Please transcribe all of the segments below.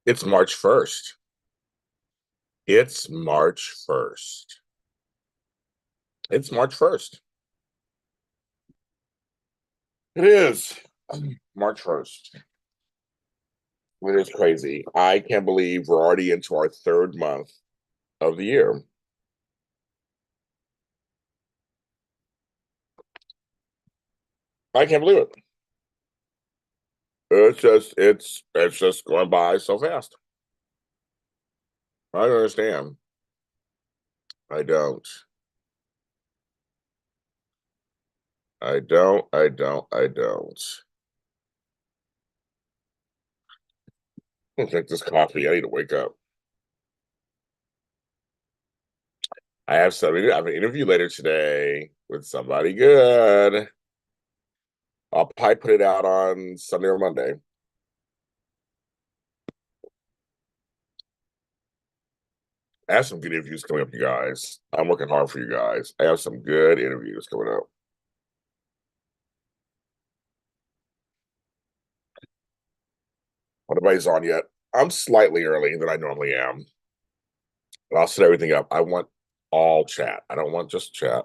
It's March 1st. It's March 1st. It's March 1st. It is March 1st. It is crazy. I can't believe we're already into our third month of the year. I can't believe it. It's just going by so fast. I don't understand. I don't. I don't. I don't. I don't. I'll drink this coffee. I need to wake up. I have an interview later today with somebody good. I'll probably put it out on Sunday or Monday. I have some good interviews coming up, you guys. I'm working hard for you guys. I have some good interviews coming up. Nobody's on yet. I'm slightly early than I normally am. But I'll set everything up. I want all chat. I don't want just chat.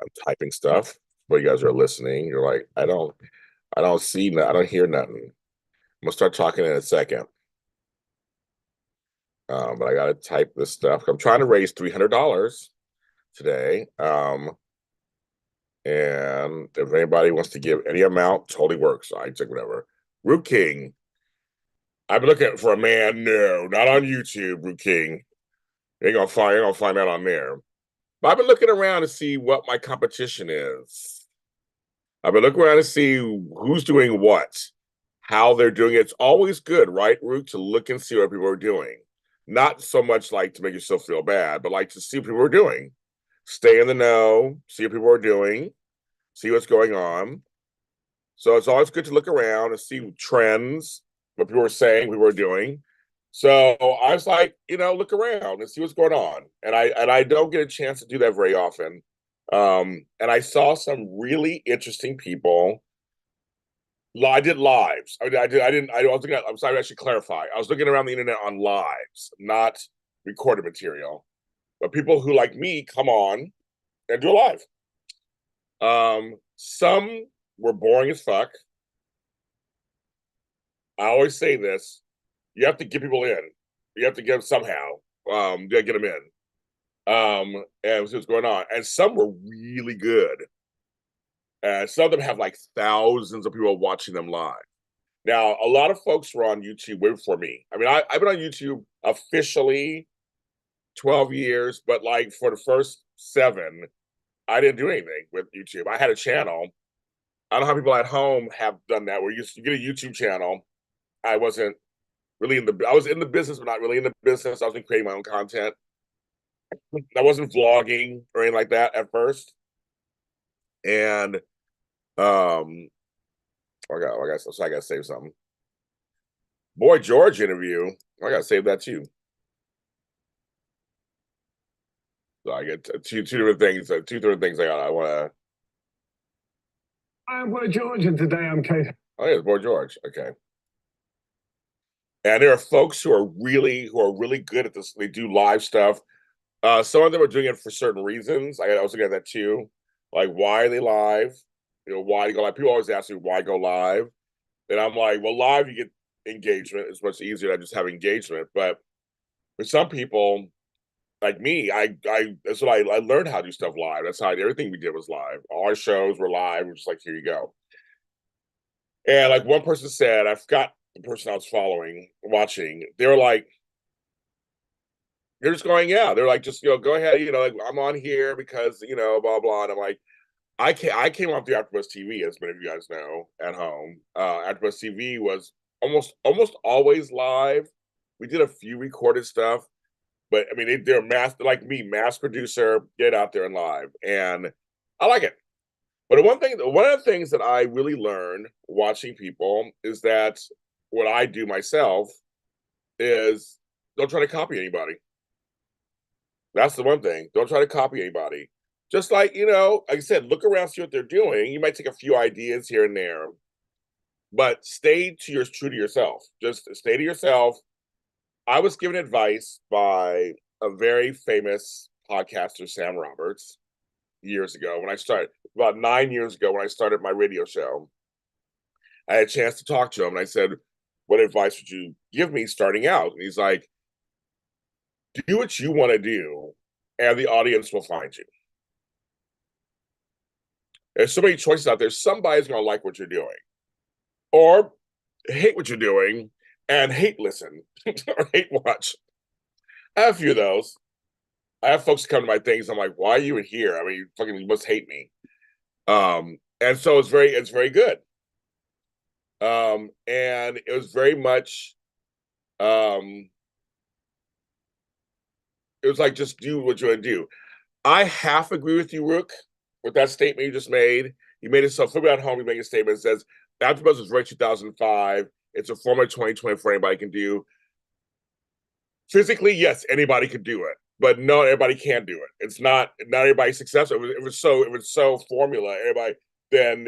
I'm typing stuff, but you guys are listening. You're like, I don't see, I don't hear nothing. I'm gonna start talking in a second. But I gotta type this stuff. I'm trying to raise $300 today. And if anybody wants to give any amount, totally works. I take whatever. Root King. I've been looking for a man. No, not on YouTube, Root King. You're gonna find out on there. But I've been looking around to see what my competition is. I've been looking around to see who's doing what, how they're doing it. It's always good, right, Root, to look and see what people are doing. Not so much like to make yourself feel bad, but like to see what people are doing. Stay in the know, see what people are doing, see what's going on. So it's always good to look around and see trends, what people are saying, what people are doing. So I was like, look around and see what's going on. And I don't get a chance to do that very often. And I saw some really interesting people. I did lives. I was looking at, I'm sorry, I should clarify. I was looking around the internet on lives, not recorded material. But people who, like me, come on and do a live. Some were boring as fuck. I always say this: you have to get people in. You have to get them somehow. You gotta get them in. And see what's going on. And some were really good. Some of them have like thousands of people watching them live. Now, a lot of folks were on YouTube way before me. I mean, I've been on YouTube officially 12 years, but like for the first 7, I didn't do anything with YouTube. I had a channel. I don't know how people at home have done that, where you get a YouTube channel. I wasn't I was in the business, but not really in the business. I was creating my own content. I wasn't vlogging or anything like that at first. And so I gotta save something. Boy George interview. I gotta save that too. So I get two different things. Two different things I wanna. I'm Boy George, and today I'm Kate. Oh yeah, it's Boy George. Okay. And there are folks who are really good at this. They do live stuff. Some of them are doing it for certain reasons. I was looking at that too. Like, why are they live? Why go live? People always ask me why go live, and I'm like, well, live you get engagement. It's much easier to just have engagement. But for some people, like me, that's what I learned how to do stuff live. That's how everything we did was live. All our shows were live. We're just like, here you go. And like one person said, I forgot the person I was watching. They were like, they're just going, yeah. They're like, just go ahead. Like I'm on here because blah blah. And I'm like, I came off the AfterBuzz TV, as many of you guys know, at home. AfterBuzz TV was almost always live. We did a few recorded stuff, but I mean, they're like me, mass producer, get out there and live, and I like it. But one of the things that I really learned watching people is that what I do myself is don't try to copy anybody. That's the one thing. Don't try to copy anybody. Just like, like I said, look around, see what they're doing. You might take a few ideas here and there, but stay true to yourself. Just stay to yourself. I was given advice by a very famous podcaster, Sam Roberts, years ago when I started, about 9 years ago when I started my radio show. I had a chance to talk to him, and I said, what advice would you give me starting out? And he's like, do what you want to do, and the audience will find you. There's so many choices out there. Somebody's going to like what you're doing or hate what you're doing and hate listen or hate watch. I have a few of those. I have folks come to my things. I'm like, why are you in here? I mean, you must hate me. And so it's very good. And it was very much, it was like, just do what you want to do. I half agree with you, Rook, with that statement you just made. You made it so, flip it at home, you make a statement that says, AfterBuzz was right 2005. It's a format 2024 anybody can do. Physically, yes, anybody could do it, but not everybody can do it. It's not everybody's successful. It was so formula. Everybody, then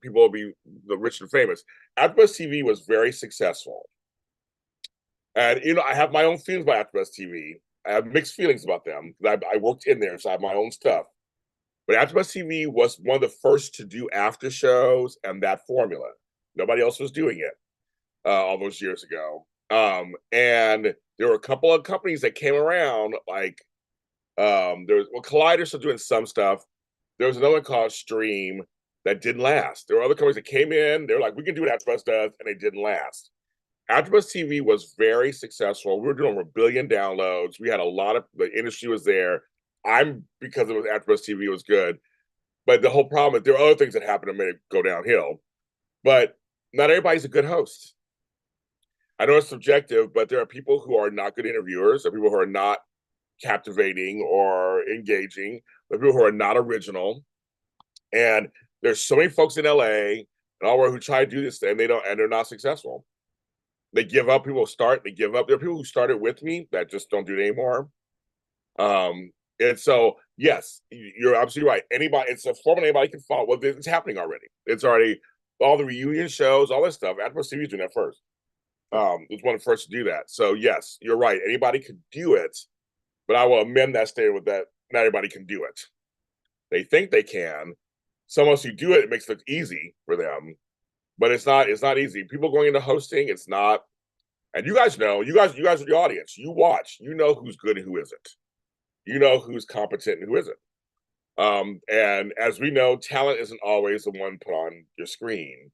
people will be the rich and famous. AfterBuzz TV was very successful, and I have my own feelings about AfterBuzz TV. I have mixed feelings about them. I worked in there, so I have my own stuff. But AfterBuzz TV was one of the first to do after shows and that formula. Nobody else was doing it all those years ago. And there were a couple of companies that came around, like Collider's still doing some stuff. There was another one called Stream that didn't last. There were other companies that came in, they were like, we can do what AfterBuzz does, and they didn't last. AfterBuzz TV was very successful. We were doing over 1 billion downloads. We had a lot of, the industry was there. Because it was AfterBuzz TV, it was good. But the whole problem is there are other things that happened that made it go downhill. But not everybody's a good host. I know it's subjective, but there are people who are not good interviewers. There are people who are not captivating or engaging. There are people who are not original. And there's so many folks in LA and all who try to do this and they're not successful. They give up. People start, they give up. There are people who started with me that just don't do it anymore. And so, yes, you're absolutely right. It's a format anybody can follow. Well, it's happening already. It's already all the reunion shows, all this stuff. AfterBuzz TV is doing that first. It was one of the first to do that. So, yes, you're right. Anybody could do it, but I will amend that statement with that. Not everybody can do it. They think they can. Some of us who do it, it makes it look easy for them, but it's not easy. People going into hosting, it's not. And you guys know, you guys are the audience. You watch, you know who's good and who isn't. You know who's competent and who isn't. And as we know, talent isn't always the one put on your screen.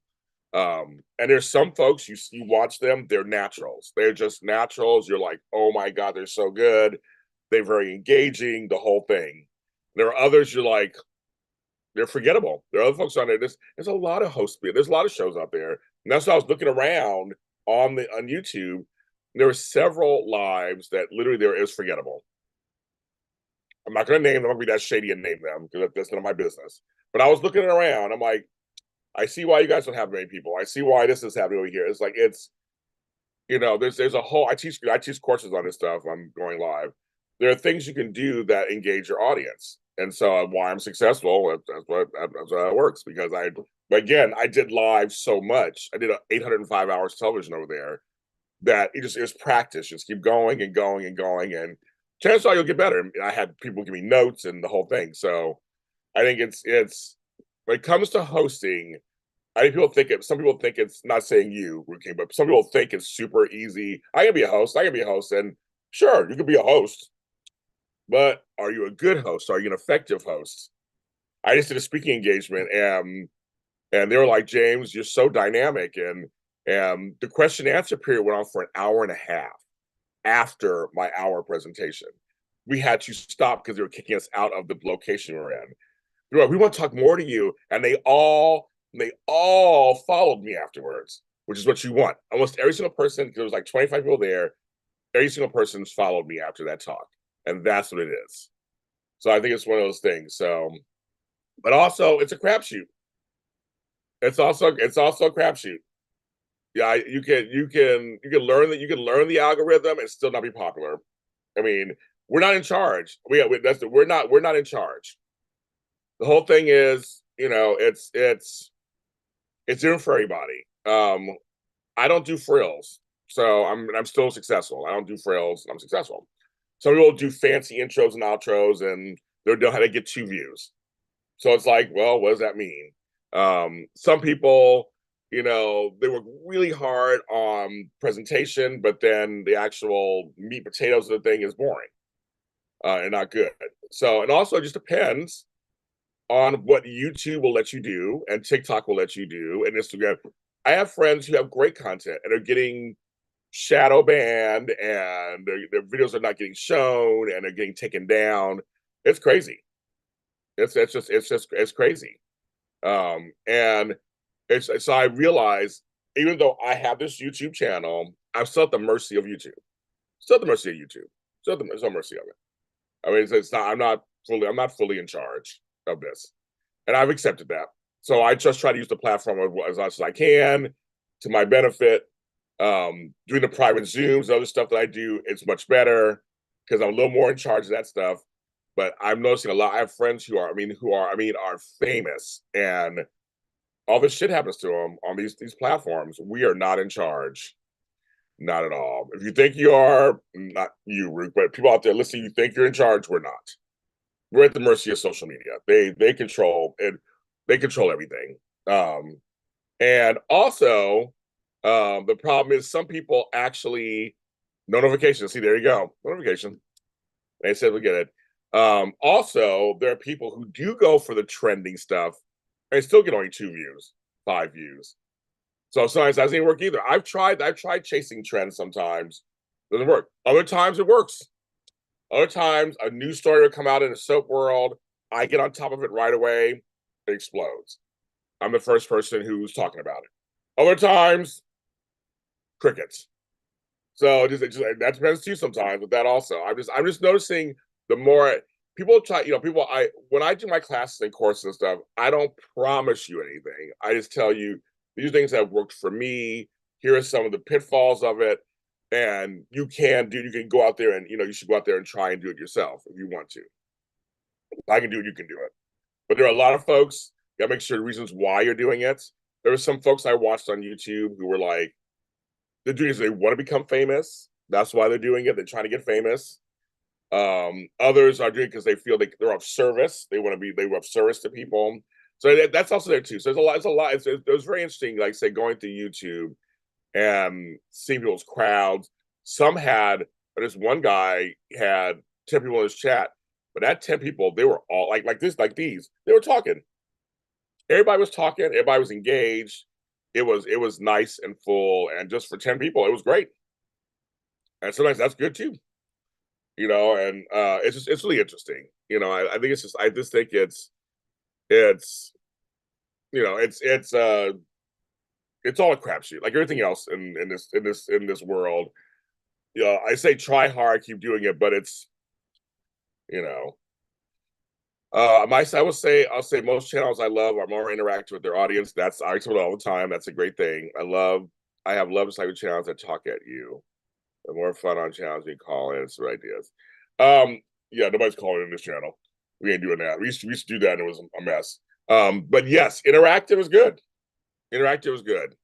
And there's some folks you watch them, they're naturals. They're just naturals. You're like, oh my God, they're so good. They're very engaging, the whole thing. There are others you're like, they're forgettable. There are other folks on there. There's a lot of hosts. There's a lot of shows out there. And that's why I was looking around on YouTube. There were several lives that literally there is forgettable. I'm not going to name them. I'm going to be that shady and name them because that's none of my business. But I was looking around. I'm like, I see why you guys don't have many people. I see why this is happening over here. It's like there's a whole. I teach courses on this stuff. I'm going live. There are things you can do that engage your audience, and so why I'm successful. That's how it works. Because I did live so much. I did 805 hours television over there. That it was practice. Just keep going and going and going, and chances are you'll get better. I had people give me notes and the whole thing. So I think it's when it comes to hosting, some people think it's not saying you, Ruking, but some people think it's super easy. I can be a host, and sure, you can be a host, but are you a good host? Are you an effective host? I just did a speaking engagement and they were like, James, you're so dynamic. And the question and answer period went on for an hour and a half. after my hour presentation. We had to stop because they were kicking us out of the location we were in. They're like, we want to talk more to you, and they all followed me afterwards, which is what you want. Almost every single person, because there was like 25 people there, every single person followed me after that talk, and that's what it is. So I think it's one of those things. So, but also it's a crapshoot. It's also a crapshoot. Yeah, you can learn that, you can learn the algorithm and still not be popular. I mean, we're not in charge. We're not in charge. The whole thing is, it's different for everybody. I don't do frills, so I'm still successful. I don't do frills, I'm successful. Some people do fancy intros and outros, and they know how to get 2 views. So it's like, well, what does that mean? Some people, they work really hard on presentation, but then the actual meat potatoes of the thing is boring and not good. So, and also it just depends on what YouTube will let you do and TikTok will let you do and Instagram. I have friends who have great content and are getting shadow banned, and their videos are not getting shown, and they're getting taken down. It's crazy. It's crazy. And so I realize, even though I have this YouTube channel, I'm still at the mercy of YouTube. Still at the mercy of YouTube. Still at the mercy of it. I mean, it's not. I'm not fully in charge of this, and I've accepted that. So I just try to use the platform as much as I can to my benefit. Doing the private Zooms and other stuff that I do, it's much better because I'm a little more in charge of that stuff. But I'm noticing a lot. I have friends who are famous, and all this shit happens to them on these platforms. We are not in charge, not at all. If you think you are, not you, Ruth, but people out there listening, you think you're in charge, we're not. We're at the mercy of social media. They control it. They control everything. And also, the problem is some people actually notification. See, there you go, notification. They said we get it. Also, there are people who do go for the trending stuff and still get only 2 views, 5 views. So sometimes that doesn't work either. I've tried chasing trends sometimes. Doesn't work. Other times it works. Other times a new story will come out in the soap world. I get on top of it right away. It explodes. I'm the first person who's talking about it. Other times, crickets. So that depends too sometimes with that also. I'm just noticing the more people try, when I do my classes and courses and stuff, I don't promise you anything. I just tell you these things have worked for me. Here are some of the pitfalls of it. And you can go out there and you should go out there and try and do it yourself if you want to. I can do it, you can do it. But there are a lot of folks, you gotta make sure the reasons why you're doing it. There were some folks I watched on YouTube who were like, they're doing it, they want to become famous. That's why they're doing it. They're trying to get famous. Others are doing it because they feel they're of service. They were of service to people. So that's also there too. So there's a lot. It was very interesting, like say going through YouTube and seeing people's crowds. Some had, this one guy had 10 people in his chat, but that 10 people, they were all like these. They were talking. Everybody was talking. Everybody was engaged. It was nice and full, and just for 10 people, it was great. And sometimes that's good too. And it's really interesting. I think I just think it's it's all a crapshoot, like everything else in this world. I say try hard, keep doing it, but it's I'll say most channels I love are more interactive with their audience. I tell it all the time. That's a great thing. I have love type of channels that talk at you. The more fun on channels we call in some ideas. Yeah, nobody's calling in this channel. We ain't doing that. We used to do that and it was a mess. But yes, interactive is good. Interactive is good.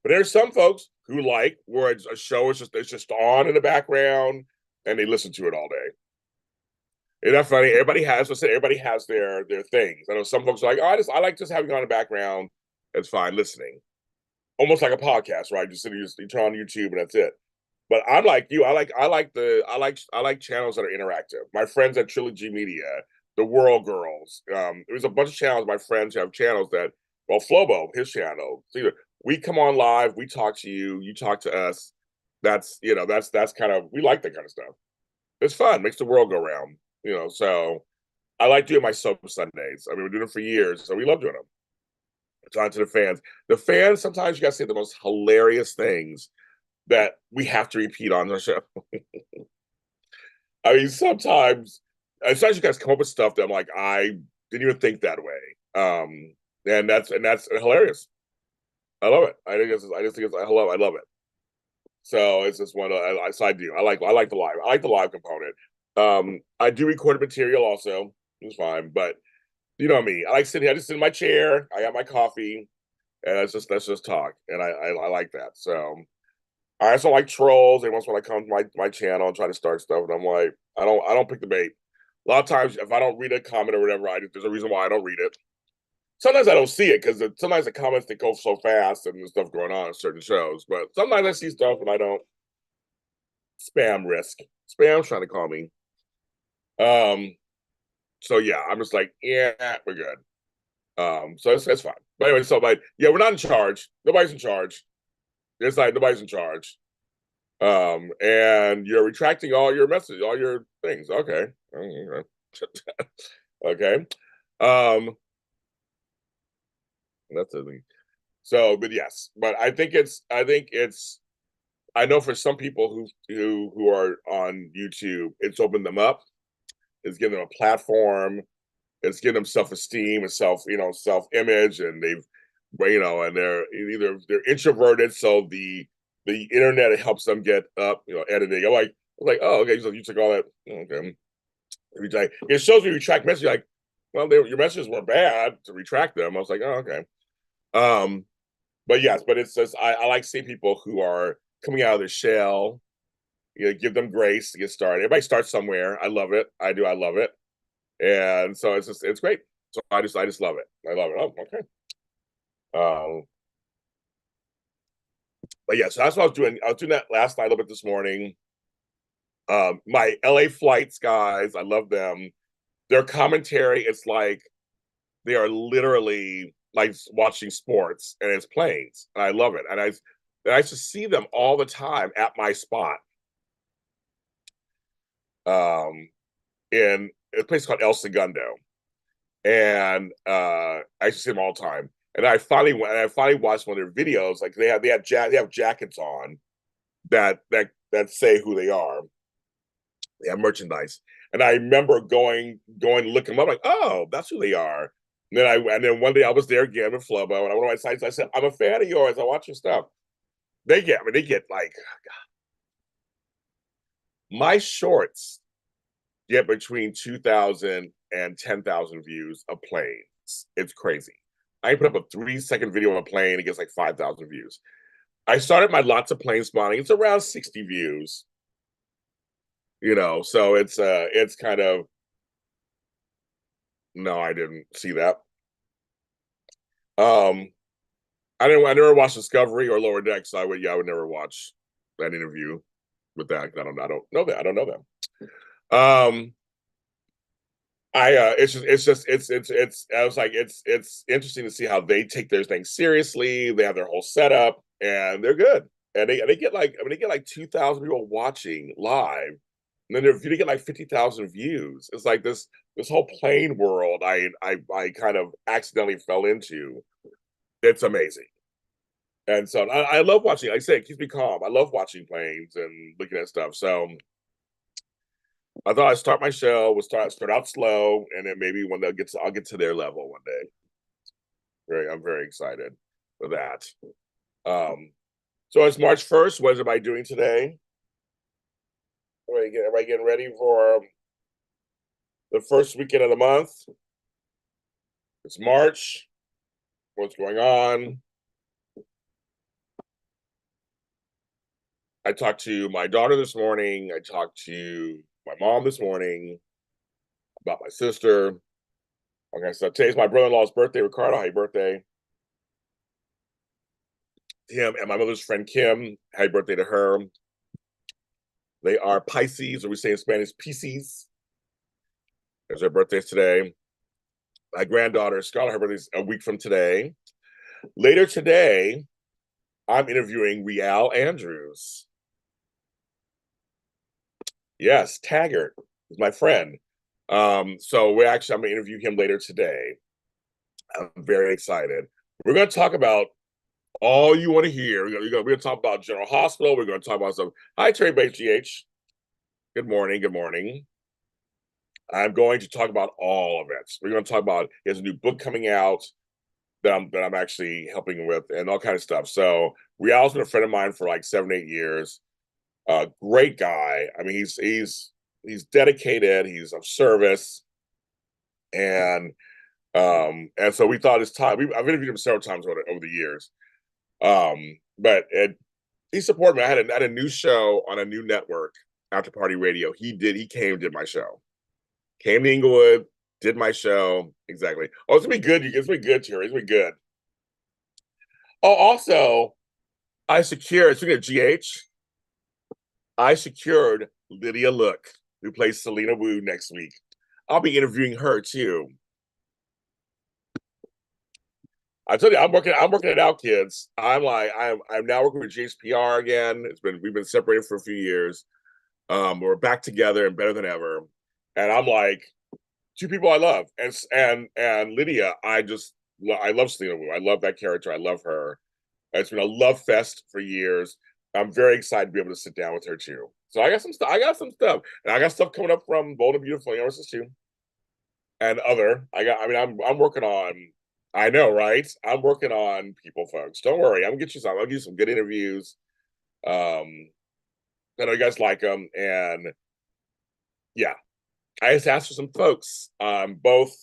But there's some folks who like where a show is just on in the background and they listen to it all day. Isn't that funny? Everybody has their things. I know some folks are like, oh, I like just having on in the background. It's fine listening. Almost like a podcast, right? You turn on YouTube and that's it. But I'm like you. I like channels that are interactive. My friends at Trilogy Media, the World Girls. There's a bunch of channels. My friends have channels that. Well, Flobo, his channel. So we come on live. We talk to you. You talk to us. That's that's kind of, we like that kind of stuff. It's fun, makes the world go round. So I like doing my soap Sundays. I mean, we're doing it for years, so we love doing them. Talking to the fans. The fans, sometimes you guys say the most hilarious things that we have to repeat on the show. I mean, sometimes you guys come up with stuff that I'm like, I didn't even think that way. And that's hilarious. I love it. I just think it's, I love it. So it's just one. So I do. I like the live. I like the live component. I do recorded material also. It's fine, but you know me. I like sitting here. I just sit in my chair. I got my coffee, and let's just talk. And I like that. So I also like trolls. Every once in a while, I come to my channel and try to start stuff, and I'm like, I don't pick the bait. A lot of times, if I don't read a comment or whatever, there's a reason why I don't read it. Sometimes I don't see it because sometimes the comments they go so fast and there's stuff going on in certain shows. But sometimes I see stuff and I don't. Spam risk. Spam trying to call me. Um. So yeah, I'm just like, yeah, we're good. So it's fine. But anyway, so like, yeah, we're not in charge. Nobody's in charge. It's like nobody's in charge. And you're retracting all your messages, all your things. Okay. Okay. Um, that's the thing. So, but yes, but I know for some people who are on YouTube, it's opened them up. It's given them a platform. It's given them self-esteem and self-image, and and they're introverted, so the internet helps them get up, editing. I'm like, oh, okay, so you took all that, okay. It shows me retract messages, like, well, your messages were bad to retract them. I was like, oh, okay. Um, but yes, but it's just I like seeing people who are coming out of their shell. Give them grace to get started. Everybody starts somewhere. I love it. I do. I love it. And so it's great. So I just love it. I love it. Oh, okay. Um, but yeah, so that's what I was doing. I was doing that last night, a little bit this morning. My LA flights, guys, I love them. Their commentary, it's like they are literally like watching sports, and it's planes, and I love it. And I used to see them all the time at my spot, in a place called El Segundo, and I used to see them all the time. And I finally watched one of their videos. Like they have jackets on that say who they are. They have merchandise, and I remember going to look them up. Like, oh, that's who they are. And then one day I was there again with Flobo, and I went on my sites. I said, I'm a fan of yours. I watch your stuff. They get like my shorts get between 2,000 and 10,000 views of planes. It's crazy. I put up a 3-second video of a plane. It gets like 5,000 views. I started my lots of plane spawning. It's around 60 views. So it's kind of, no, I didn't see that. Um, I never watched Discovery or Lower Decks. So I would never watch that interview with that. I don't know that. I don't know them. I was like, it's interesting to see how they take their thing seriously. They have their whole setup, and they're good. And they get like, they get like 2,000 people watching live, and then they get like 50,000 views. It's like this whole plane world I kind of accidentally fell into. It's amazing. And so I love watching. Like I say, it keeps me calm. I love watching planes and looking at stuff. So I thought I'd start my show. We'll start out slow, and then maybe when I'll get to their level one day. I'm very excited for that. So it's March 1st. What is everybody doing today? Everybody getting ready for the first weekend of the month? It's March. What's going on? I talked to my daughter this morning. I talked to my mom this morning about my sister. Okay, so today's my brother-in-law's birthday. Ricardo, happy birthday. Him and my mother's friend Kim, happy birthday to her. They are Pisces, or we say in Spanish, Pisces. There's their birthdays today. My granddaughter, Scarlett, her birthday's a week from today. Later today, I'm interviewing Rial Andrews. Yes, Taggart is my friend. So I'm gonna interview him later today. I'm very excited. We're gonna talk about all you want to hear. We're gonna talk about General Hospital. We're gonna talk about some. Hi, Terry Bates GH. Good morning. Good morning. I'm going to talk about all of it. We're going to talk about his new book coming out that I'm actually helping with and all kind of stuff. So Rial's been a friend of mine for like 7, 8 years. Great guy. I mean, he's dedicated. He's of service, and so we thought it's time. I've interviewed him several times over the years. But he supported me. I had a new show on a new network, After Party Radio. He came and did my show. Came to Inglewood, did my show. Exactly. Oh, it's gonna be good. It's gonna be good, Terry. It's gonna be good. Oh, also, speaking of GH, I secured Lydia Look, who plays Selena Wu next week. I'll be interviewing her too. I told you, I'm working it out, kids. I'm now working with JHPR again. We've been separated for a few years. We're back together and better than ever. And I'm like, two people I love, and Lydia, I love Selena Wu. I love that character. I love her. It's been a love fest for years. I'm very excited to be able to sit down with her too. So I got some stuff. And I got stuff coming up from Bold and Beautiful Universes too, and other. I'm working on. I know, right? I'm working on people, folks. Don't worry. I'm gonna get you some. I'll give you some good interviews. I know you guys like them, and yeah, I just asked for some folks, both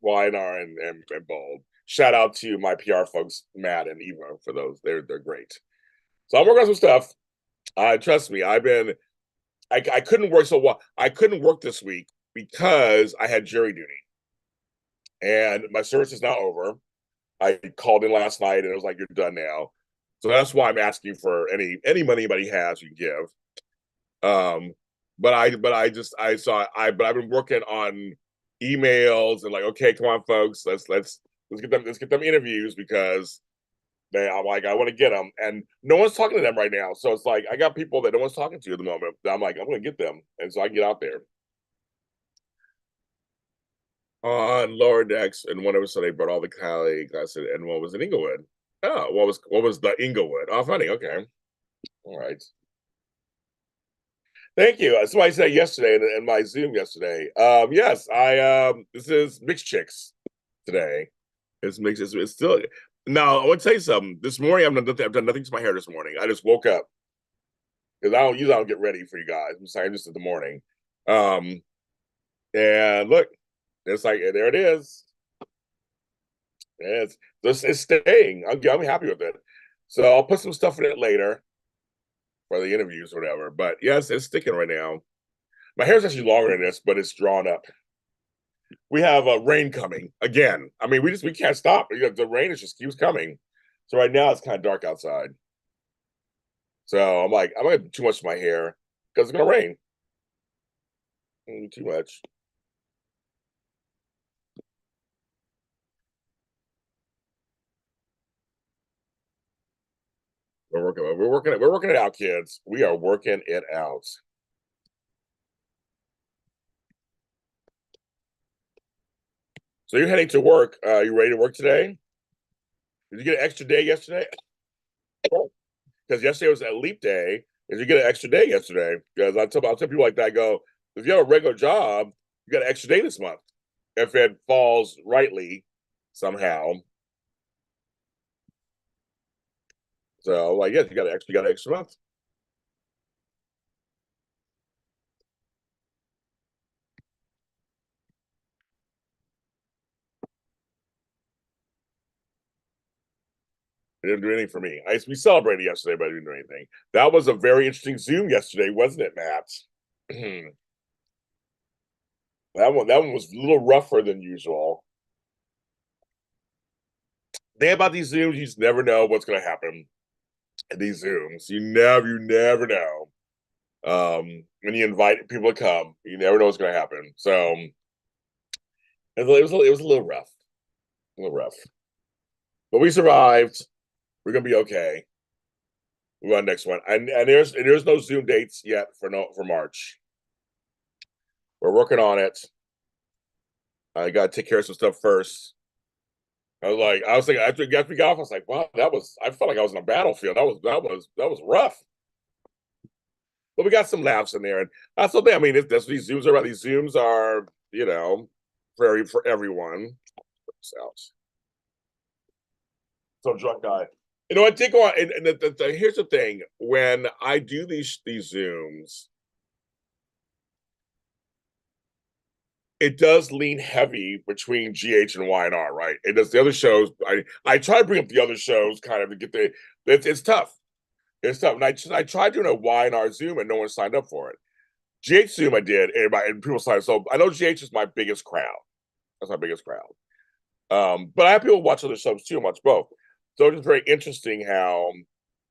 YNR and Bold. Shout out to my PR folks, Matt and Evo, for those. They're great. So I'm working on some stuff. Trust me, I couldn't work so well. I couldn't work this week because I had jury duty, and my service is now over. I called in last night, and it was like, you're done now. So that's why I'm asking for any money anybody has you can give. But I've been working on emails and like, okay, come on, folks, let's get them interviews because I'm like, I want to get them, and no one's talking to them right now. So it's like I got people that no one's talking to at the moment. I'm like, I'm going to get them, and so I get out there on lower decks. And one of us, so they brought all the colleagues. I said, and what was in Inglewood? Oh, what was the Inglewood? Oh, funny. Okay, all right. Thank you. Somebody said yesterday in my Zoom yesterday. Yes, this is Mixed Chicks today. It's mixed. It's still now. I want to tell you something. This morning, I've done nothing to my hair this morning. I just woke up because I don't get ready for you guys. I'm sorry, just in the morning. Um, and look, it's like there it is. It's staying. I'm happy with it. So I'll put some stuff in it later for the interviews or whatever. But yes, it's sticking right now. My hair's actually longer than this, but it's drawn up. We have rain coming again. I mean, we can't stop. The rain just keeps coming. So right now it's kind of dark outside. So I'm like, I'm gonna do too much to my hair because it's gonna rain. Too much. We're working it out, kids. We are working it out. So you're heading to work. You ready to work today? Did you get an extra day yesterday? Because yesterday was a leap day. Did you get an extra day yesterday? Because I tell people like that, I go, if you have a regular job, you got an extra day this month. If it falls rightly somehow. So like, yes, you got an extra month. It didn't do anything for me. We celebrated yesterday, but I didn't do anything. That was a very interesting Zoom yesterday, wasn't it, Matt? that one was a little rougher than usual. The thing about these Zooms, you just never know what's going to happen in these Zooms. You never know. When you invite people to come, you never know what's going to happen. So it was a little rough, but we survived. We're gonna be okay. We're on next one, and there's no Zoom dates yet for March. We're working on it. I got to take care of some stuff first. I was thinking after we got off, I was like, wow, I felt like I was in a battlefield. That was rough. But we got some laughs in there, and that's the thing. I mean, that's what these Zooms are about. These Zooms are, for everyone. So drunk guy. I take on, and here's the thing: when I do these Zooms, it does lean heavy between GH and YNR, right? It does the other shows. I try to bring up the other shows, kind of to get the. It's tough. It's tough. And I tried doing a YNR Zoom, and no one signed up for it. GH Zoom, I did, and people signed. So I know GH is my biggest crowd. That's my biggest crowd. But I have people watch other shows too, watch both. So it was very interesting how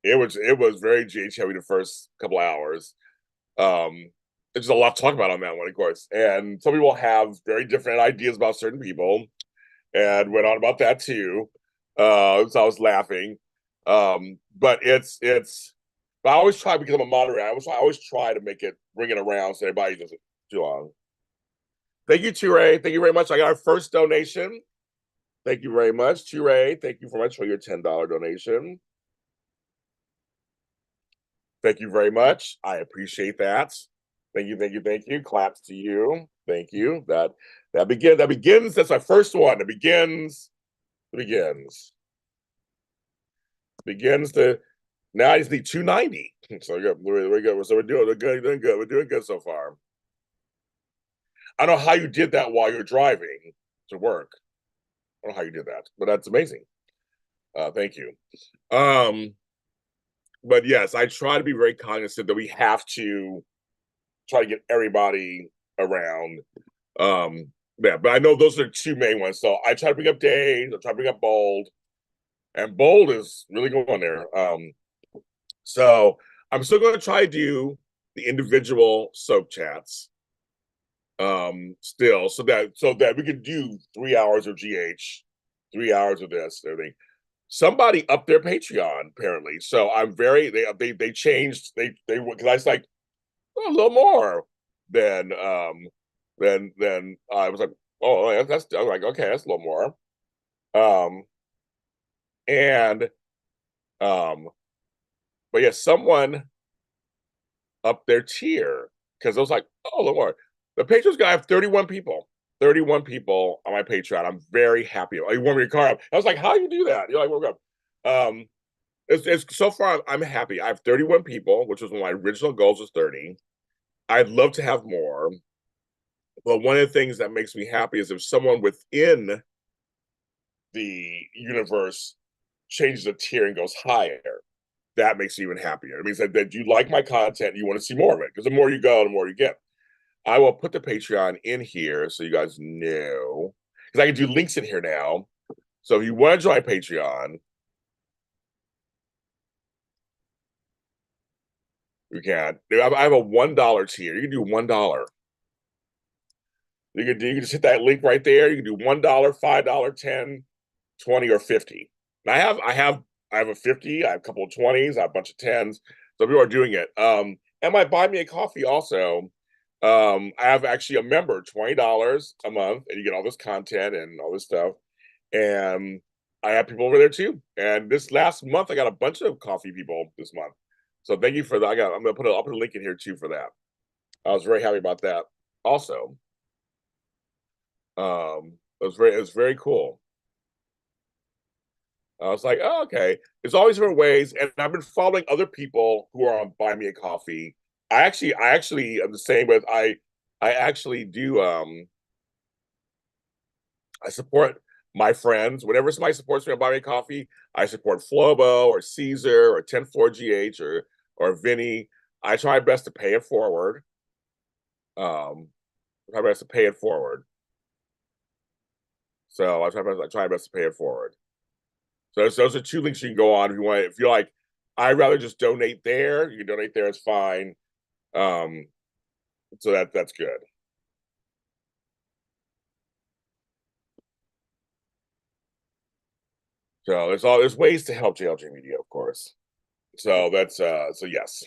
it was very GH heavy the first couple of hours. There's a lot to talk about on that one, of course. And some people have very different ideas about certain people, and went on about that too. So I was laughing. But but I always try, because I'm a moderator. I always try to bring it around so everybody doesn't too long. Thank you, Ture. Thank you very much. I got our first donation. Thank you very much, Ture. Thank you very much for your $10 donation. Thank you very much. I appreciate that. Thank you, thank you, thank you. Claps to you. Thank you. That begins. That's my first one. It begins. To now I just need 290. So we're good. So we're doing good. We're doing good so far. I don't know how you did that while you're driving to work. I don't know how you did that, but that's amazing. Thank you. But yes, I try to be very cognizant that we have to try to get everybody around. Yeah, but I know those are the two main ones. So I try to bring up Dave, I try to bring up Bold, and Bold is really going there. So I'm still going to try to do the individual soap chats. Still, so that we can do 3 hours of GH, 3 hours of this, everything. Somebody upped their Patreon apparently, so I'm very they changed because I was like, oh, a little more than I was like, oh, that's I was like, okay, that's a little more. And but yeah, someone upped their tier because I was like, oh, a little more. The Patreon's gonna have 31 people. 31 people on my Patreon. I'm very happy. Oh, you want me to car up? I was like, how do you do that? You're like, we're good. It's so far I'm happy. I have 31 people, which was one of my original goals was 30. I'd love to have more. But one of the things that makes me happy is if someone within the universe changes a tier and goes higher, that makes me even happier. It means that you like my content and you want to see more of it. Because the more you go, the more you get. I will put the Patreon in here so you guys know. Because I can do links in here now. So if you want to join Patreon, you can. I have a $1 tier. You can do $1. You can just hit that link right there. You can do $1, $5, 10, 20, or 50. And I have a 50, I have a couple of 20s, I have a bunch of 10s. So people are doing it. And my buy me a coffee also. I have actually a member, $20 a month, and you get all this content and all this stuff. And I have people over there too. And this last month, I got a bunch of coffee people this month. So thank you for that. I'll put a link in here too for that. I was very happy about that. Also, it was very cool. I was like, oh, okay. There's always different ways, and I've been following other people who are on Buy Me a Coffee. I actually am the same with I actually do I support my friends. Whenever somebody supports me on Buy Me a Coffee, I support Flobo or Caesar or 104GH or Vinny. I try best to pay it forward. I try best to pay it forward. So I try best to pay it forward. So those are two links you can go on if you want. If you're like, I'd rather just donate there, you can donate there. It's fine. So that's good. So there's ways to help JLJ Media, of course. So that's so yes.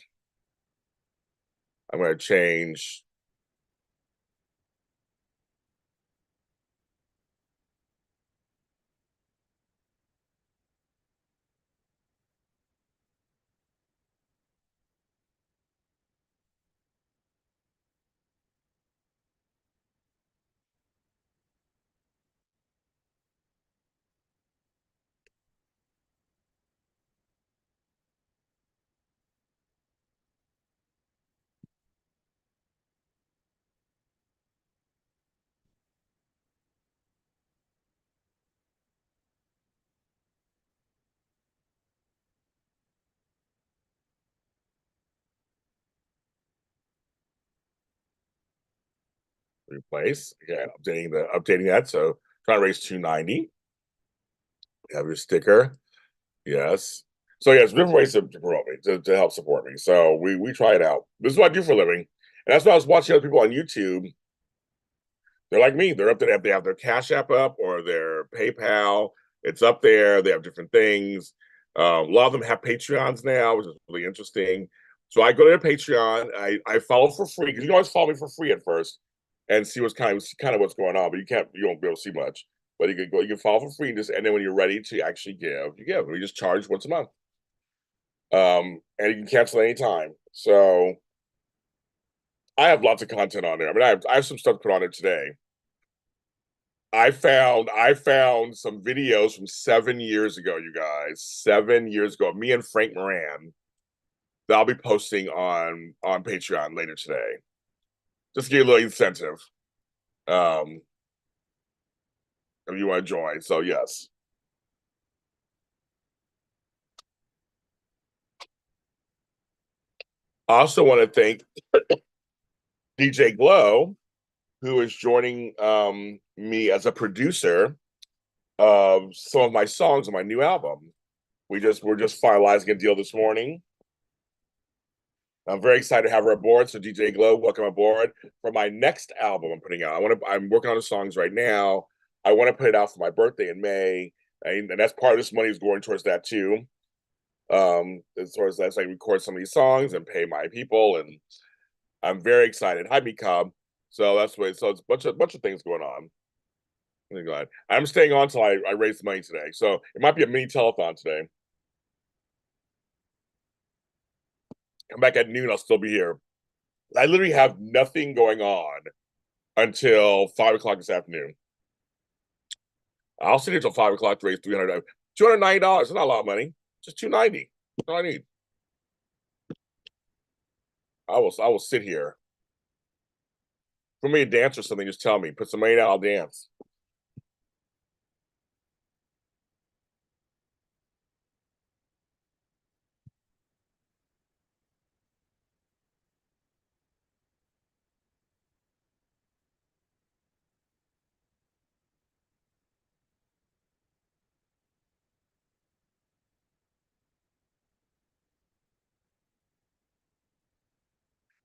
I'm gonna change. replace. Again, updating that. So trying to raise 290. Have your sticker. Yes. So yes, different ways to promote me, to help support me. So we try it out. This is what I do for a living. And that's why I was watching other people on YouTube. They're like me. They're up there. They have their Cash App up or their PayPal. It's up there. They have different things. A lot of them have Patreons now, which is really interesting. So I go to their Patreon. I follow for free because you can always follow me for free at first and see what's kind of what's going on. But you won't be able to see much. But you can go, you can follow for free, and then when you're ready to actually give, you give. We just charge once a month. And you can cancel anytime. So I have lots of content on there. I mean, I have some stuff to put on there today. I found some videos from 7 years ago, you guys. 7 years ago, me and Frank Moran, that I'll be posting on Patreon later today. Just to get a little incentive. If you want to join. So yes. I also want to thank DJ Glow, who is joining me as a producer of some of my songs on my new album. We're just finalizing a deal this morning. I'm very excited to have her aboard. So DJ Glow, welcome aboard for my next album I'm putting out. I'm working on the songs right now. I want to put it out for my birthday in May, and that's part of this money is going towards that too. As far as that's like record some of these songs and pay my people, and I'm very excited. Hi, me Cobb. So that's what. So it's a bunch of things going on. I'm glad. I'm staying on until I raise the money today. So it might be a mini telethon today. Come back at noon. I'll still be here. I literally have nothing going on until 5 o'clock this afternoon. I'll sit here until 5 o'clock to raise $290. It's not a lot of money. Just $290. That's all I need. I will sit here. For me to dance or something, just tell me. Put some money down, I'll dance.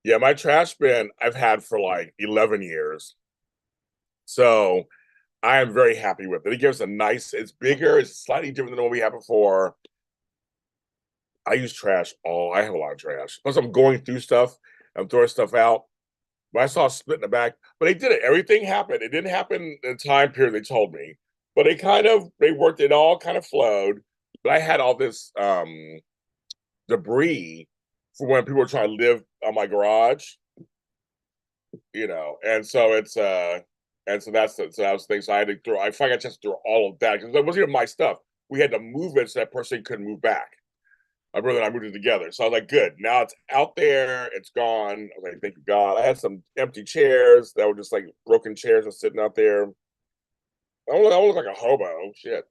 Yeah, my trash bin I've had for like 11 years. So I am very happy with it. It gives a nice, it's bigger, it's slightly different than what we had before. I use trash I have a lot of trash. Plus, I'm going through stuff, I'm throwing stuff out. But I saw a split in the back, but they did it. Everything happened. It didn't happen in the time period they told me, but they worked, it all kind of flowed. But I had all this debris for when people were trying to live on my garage, and so that's so that was things I had to throw. I finally got a chance to throw all of that because that wasn't even my stuff. We had to move it so that person couldn't move back. My brother and I moved it together. So I was like, good. Now it's out there. It's gone. I was like, thank you, God. I had some empty chairs that were just like broken chairs and sitting out there. I don't look like a hobo. Shit.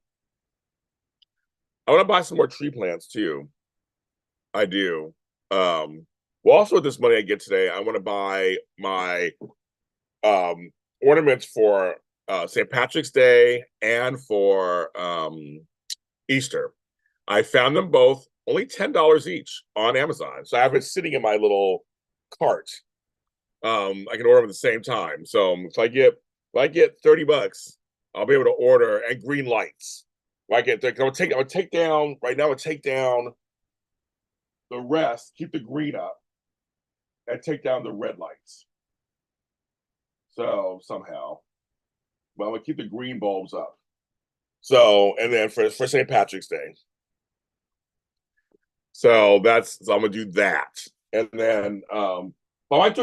I want to buy some more tree plants too. I do. Well, also with this money I get today, I want to buy my ornaments for St. Patrick's Day and for Easter. I found them both only $10 each on Amazon. So I have it sitting in my little cart. I can order them at the same time. So if I get $30, I'll be able to order and green lights. If I get I would take down right now. I would take down the rest, keep the green up, and take down the red lights. So somehow, but I'm gonna keep the green bulbs up. So and then for St. Patrick's Day. So I'm gonna do that. And then I might do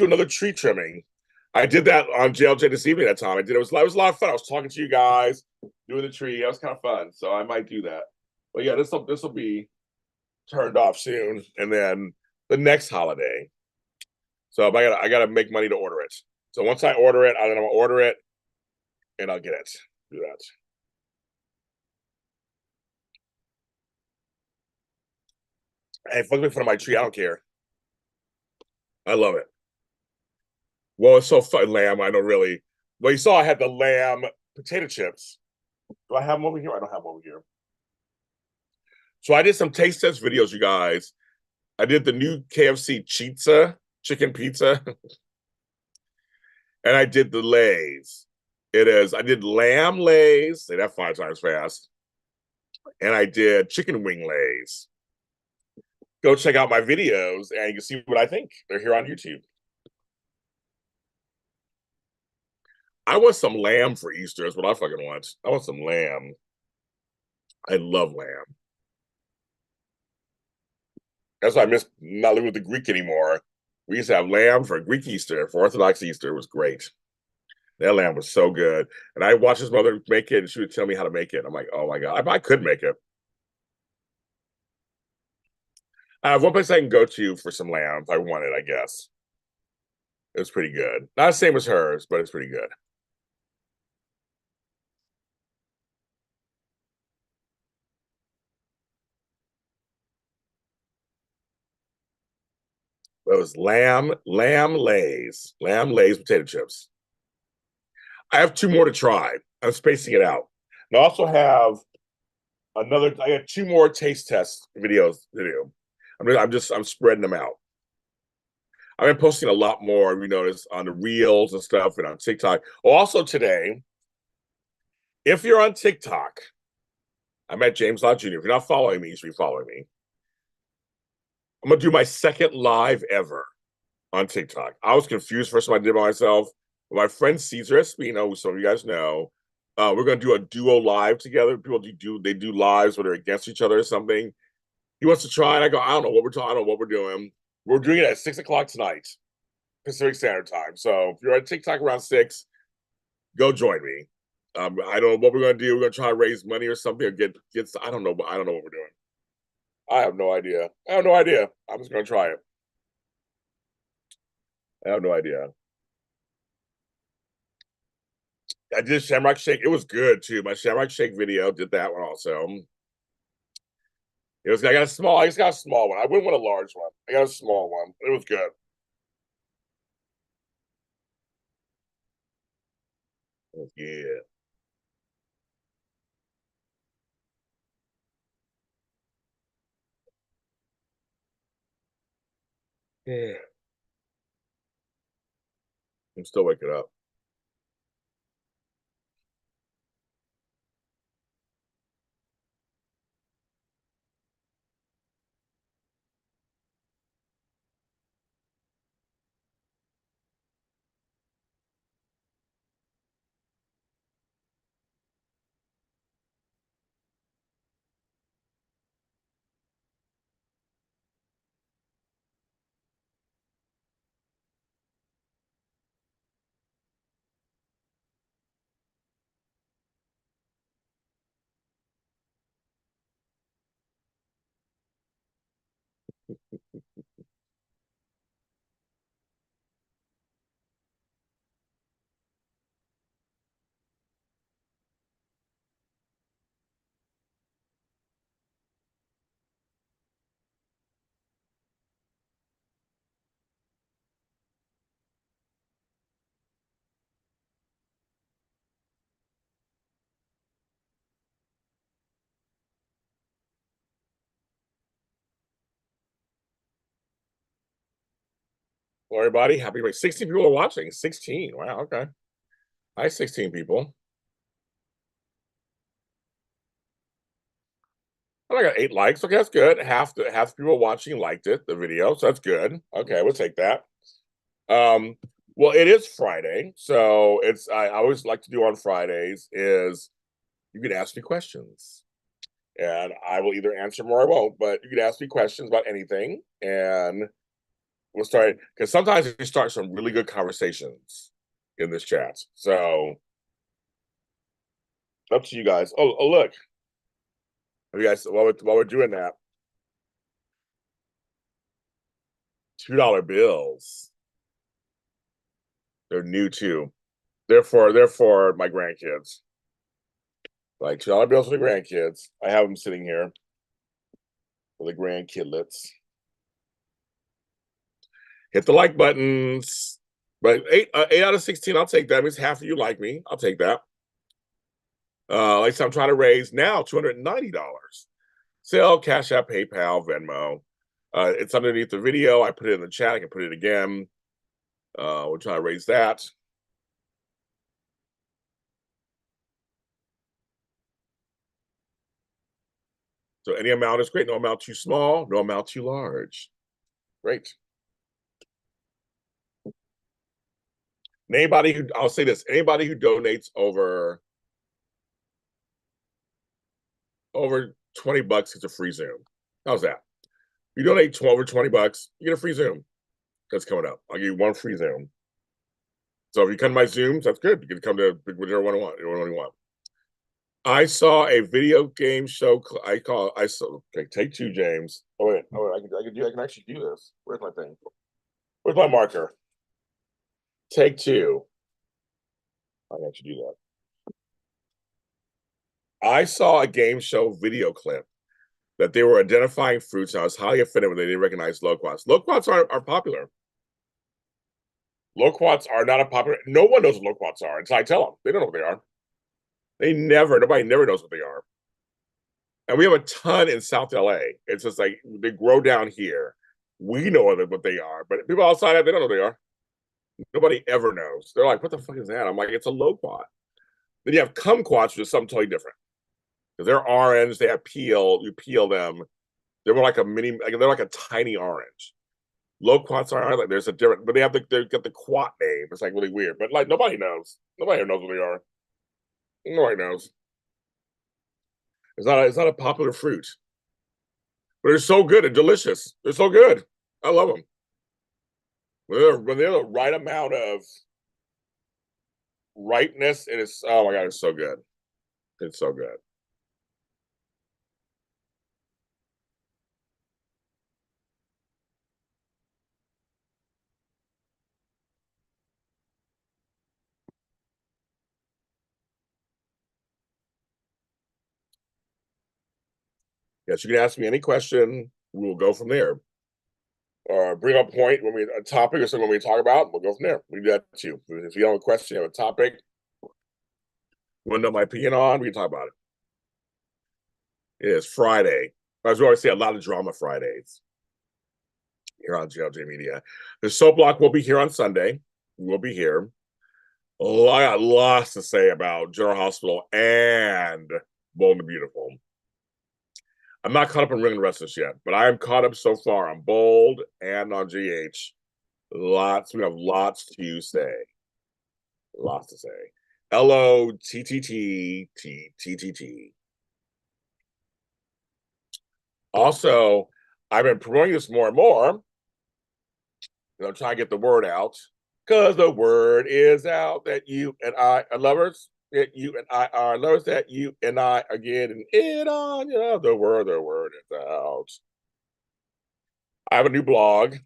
another tree trimming. I did that on JLJ this evening that time. It was a lot of fun. I was talking to you guys, doing the tree. That was kind of fun. So I might do that. But yeah, this will be turned off soon. And then the next holiday. So I gotta make money to order it. So once I order it, I'm gonna order it and I'll get it. Do that. Hey, fuck me in front of my tree. I don't care. I love it. Well, it's so fun. Lamb, I know really. Well, you saw I had the lamb potato chips. Do I have them over here? I don't have them over here. So I did some taste test videos, you guys. I did the new KFC pizza, chicken pizza, and I did the Lays. I did lamb Lays, say that 5 times fast, and I did chicken wing Lays. Go check out my videos and you can see what I think. They're here on YouTube. I want some lamb for Easter, is what I fucking want. I want some lamb. I love lamb. That's why I miss not living with the Greek anymore. We used to have lamb for Greek Easter, for Orthodox Easter. It was great. That lamb was so good. And I watched his mother make it, and she would tell me how to make it. I'm like, oh my God, I could make it. I have one place I can go to for some lamb if I want it, I guess. It was pretty good. Not the same as hers, but it's pretty good. It was lamb Lay's potato chips. I have 2 more to try. I'm spacing it out. And I also have I got 2 more taste test videos to do. I'm spreading them out. I've been posting a lot more, you notice, on the reels and stuff and on TikTok. Oh, also today, if you're on TikTok, I'm at JLJ. If you're not following me, you should be following me. I'm gonna do my second live ever on TikTok. I was confused first time I did it by myself. My friend Caesar Espino, who some of you guys know, we're gonna do a duo live together. People do lives where they're against each other or something. He wants to try, and I go, I don't know what we're talking, I don't know what we're doing. We're doing it at 6 o'clock tonight, Pacific Standard Time. So if you're on TikTok around 6, go join me. I don't know what we're gonna do. We're gonna try to raise money or something, or get. I don't know, but I don't know what we're doing. I have no idea. I have no idea. I'm just gonna try it. I have no idea. I did Shamrock Shake. It was good too. My Shamrock Shake video did that one also. It was. I got a small. I just got a small one. I wouldn't want a large one. I got a small one. It was good. Yeah. Yeah. I'm still waking up. Well, everybody, happy 16 people are watching. 16. Wow. Okay. Hi, 16 people. Oh, I got 8 likes. Okay, that's good. Half the people watching liked it, the video, so that's good. Okay, we'll take that. Um, well, it is Friday, so I always like to do on Fridays is you can ask me questions, and I will either answer them or I won't. But you can ask me questions about anything, and we'll start because sometimes we start some really good conversations in this chat. So up to you guys. Oh, look, you guys while we're doing that, $2 bills. They're new too. They're for my grandkids. Like $2 bills for the grandkids. I have them sitting here for the grandkidlets. Hit the like buttons. But eight out of 16, I'll take that. That means half of you like me. I'll take that. Like I said, I'm trying to raise now $290. Zelle, CashAPP, PayPal, Venmo. It's underneath the video. I put it in the chat. I can put it again. We're trying to raise that. So any amount is great. No amount too small. No amount too large. Great. Anybody who, I'll say this, anybody who donates over 20 bucks gets a free Zoom. How's that? You donate over 20 bucks, you get a free Zoom. That's coming up. I'll give you one free Zoom. So if you come to my Zooms, that's good. You can come to whichever one you want. I saw a video game show. I saw. Okay, take two, James. Oh wait, I can actually do this. Where's my thing? Where's my marker? Take two. I can actually do that. I saw a game show video clip that they were identifying fruits. And I was highly offended when they didn't recognize loquats. Loquats are popular. Loquats are not a popular. No one knows what loquats are until I tell them. They don't know what they are. Nobody never knows what they are. And we have a ton in South LA. It's just like they grow down here. We know what they are, but people outside, they don't know what they are. Nobody ever knows. They're like, what the fuck is that? I'm like, it's a loquat. Then you have kumquats, which is something totally different. Because they're orange, they have peel, you peel them. They're more like a mini, they're like a tiny orange. Loquats are like, there's a different, but they've got the quat name. It's like really weird, but like nobody knows. Nobody knows what they are. Nobody knows. It's not a popular fruit, but they're so good and delicious. They're so good. I love them. When they're the right amount of ripeness, and it's oh my god, it's so good. It's so good. Yes, you can ask me any question. We will go from there. Bring up a point a topic or something we talk about. We'll go from there. We do that too. If you have a question, you have a topic, you want to know my opinion on, we can talk about it. It is Friday. As we always say, a lot of drama Fridays here on JLJ Media. The soap block will be here on Sunday. We will be here. Oh, I got lots to say about General Hospital and Bold and Beautiful. I'm not caught up on Ring and Restless yet, but I am caught up so far on Bold and on GH. We have lots to say. Lots to say. LOTTT. Also, I've been promoting this more and more. Trying to get the word out. Because the word is out that you and I are lovers. That you and I are lovers. That you and I are getting it on. The word is out. I have a new blog.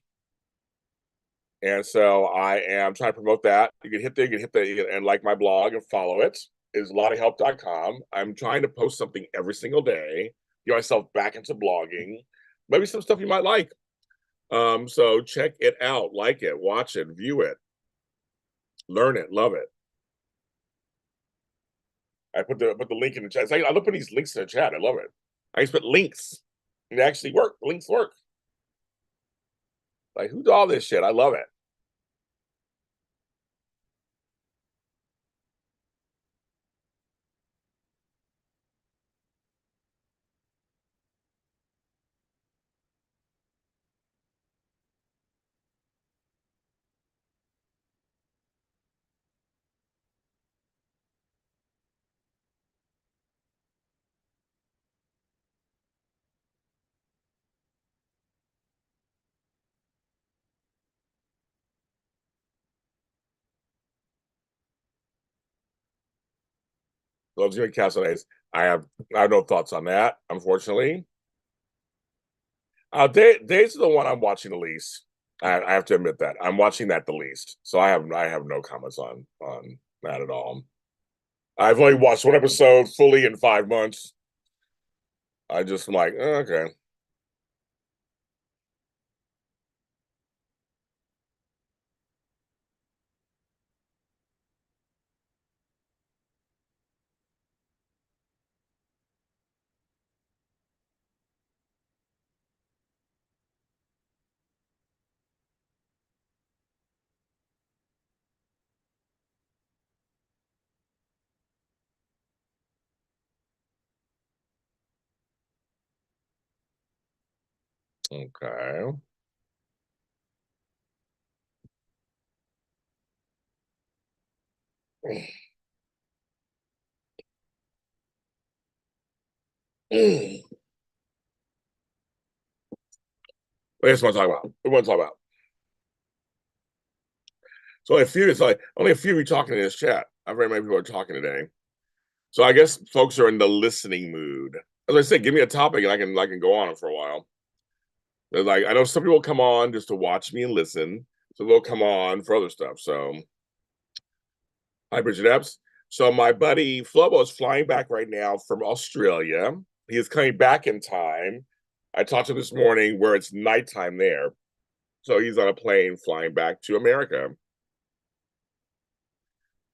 And so I am trying to promote that. You can hit the and like my blog and follow it. Is lottiehelp.com. I'm trying to post something every single day, get myself back into blogging. Maybe some stuff you might like. So check it out, like it, watch it, view it, learn it, love it. I put the link in the chat. I look for these links in the chat. I love it. I just put links. And they actually work. Links work. Like, who do all this shit? I love it. Those doing Castlevania. I have no thoughts on that, unfortunately. Days are the one I'm watching the least. I have to admit that I'm watching that the least. So I have no comments on that at all. I've only watched one episode fully in 5 months. I just am like, okay. Okay. What else want to talk about? What do you want to talk about? So it's like only a few of you talking in this chat. Not very many people are talking today. So I guess folks are in the listening mood. As I said, give me a topic and I can go on it for a while. There's like I know some people come on just to watch me and listen. So they'll come on for other stuff. So hi Bridget Epps. So my buddy Flobo is flying back right now from Australia. He is coming back in time. I talked to him this morning where it's nighttime there. So he's on a plane flying back to America.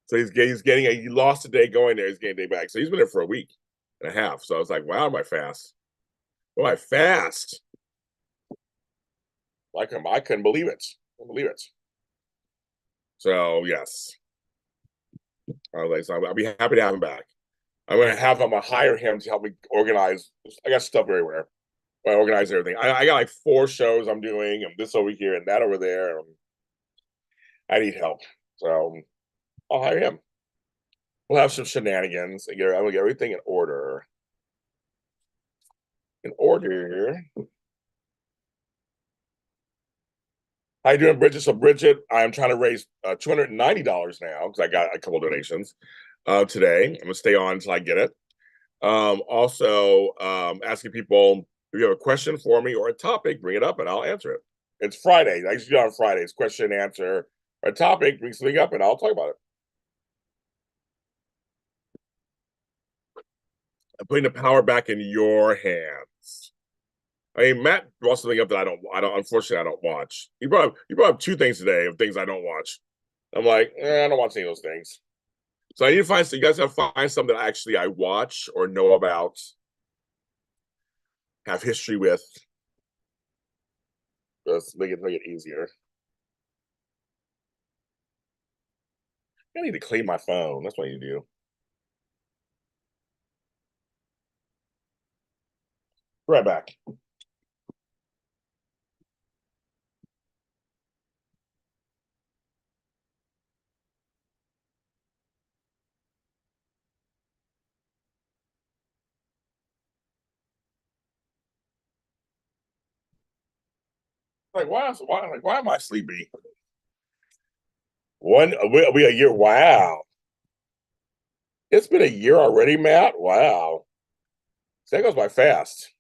So he's getting he lost a day going there. He's getting a day back. So he's been there for a week and a half. So I was like, wow, am I fast? Well, I fast. Like I couldn't believe it. I couldn't believe it. So yes. I was like, so I'll be happy to have him back. I'm gonna hire him to help me organize. I got stuff everywhere. I organize everything. I got like 4 shows I'm doing, and this over here and that over there. I need help. So I'll hire him. We'll have some shenanigans. I'm gonna get everything in order. In order. How you doing, Bridget? So, Bridget, I'm trying to raise $290 now because I got a couple donations today. I'm gonna stay on until I get it. Also, asking people if you have a question for me or a topic, bring it up and I'll answer it. It's Friday. I usually do it on Fridays. Question and answer or a topic, bring something up and I'll talk about it. I'm putting the power back in your hands. I mean, Matt brought something up that unfortunately, I don't watch. You brought up 2 things today of things I don't watch. I'm like, I don't watch any of those things. So I need to find, so you guys have to find something that actually I watch or know about, have history with. Just make it easier. I need to clean my phone. That's what you do. Right back. Why am I sleepy? We a year. Wow. It's been a year already, Matt. Wow. That goes by fast.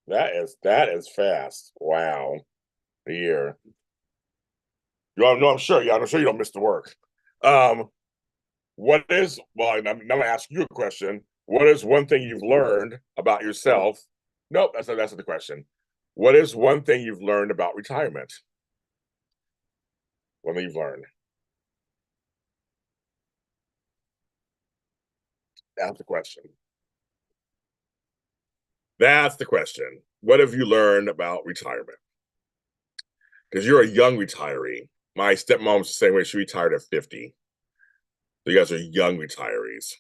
That is fast. Wow. A year. No, I'm sure. Yeah, I'm sure you don't miss the work. Um, I'm gonna ask you a question. What is one thing you've learned about yourself? Nope, that's not the question. What is one thing you've learned about retirement? One thing you've learned. That's the question. That's the question. What have you learned about retirement? Because you're a young retiree. My stepmom's the same way. She retired at 50. So you guys are young retirees.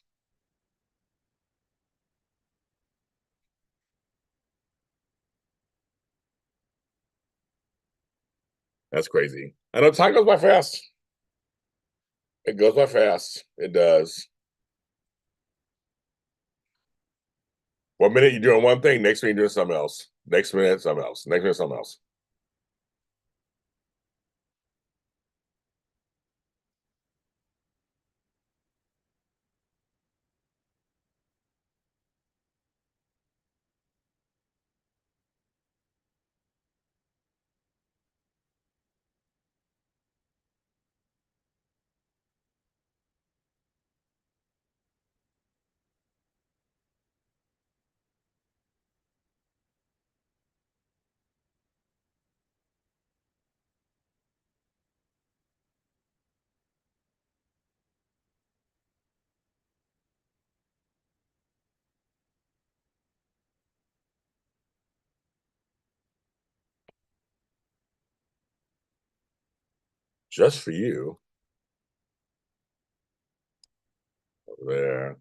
That's crazy. I know time goes by fast. It goes by fast. It does. 1 minute you're doing one thing, next minute you're doing something else. Next minute, something else. Next minute, something else. Just for you. Over there.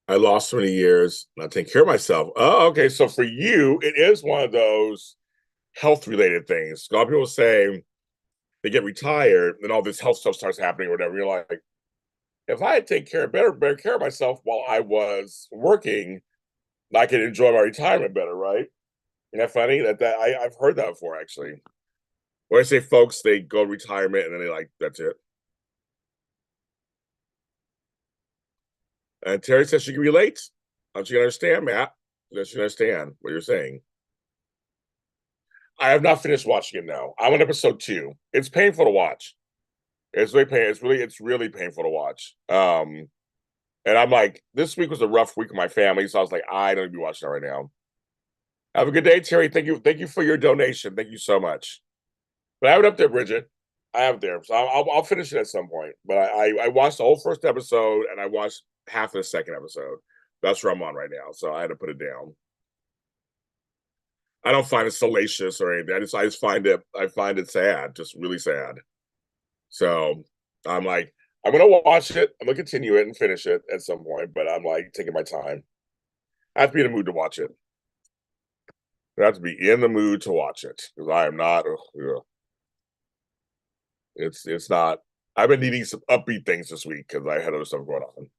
I lost so many years not taking care of myself. Oh, okay. So for you, it is one of those health related things. A lot of people say they get retired and all this health stuff starts happening or whatever. You're like, if I had taken better care of myself while I was working, I could enjoy my retirement better, right? Isn't that funny? I've heard that before actually. When I say folks, they go retirement and then they like that's it. And Terry says she can relate. Don't you understand, Matt? Does she understand what you're saying? I have not finished watching it now. I'm on episode 2. It's painful to watch. It's really pain. It's really painful to watch. And I'm like, this week was a rough week with my family, so I was like, I don't need to be watching it right now. Have a good day, Terry. Thank you for your donation. Thank you so much. But I have it up there, Bridget. I have it there, so I'll finish it at some point. But I watched the whole first episode and I watched half of the second episode. That's where I'm on right now, so I had to put it down. I don't find it salacious or anything. I just find it sad, just really sad. So I'm like, I'm gonna watch it. I'm gonna continue it and finish it at some point, but I'm like taking my time. I have to be in the mood to watch it. I have to be in the mood to watch it because I am not. Ugh. It's not. I've been needing some upbeat things this week because I had other stuff going on.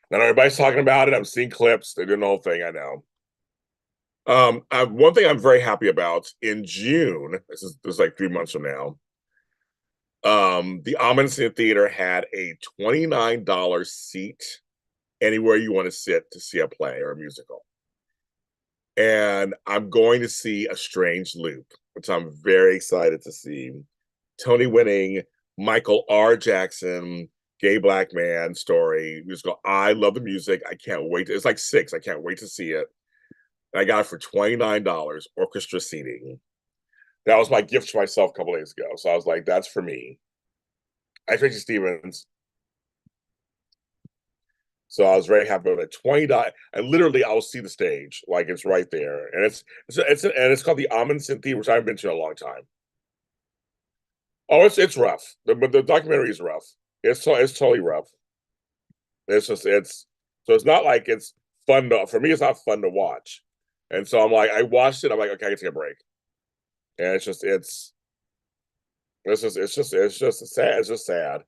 Now everybody's talking about it. I'm seeing clips. They're doing the whole thing. I know. One thing I'm very happy about in June. This is like 3 months from now. The Omniscient Theater had a $29 seat anywhere you want to sit to see a play or a musical. And I'm going to see A Strange Loop, which I'm very excited to see. Tony winning Michael R. Jackson, gay black man story musical. I love the music. I can't wait. It's like 6. I can't wait to see it. I got it for $29, orchestra seating. That was my gift to myself a couple days ago. So I was like, that's for me. I Tracy Stevens. So I was very happy with it. $20. And literally I'll see the stage. Like it's right there. And it's called the Omniscient Theater, which I haven't been to in a long time. Oh, it's rough. But the documentary is rough. It's totally rough. It's not like it's fun to for me, it's not fun to watch. And so I'm like, I watched it, I'm like, okay, I can take a break. And it's just sad. It's just sad.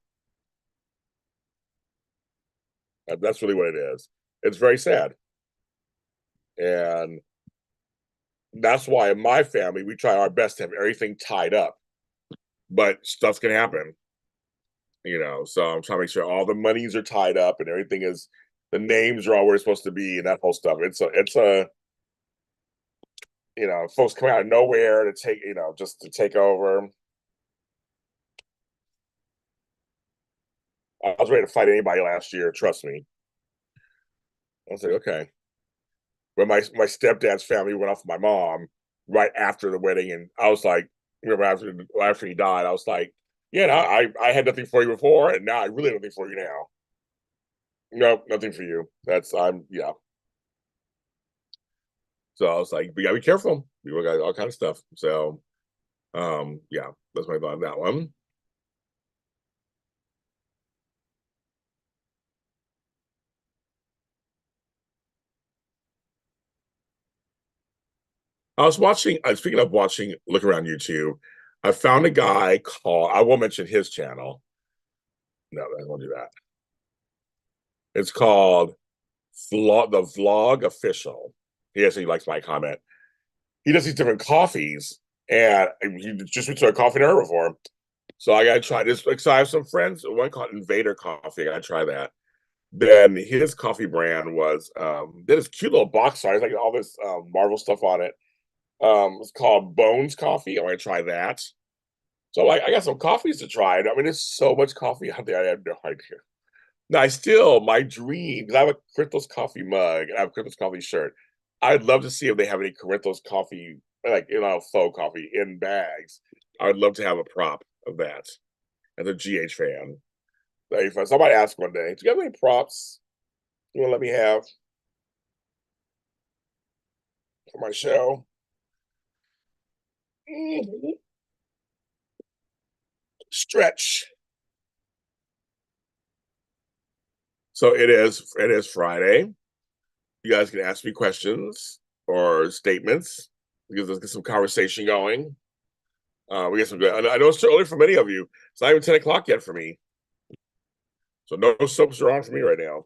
That's really what it is. It's very sad. And that's why in my family we try our best to have everything tied up. But stuff can happen. So I'm trying to make sure all the monies are tied up and everything is the names are all where it's supposed to be and that whole stuff. It's folks come out of nowhere to just to take over. I was ready to fight anybody last year, trust me. I was like, okay. But my stepdad's family went off with my mom right after the wedding, and I was like, remember after he died, I was like, yeah, no, I had nothing for you before, and now I really have nothing for you now. Nope, nothing for you. Yeah. So I was like, we gotta be careful. We got all kind of stuff. So yeah, that's my thought on that one. I was watching, speaking of watching, look around YouTube. I found a guy called, I won't mention his channel. No, I won't do that. It's called the Vlog Official. He actually likes my comment. He does these different coffees, and he just went to a coffee and before him. So I gotta try this. Like, so I have some friends. One called Invader Coffee. I gotta try that. Then his coffee brand was did this cute little box size, like all this Marvel stuff on it. It's called Bones Coffee. I want to try that. So like I got some coffees to try. I mean, there's so much coffee out there. I have no idea. Now, my dream, because I have a Corinthos coffee mug and I have a Corinthos coffee shirt. I'd love to see if they have any Corinthos coffee, like, faux coffee in bags. I would love to have a prop of that as a GH fan. Like, if somebody asked one day, do you have any props you want to let me have for my show? Mhm. Stretch. So it is Friday. You guys can ask me questions or statements because let's get some conversation going. We get some good. I know it's too early for many of you. It's not even 10 o'clock yet for me. So no soaps are on for me right now.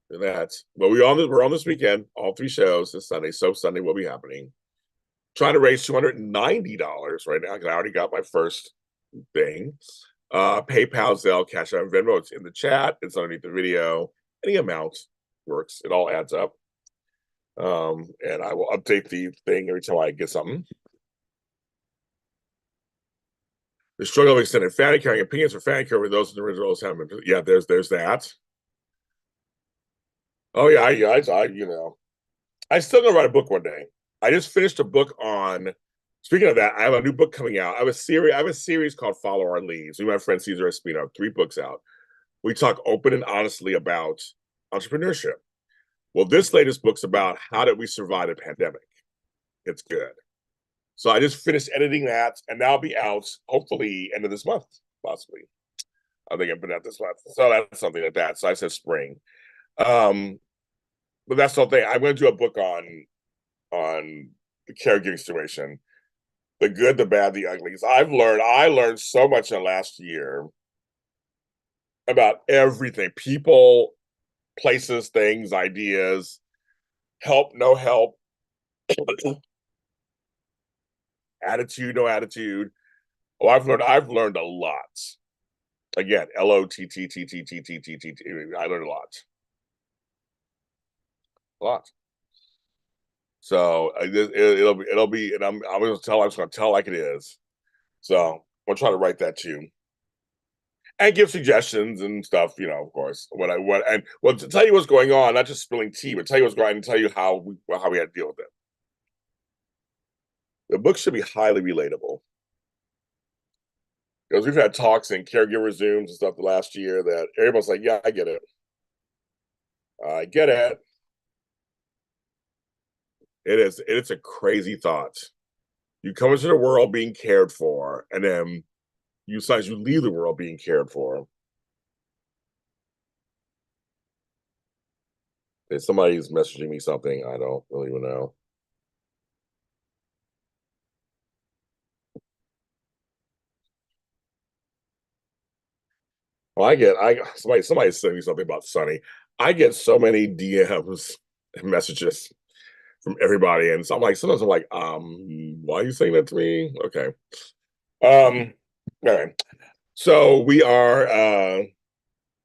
And that's but we're on this weekend, all 3 shows this Sunday. Soap Sunday will be happening. Trying to raise $290 right now because I already got my first thing. PayPal, Zelle, CashAPP, Venmo. It's in the chat. It's underneath the video. Any amount works. It all adds up. And I will update the thing every time I get something. The struggle of extended family carrying opinions for family care with those in the original roles haven't been. Yeah, there's that. Oh yeah, I still gonna write a book one day. I just finished a book on. Speaking of that, I have a new book coming out. I have a series called Follow Our Leads. Me and my friend Caesar Espino have 3 books out. We talk open and honestly about entrepreneurship. Well, this latest book's about how did we survive a pandemic. It's good. So I just finished editing that, and that'll be out hopefully end of this month, possibly. I think I've been out this month. So that's something like that. So I said spring. But that's the whole thing. I'm going to do a book on the caregiving situation, the good, the bad, the ugly. I learned so much in the last year about everything: people, places, things, ideas, help, no help, attitude, no attitude. Oh, I've learned a lot. Again, LOTTTTTTTT. I learned a lot. A lot. So it'll be, and I'm just going to tell like it is. So I'm gonna try to write that too, and give suggestions and stuff. Of course, to tell you what's going on, not just spilling tea, but tell you what's going on and tell you how we had to deal with it. The book should be highly relatable because we've had talks and caregiver Zooms and stuff the last year that everybody's like, "Yeah, I get it. I get it." It's a crazy thought. You come into the world being cared for, and then you leave the world being cared for. If somebody's messaging me something, I don't really even know. Well, somebody sent me something about Sunny. I get so many DMs and messages from everybody, and so sometimes I'm like, why are you saying that to me? Okay. All right. So we are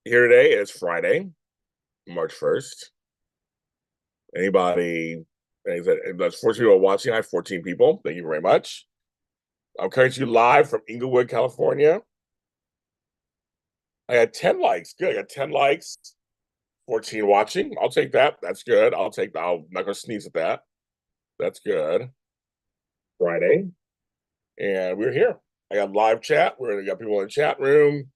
here today. It's Friday, March 1st. That's 14 people watching. I have 14 people. Thank you very much. I'm coming to you live from Inglewood, California. I had 10 likes. Good. I got 10 likes, 14 watching. I'll take that. That's good. I'm not gonna sneeze at that. That's good. Friday. And we're here. I got live chat. We got people in the chat room.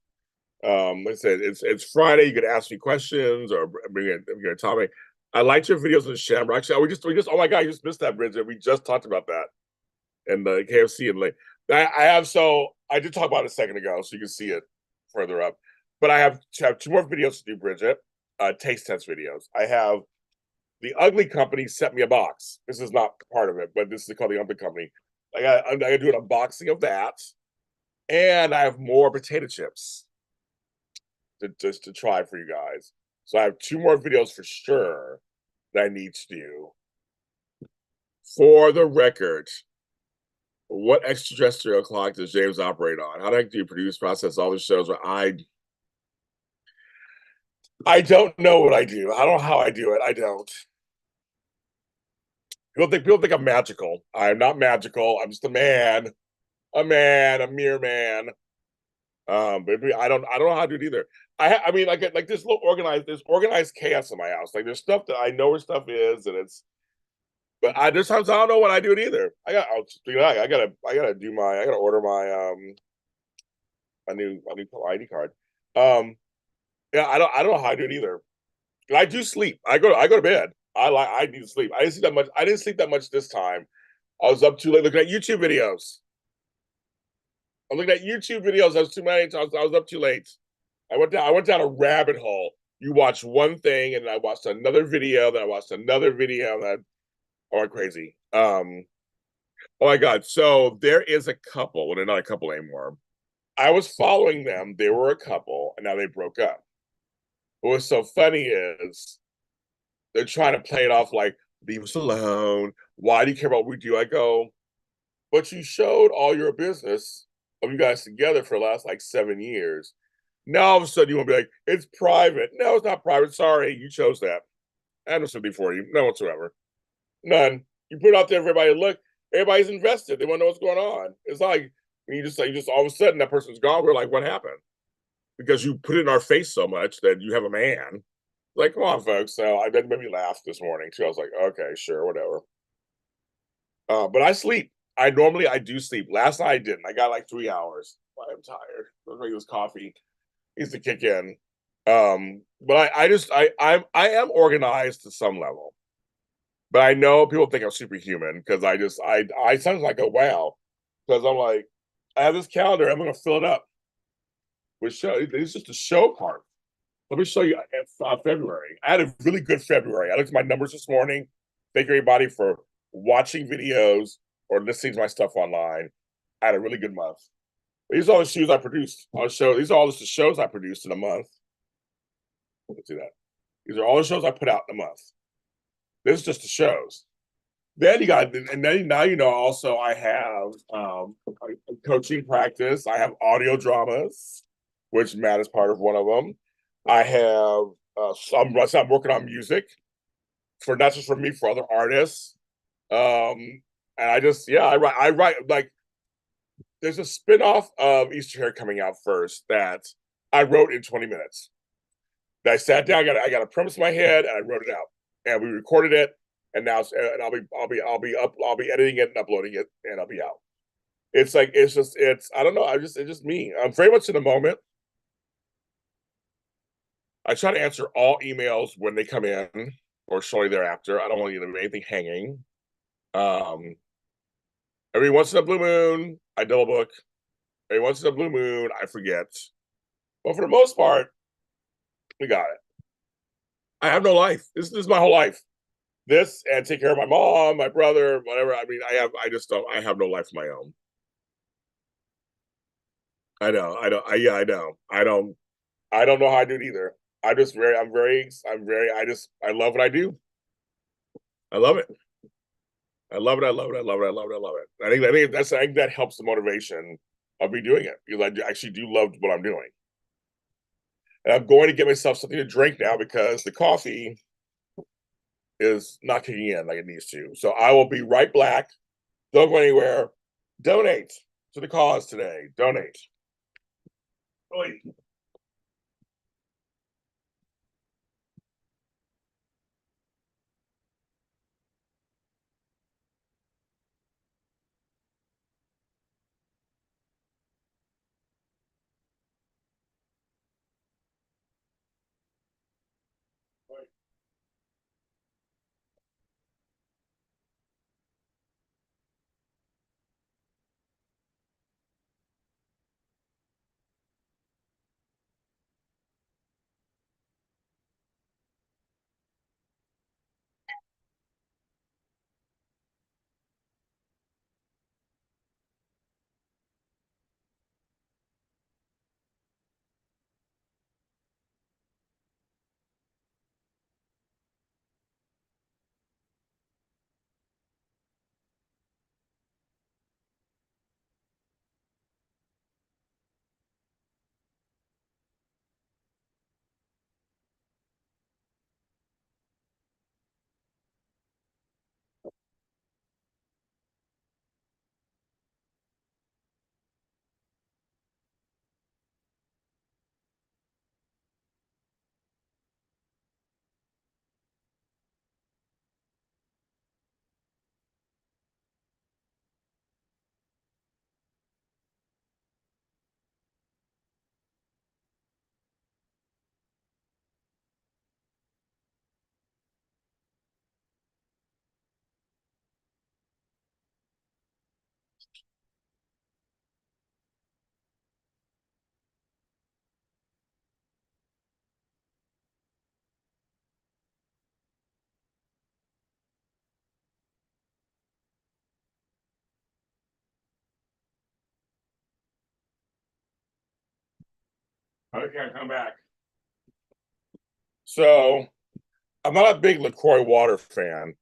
Like I said, it's Friday. You can ask me questions or bring a topic. I liked your videos in the Shamrock. Actually, we just oh my god, you just missed that, Bridget. We just talked about that. And the KFC and like I did talk about it a second ago, so you can see it further up. But I have 2 more videos to do, Bridget. Taste test videos. I have the Ugly Company sent me a box. This is not part of it, but this is called the Ugly Company. I'm gonna do an unboxing of that, and I have more potato chips to try for you guys. So I have 2 more videos for sure that I need to do. For the record, what extraterrestrial clock does James operate on? How do you produce, process all the shows? Where I don't know what I do. I don't know how I do it. I don't. People think I'm magical. I'm not magical. I'm just a man, a mere man. But I don't know how to do it either. I mean, like this there's organized chaos in my house. Like there's stuff that I know where stuff is, and but there's times I don't know when I do it either. I gotta order my a new ID card. Yeah, I don't know how I do it either. And I do sleep. I go to bed. I need to sleep. I didn't sleep that much. I didn't sleep that much this time. I was up too late looking at YouTube videos. I'm looking at YouTube videos. I was up too late. I went down a rabbit hole. you watch one thing, and I watched another video, then I watched another video, and I went crazy. Oh my God. So there is a couple, well, they're not a couple anymore. I was following them. They were a couple, and now they broke up. What's so funny is they're trying to play it off like, leave us alone. Why do you care about what we do? I go, but you showed all your business of you guys together for the last like 7 years. Now all of a sudden you want to be like, it's private. No, it's not private. Sorry, you chose that. I have no sympathy for you. None whatsoever. None. You put it out there for everybody to look. Everybody's invested. They want to know what's going on. It's not like you just all of a sudden that person's gone. We're like, what happened? Because you put it in our face so much that you have a man. Like, come on, folks. So that made me laugh this morning too. I was like, okay, sure, whatever. But I sleep. I do sleep. Last night I didn't. I got like 3 hours. I'm tired. I was making this coffee. Needs to kick in. But I am organized to some level. But I know people think I'm superhuman because I sometimes I go, wow. Because I'm like, I have this calendar, I'm gonna fill it up with show. It's just a show part. Let me show you February. I had a really good February. I looked at my numbers this morning. Thank everybody for watching videos or listening to my stuff online. I had a really good month. These are all the shoes I produced. These are all the shows I produced in a month. Let's see that. These are all the shows I put out in a month. This is just the shows. Then you got, and then now you know. Also, I have a coaching practice. I have audio dramas, which Matt is part of one of them. I have I'm working on music for not just for me, for other artists. And I write like there's a spinoff of Easter Hair coming out first that I wrote in 20 minutes. I sat down, I got a premise in my head, and I wrote it out, and we recorded it, and now and I'll be editing it and uploading it, and I'll be out. It's like it's I don't know, it's just me. I'm very much in the moment. I try to answer all emails when they come in or shortly thereafter. I don't want to leave anything hanging. Um, every once in a blue moon, I double book. Every once in a blue moon, I forget. But for the most part, we got it. I have no life. This is my whole life. This and take care of my mom, my brother, whatever. I mean, I just don't. I have no life of my own. I know. I don't. Yeah, I know. I don't. I don't know how I do it either. I love what I do. I love it. I love it. I love it. I love it. I love it. I love it. I think that helps the motivation of me doing it because I actually do love what I'm doing. And I'm going to get myself something to drink now because the coffee is not kicking in like it needs to. So I will be right back. Don't go anywhere. Donate to the cause today. Donate. Really. Okay, come back. So I'm not a big LaCroix water fan,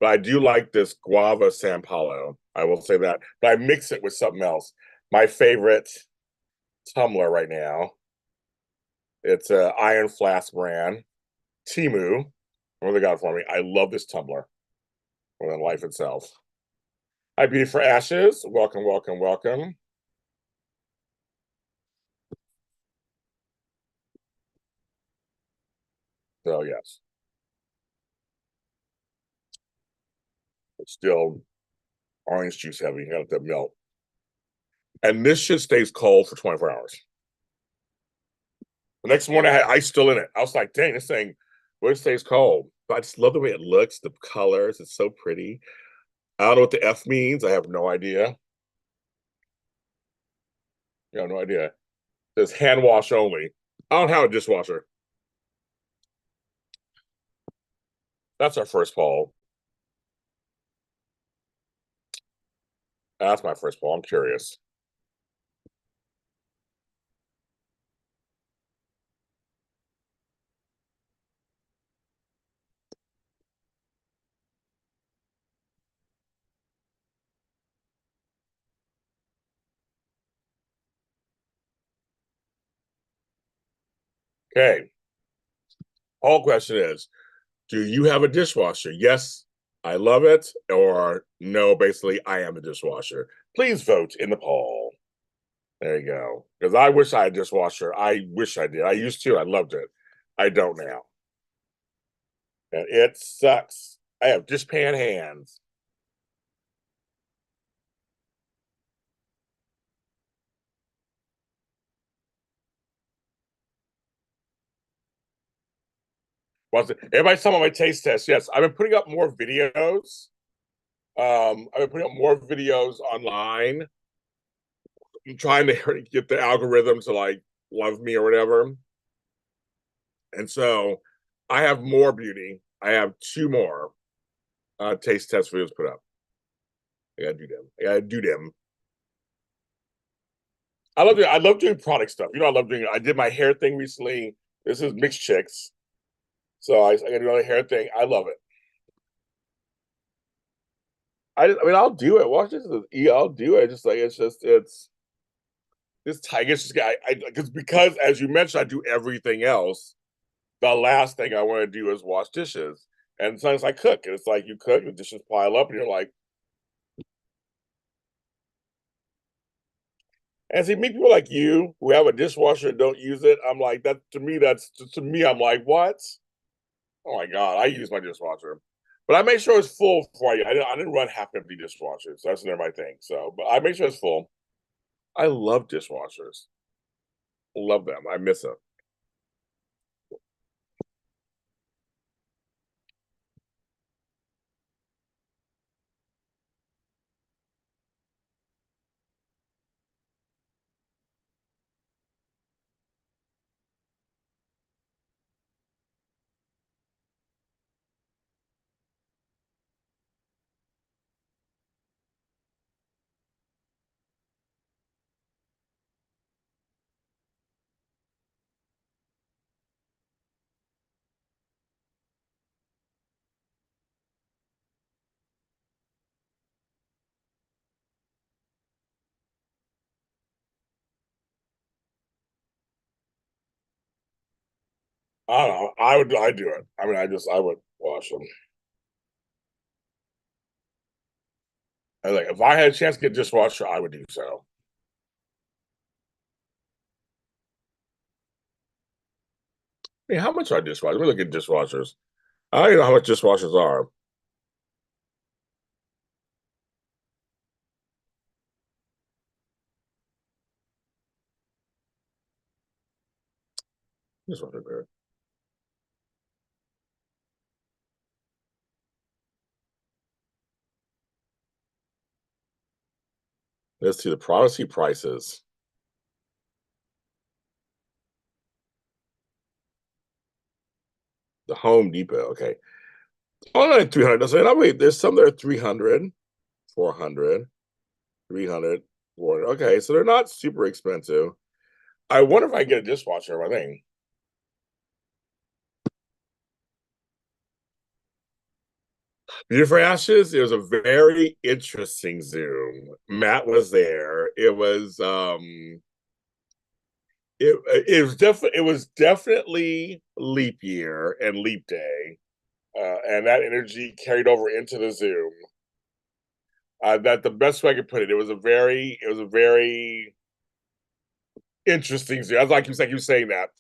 but I do like this guava San Paulo. I will say that. But I mix it with something else. My favorite tumbler right now. It's a Iron Flask brand. Timu. What they got for me? I love this tumbler more than life itself. Hi, Beauty for Ashes. Welcome, welcome, welcome. So yes, it's still orange juice heavy. You got that milk. And this shit stays cold for 24 hours. The next morning, I had ice still in it. I was like, dang, this thing, well, it stays cold. But I just love the way it looks, the colors. It's so pretty. I don't know what the F means. I have no idea. I have no idea. It says hand wash only. I don't have a dishwasher. That's our first poll. That's my first poll. I'm curious. Okay. Whole question is, do you have a dishwasher? Yes, I love it. Or no, basically, I am a dishwasher. Please vote in the poll. There you go. Because I wish I had a dishwasher. I wish I did. I used to. I loved it. I don't now. And it sucks. I have dishpan hands. Everybody saw my taste test. Yes, I've been putting up more videos. I've been putting up more videos online. I'm trying to get the algorithm to like love me or whatever. And so I have more beauty. I have two more taste test videos put up. I gotta do them. I gotta do them. I love doing product stuff. You know, I love doing. I did my hair thing recently. This is mixed chicks, so I gotta do another hair thing. I love it. I mean, I'll do it. Watch this. I'll do it. Just like it's this tiger. It's just I because as you mentioned, I do everything else. The last thing I want to do is wash dishes, and sometimes I cook, and it's like you cook, the dishes pile up, and you're like, and see, meet people like you who have a dishwasher and don't use it. I'm like that to me. That's to me. I'm like, what? Oh my god, I use my dishwasher, but I make sure it's full before I didn't run half empty dishwashers. So that's never my thing. So, but I make sure it's full. I love dishwashers. Love them. I miss them. I don't know. I do it. I mean, I would wash them. I like if I had a chance to get a dishwasher, I would do so. I mean, how much are dishwashers? We look at dishwashers. I don't even know how much dishwashers are. Dishwasher. Let's see the privacy prices. The Home Depot. Okay. Oh, no, 300. So, I wait, there's some that are 300, 400, 300, 400. Okay, so they're not super expensive. I wonder if I can get a dishwasher on my thing. Beautiful Ashes, it was a very interesting Zoom. Matt was there. It was definitely leap year and leap day. And that energy carried over into the Zoom. That the best way I could put it. It was a very interesting Zoom. I like you saying that.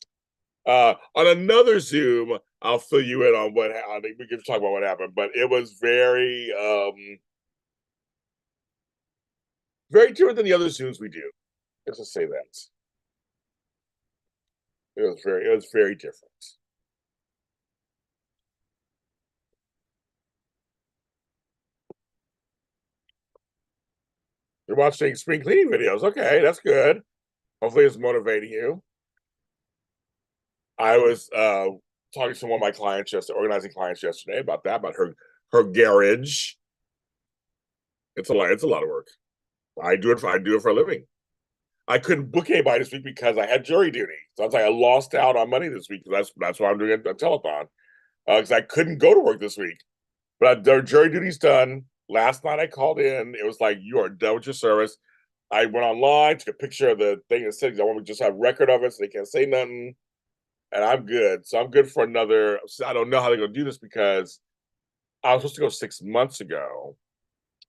On another Zoom, I'll fill you in on what we can talk about what happened, but it was very different than the other Zooms we do. Let's just say that it was very different. You're watching spring cleaning videos. Okay, that's good. Hopefully, it's motivating you. I was talking to one of my clients organizing clients yesterday about that, about her garage. It's a lot. It's a lot of work. I do it for a living. I couldn't book anybody this week because I had jury duty. So I was like, I lost out on money this week. That's why I'm doing a telethon because I couldn't go to work this week. But their jury duty's done. Last night I called in. It was like, you are done with your service. I went online, took a picture of the thing and said, I want to just have record of it so they can't say nothing. And I'm good. So I'm good for another. I don't know how they're going to do this because I was supposed to go 6 months ago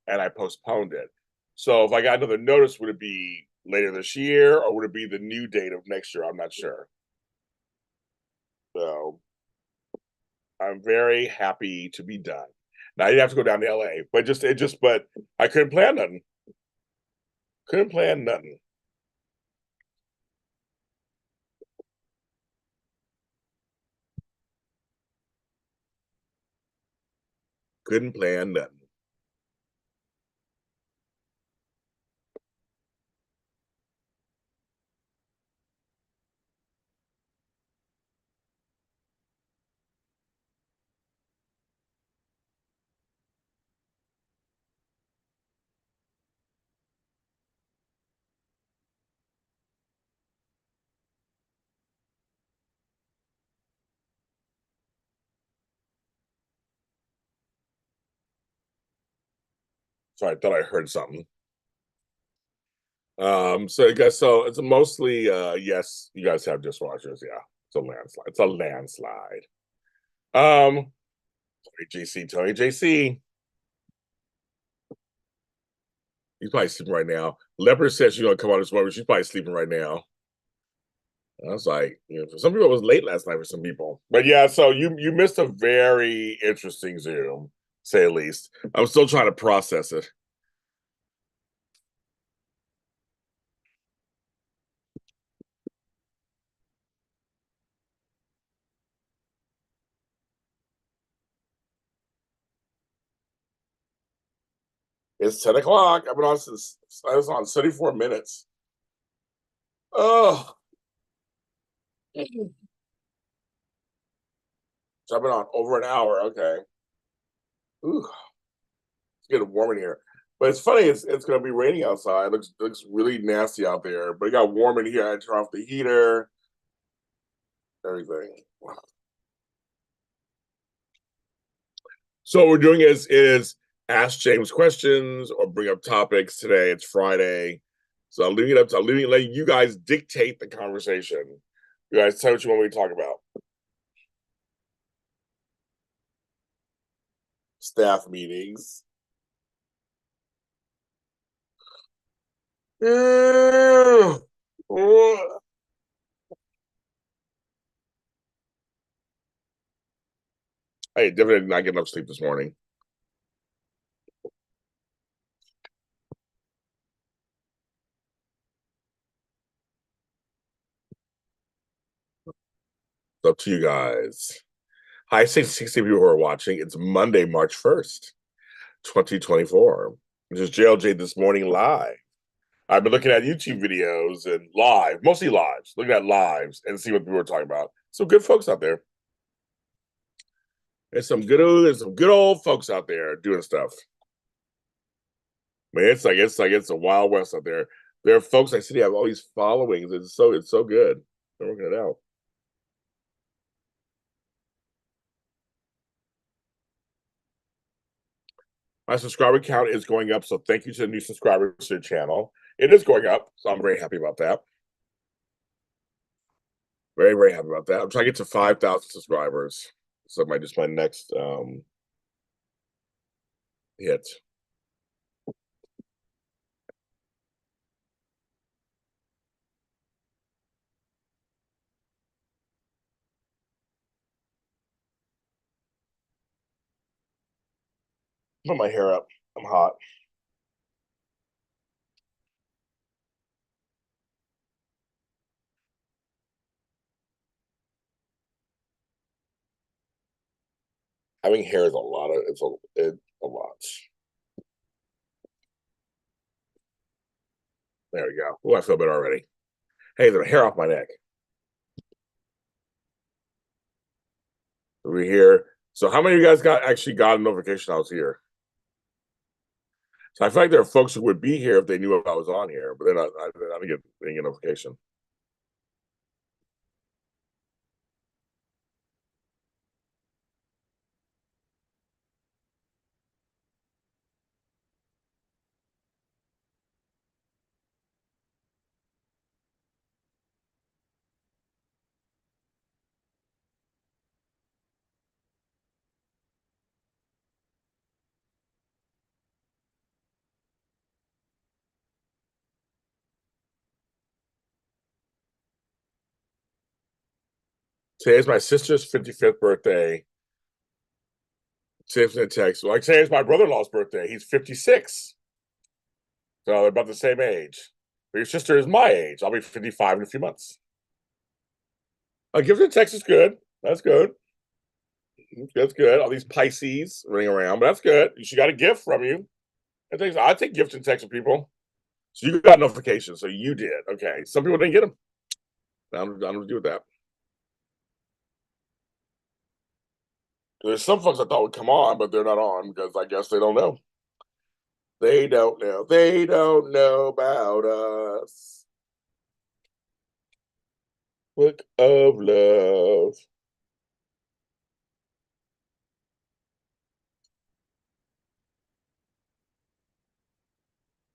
and I postponed it. So if I got another notice, would it be later this year or would it be the new date of next year? I'm not sure. So I'm very happy to be done. Now you have to go down to LA, but I couldn't plan nothing. Couldn't plan nothing. Couldn't plan nothing. So I thought I heard something. So I guess so it's mostly yes, you guys have dishwashers, yeah. It's a landslide. It's a landslide. Um Tony JC. He's probably sleeping right now. Leopard says she's gonna come on this morning. She's probably sleeping right now. I was like, for some people it was late last night for some people. But yeah, so you missed a very interesting Zoom, say at least. I'm still trying to process it. It's 10 o'clock. I've been on since I was on 34 minutes. Oh, so I've been on over an hour. Okay. Ooh, it's getting warm in here. But it's funny, it's gonna be raining outside. Looks really nasty out there. But it got warm in here. I turned off the heater, everything. So what we're doing is ask James questions or bring up topics. Today it's Friday. So I'm leaving it up to letting you guys dictate the conversation. You guys tell what you want me to talk about. Staff meetings. Hey, definitely did not get enough sleep this morning. It's up to you guys. Hi, 60 people who are watching. It's Monday, March 1st, 2024. This is JLJ This Morning Live. I've been looking at YouTube videos and mostly lives, looking at lives and see what people are talking about. Some good folks out there. There's some good old folks out there doing stuff. Man, it's a Wild West out there. There are folks I see have all these followings. It's so good. They're working it out. My subscriber count is going up, so thank you to the new subscribers to the channel. It is going up, so I'm very happy about that. Very, very happy about that. I'm trying to get to 5,000 subscribers. So my next hit. Put my hair up. I'm hot. Having hair is a lot. It's a lot. There we go. Oh, I feel better already. Hey, there's hair off my neck. We're here. So how many of you guys actually got a notification I was here? So I feel like there are folks who would be here if they knew I was on here, but they're not. I didn't get a notification. Today is my sister's 55th birthday. Saves in a text. Like today is my brother-in-law's birthday. He's 56. So they're about the same age. But your sister is my age. I'll be 55 in a few months. A gift in text is good. That's good. That's good. All these Pisces running around, but that's good. She got a gift from you. I take gifts and texts from people. So you got notifications. So you did. Okay. Some people didn't get them. I'm to do with that. There's some folks I thought would come on, but they're not on because I guess they don't know. They don't know. They don't know about us. Book of love.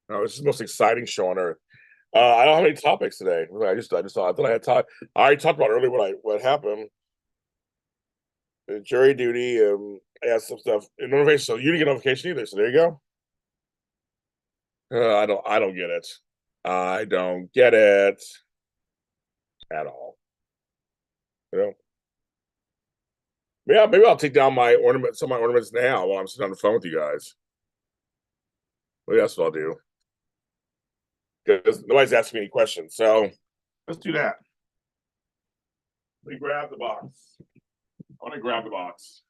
Oh, this is the most exciting show on earth. I don't have any topics today. I thought I had time. I already talked about earlier what happened. Jury duty. I had some stuff. Notification. So you didn't get notification either. So there you go. I don't get it. I don't get it at all. You know. Yeah, maybe I'll take down some of my ornaments now while I'm sitting on the phone with you guys. Maybe that's what I'll do. Because nobody's asking me any questions. So let's do that. Let me grab the box. I want to grab the box.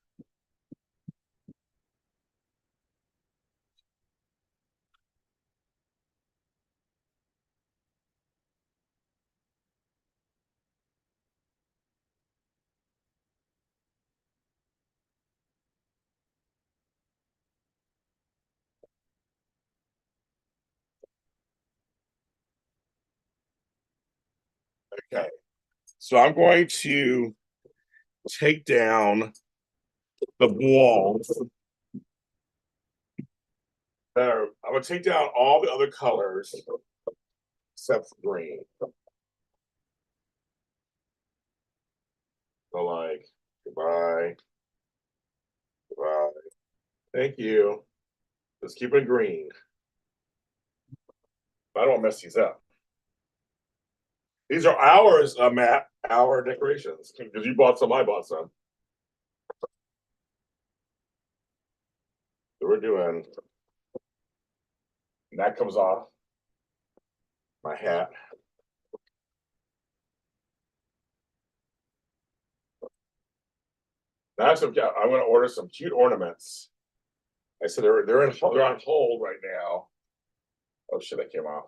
Okay. So I'm going to take down the walls. I'm going to take down all the other colors except for green. So like, goodbye. Goodbye. Thank you. Let's keep it green. I don't want to mess these up. These are ours, Matt. Our decorations. Because you bought some, I bought some. So we're doing. And that comes off my hat. That's okay. I'm going to order some cute ornaments. I said they're on hold right now. Oh shit! That came off.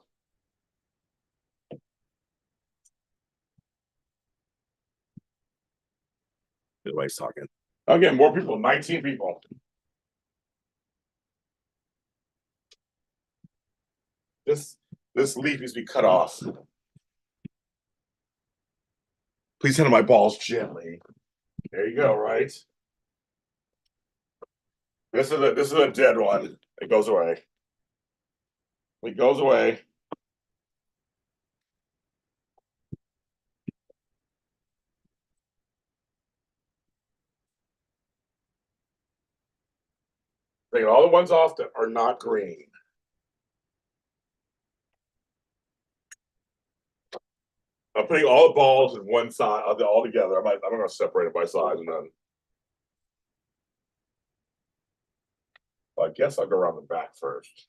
Nobody's talking. Again, more people. 19 people. This This leaf needs to be cut off. Please handle my balls gently. There you go, right? This is a dead one. It goes away. It goes away. Taking all the ones off that are not green. I'm putting all the balls in one side all together. I'm going to separate it by size and then. Well, I guess I'll go around the back first.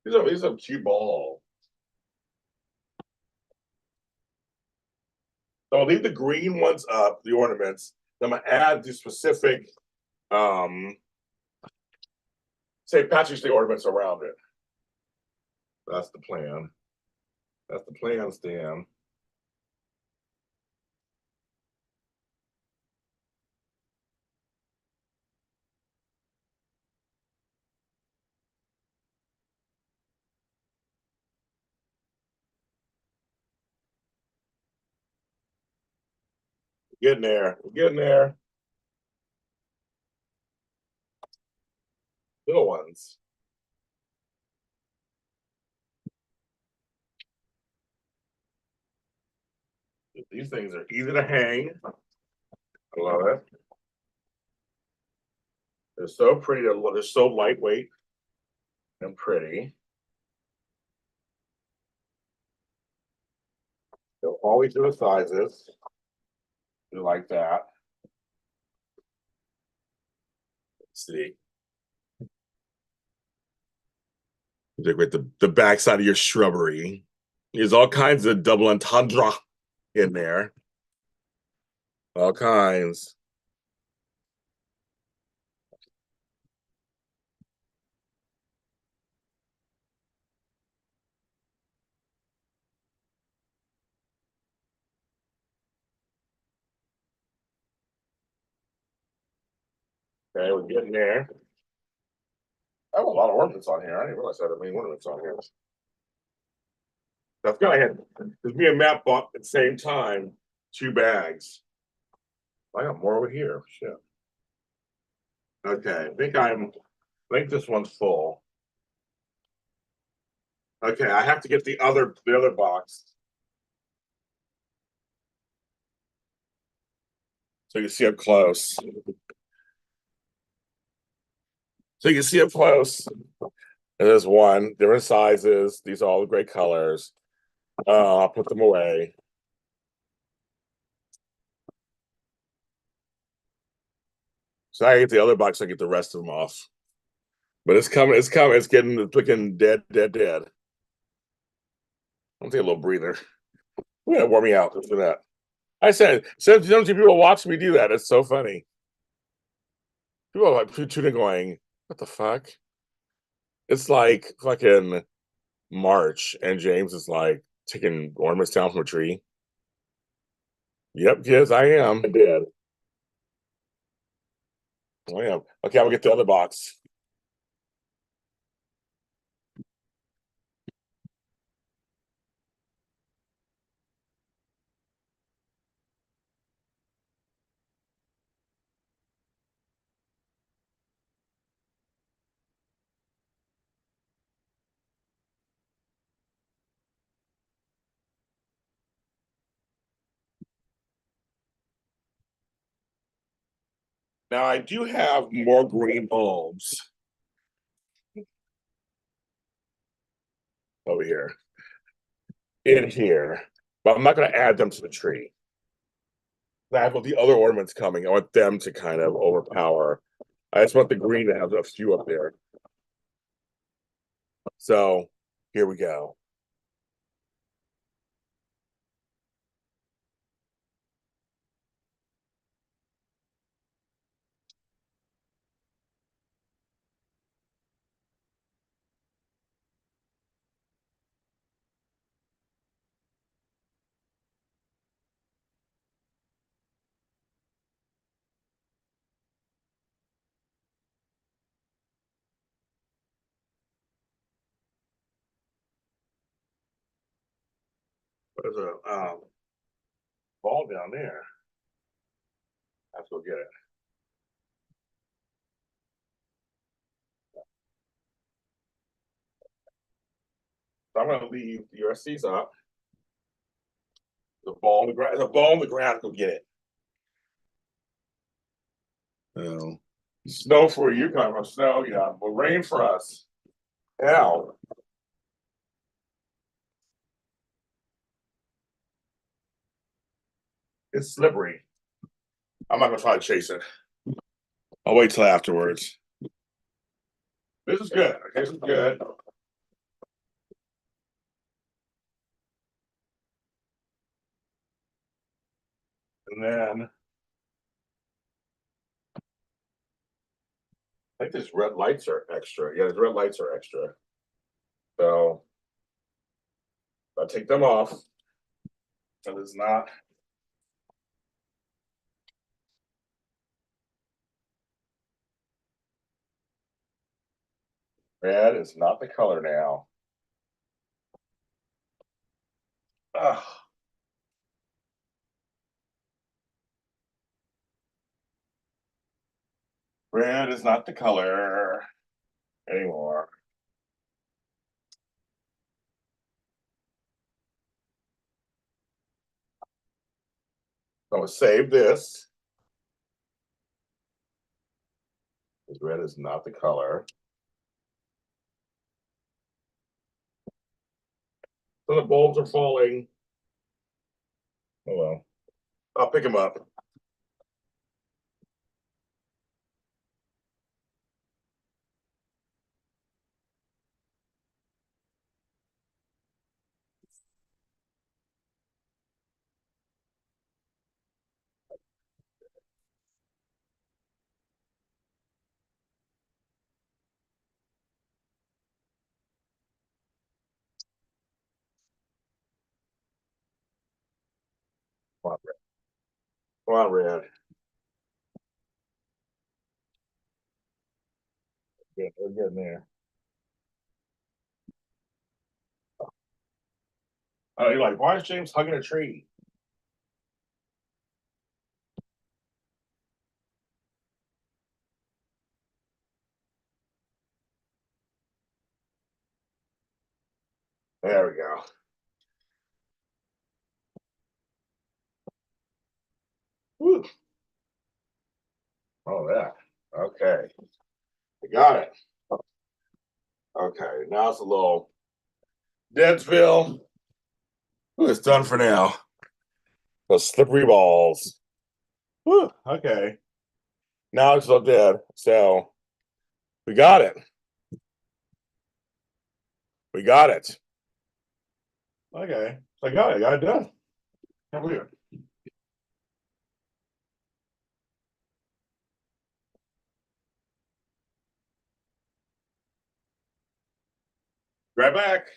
These are cute balls. So I'll leave the green ones up, the ornaments. Then I'm gonna add the specific St. Patrick's Day ornaments around it. That's the plan. That's the plan, Stan. Getting there. We're getting there. Little ones. These things are easy to hang. I love it. They're so pretty. They're so lightweight and pretty. They'll always do the sizes. Do like that. Let's see. Decorate the backside of your shrubbery. There's all kinds of double entendre in there. All kinds. Okay, we're getting there. I have a lot of ornaments on here. I didn't realize I had many ornaments on here. That's good. I had because me and Matt bought at the same time 2 bags. I got more over here. Shit. Okay, I think this one's full. Okay, I have to get the other box. So you can see up close. So you can see up close. And there's one, different sizes. These are all the great colors. I'll put them away. So I get the other box, I get the rest of them off. But it's coming, it's coming, it's looking dead. I'll take a little breather. I'm gonna warm me out for that. I said, sometimes people watch me do that. It's so funny. People are like tuning going, what the fuck? It's like fucking March, and James is like taking ornaments down from a tree. Yep, yes, I am. I did. I am. Okay, I'll get the other box. Now I do have more green bulbs over here, in here, but I'm not going to add them to the tree. I have the other ornaments coming. I want them to kind of overpower. I just want the green to have a few up there. So here we go. There's a ball down there. Let's go get it. So I'm gonna leave the USCs up. The ball on the ground. The ball on the ground. Go get it. Oh. Snow for you, kind of snow, yeah. But rain for us. Ow. It's slippery. I'm not gonna try to chase it. I'll wait till afterwards. This is good. Okay, this is good. And then I think these red lights are extra. Yeah, the red lights are extra. So I'll take them off. So it's not. Red is not the color now. Ugh. Red is not the color anymore. So I'm gonna save this. Because red is not the color. So the bulbs are falling. Oh well. I'll pick them up. Come on, red. Come on, red. Good. We're getting there. Oh, you're like, why is James hugging a tree? There we go. Woo. Oh, yeah. Okay. I got it. Okay. Now it's a little Deadsville. Ooh, it's done for now. Those slippery balls. Woo. Okay. Now it's all dead. So we got it. We got it. Okay. I got it. I got it done. Can't believe it. Right back.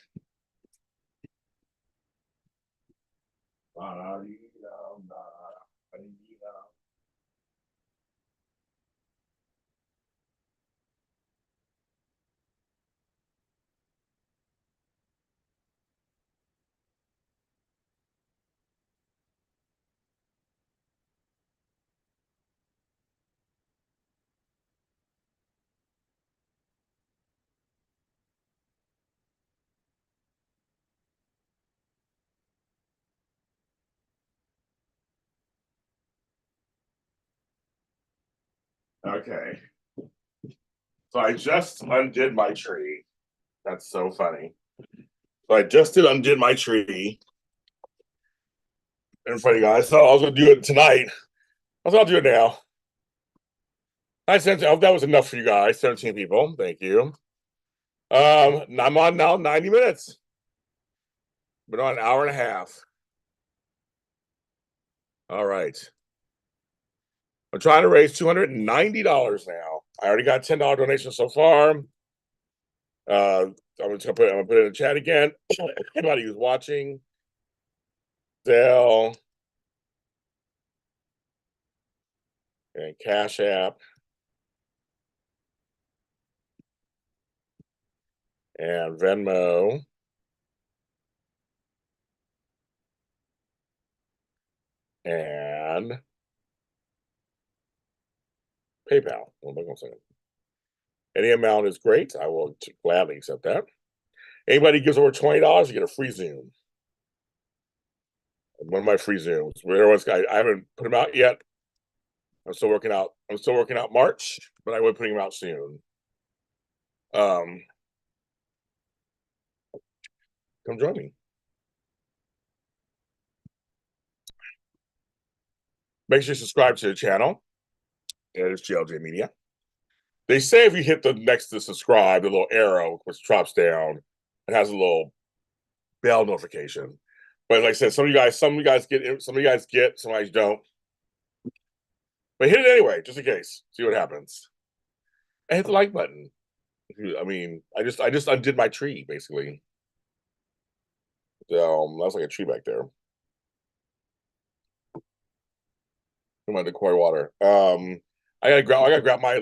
Okay. So I just undid my tree. That's so funny. So I just undid my tree in front of you guys. So I was gonna do it tonight. I'll do it now. I hope that was enough for you guys. 17 people. Thank you. I'm on now 90 minutes. Been on an hour and a half. All right. I'm trying to raise $290 now. I already got $10 donations so far. I'm gonna put it in the chat again. Anybody who's watching, Zelle and CashAPP and Venmo and PayPal. Hold on a second. Any amount is great. I will gladly accept that. Anybody gives over $20, you get a free Zoom. One of my free Zooms. I haven't put them out yet. I'm still working out. I'm still working out March, but I will be putting them out soon. Come join me. Make sure you subscribe to the channel. It is JLJ Media. They say if you hit the next to subscribe, the little arrow which drops down, it has a little bell notification. But like I said, some of you guys get it, some of you guys don't. But hit it anyway, just in case. See what happens. And hit the like button. I mean, I just undid my tree basically. So that's like a tree back there. My decoy water. I gotta grab my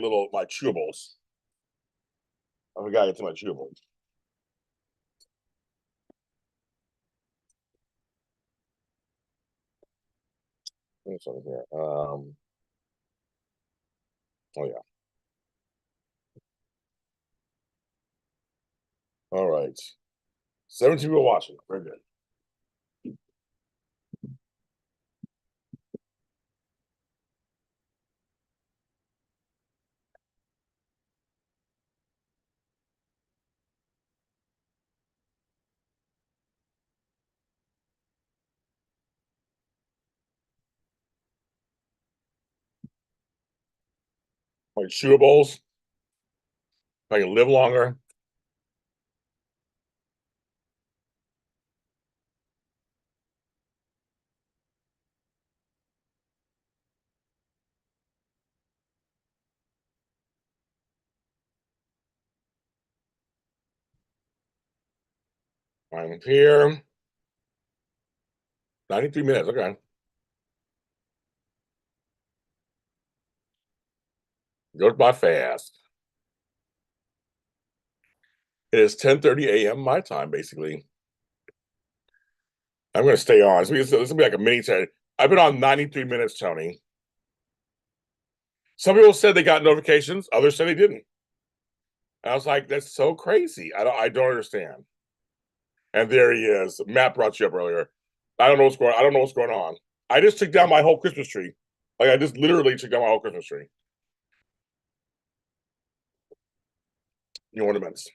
chewables. I forgot to get to my chewables. What's over here? Oh yeah. All right. 17 people watching. Very good. My chewables. If I can live longer. I'm here. 93 minutes. Okay. Goes by fast. It is 10:30 a.m. my time, basically. I'm gonna stay on. This will be like a mini chat. I've been on 93 minutes, Tony. Some people said they got notifications, others said they didn't. And I was like, that's so crazy. I don't understand. And there he is. Matt brought you up earlier. I don't know what's going on. I just took down my whole Christmas tree. Like I just literally took down my whole Christmas tree. New ornaments.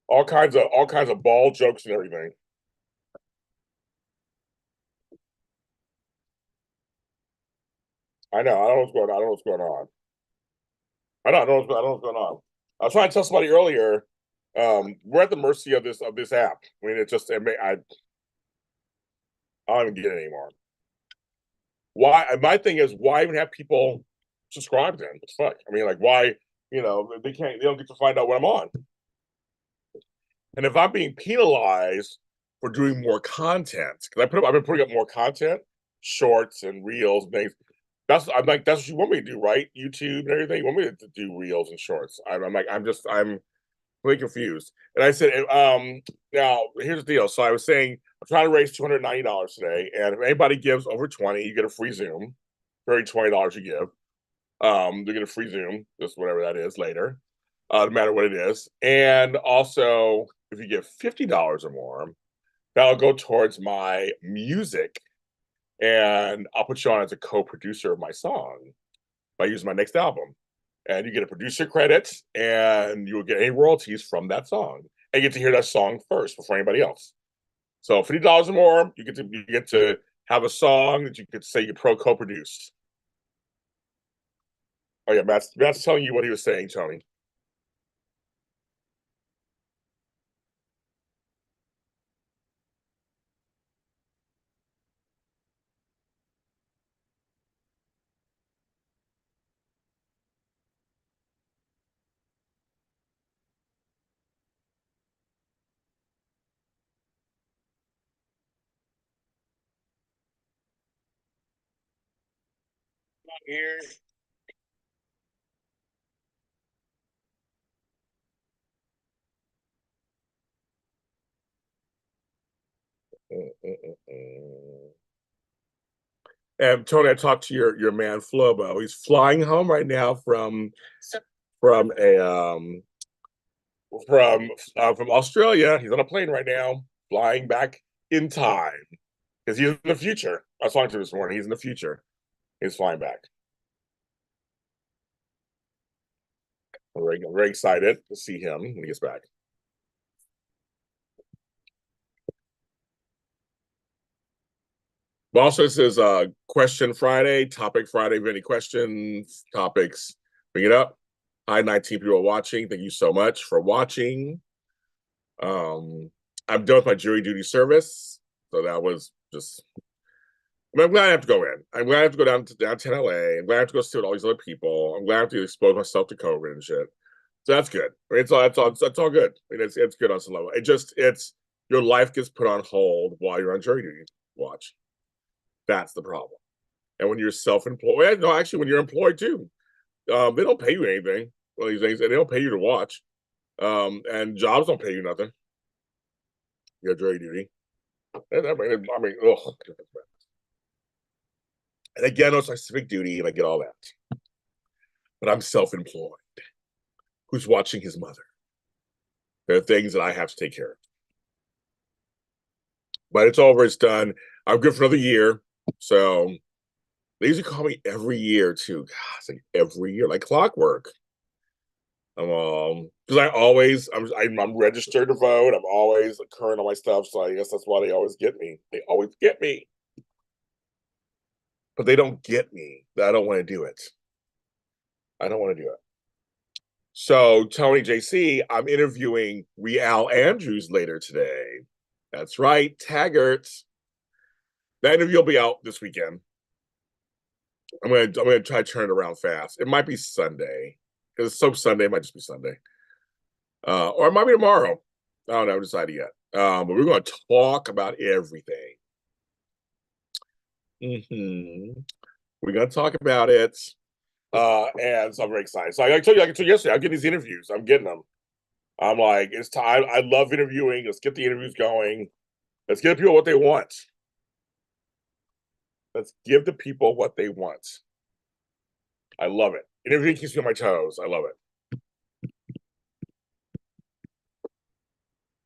All kinds of ball jokes and everything. I know. I don't know what's going on. I don't know what's going on. I don't know what's going on. I was trying to tell somebody earlier. We're at the mercy of this app. I mean, I don't even get it anymore. Why? My thing is, why even have people subscribe then? What the fuck? I mean, like, why? They don't get to find out what I'm on. And if I'm being penalized for doing more content, because I've been putting up more content, shorts and reels and things. I'm like, that's what you want me to do, right? YouTube and everything. You want me to do reels and shorts? I'm like, I'm really confused. And I said, now here's the deal. So I was saying, I'm trying to raise $290 today, and if anybody gives over 20, you get a free Zoom. For every $20 you give, they get a free Zoom, just whatever that is later, no matter what it is. And also, if you give $50 or more, that'll go towards my music, and I'll put you on as a co-producer of my song by using my next album. And you get a producer credit, and you'll get any royalties from that song. And you get to hear that song first before anybody else. So $50 or more, you get to have a song that you could say you co-produced. Oh yeah, Matt's telling you what he was saying, Tony. Here. And Tony, I talked to your man Flobo. He's flying home right now from a from Australia. He's on a plane right now, flying back in time because he's in the future. I was talking to him this morning. He's in the future. He's flying back. I'm very excited to see him when he gets back. But also, this is Question Friday, Topic Friday. If you have any questions, topics, bring it up. Hi, 19 people watching. Thank you so much for watching. I'm done with my jury duty service. So that was just, I'm glad I have to go in. I'm glad I have to go down to downtown LA. I'm glad I have to go sit with all these other people. I'm glad I have to expose myself to COVID and shit. So that's good. I mean, it's all good. I mean, it's good on some level. It's your life gets put on hold while you're on jury duty watch. That's the problem. And when you're self-employed, no, actually, when you're employed too, they don't pay you anything. Well, these things, and they don't pay you to watch. And jobs don't pay you nothing. You have jury duty. I mean, ugh. And again, it's like civic duty, and I get all that. But I'm self-employed. Who's watching his mother? There are things that I have to take care of. But it's over. It's done. I'm good for another year. So they usually call me every year too. God, it's like every year, like clockwork. Because I'm registered to vote. I'm always current on my stuff, so I guess that's why they always get me. They always get me, but they don't get me. I don't want to do it. I don't want to do it. So Tony JC, I'm interviewing Real Andrews later today. That's right, Taggart. That interview will be out this weekend. I'm gonna try to turn it around fast. It might be Sunday because it's Soap Sunday. It might just be Sunday, or it might be tomorrow. I don't know. I haven't decided yet. But we're going to talk about everything. We're going to talk about it, and so I'm very excited. So I told you yesterday, I'm getting these interviews. I'm getting them. I'm like, it's time. I love interviewing. Let's get the interviews going. Let's give people what they want. Let's give the people what they want. I love it. Interviewing keeps me on my toes. I love it.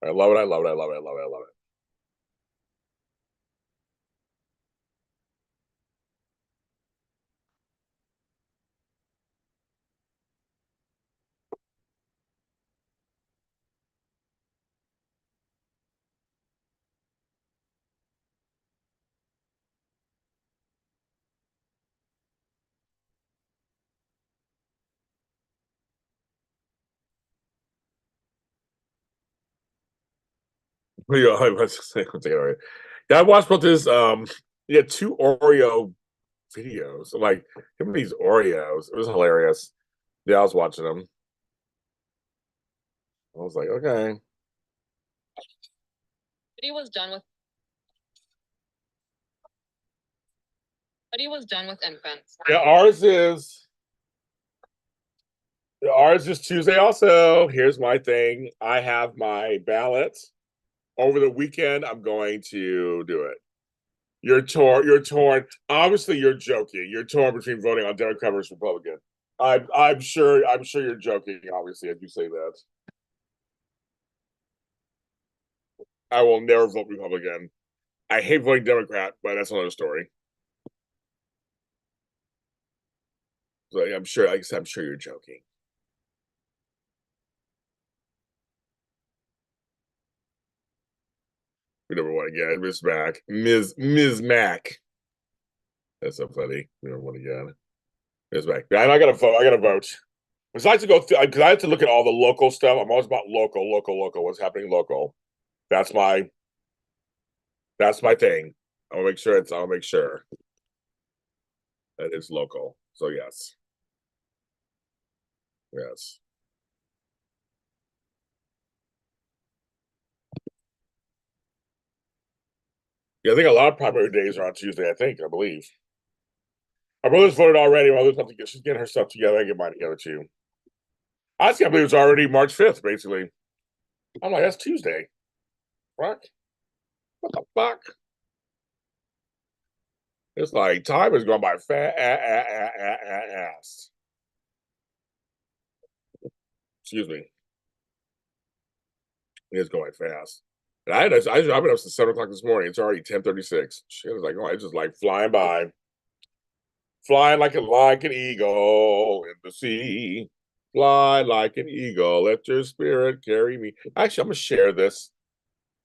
I love it. I love it. I love it. I love it. I love it. I watched about this. Yeah, 2 Oreo videos. I'm like, give me these Oreos. It was hilarious. Yeah, I was watching them. I was like, okay. But he was done with infants. Yeah, ours is Tuesday also. Here's my thing. I have my ballot. Over the weekend, I'm going to do it. You're torn. Obviously, you're joking. You're torn between voting on Democrat versus Republican. I'm sure you're joking, obviously, as you say that. I will never vote Republican. I hate voting Democrat, but that's another story. So I'm sure, like I said, I'm sure you're joking. We never won again. Ms. Mac. Ms. Mac. That's so funny. We never won again. Ms. Mac. I gotta vote. I gotta vote. Because I have to go through, because I have to look at all the local stuff. I'm always about local. What's happening local? That's my thing. I'll make sure that it's local. So yes. Yes. Yeah, I think a lot of primary days are on Tuesday, I believe. My brother's voted already. My mother's she's getting her stuff together. I get mine together too. I just can't believe it's already March 5th, basically. I'm like, that's Tuesday. Fuck. What the fuck? It's like time is going by fast. Excuse me. It is going fast. And I've been up since 7 o'clock this morning. It's already 10:36. Shit, it's like, oh, it's just like flying by. Flying like an eagle in the sea. Fly like an eagle. Let your spirit carry me. Actually, I'm gonna share this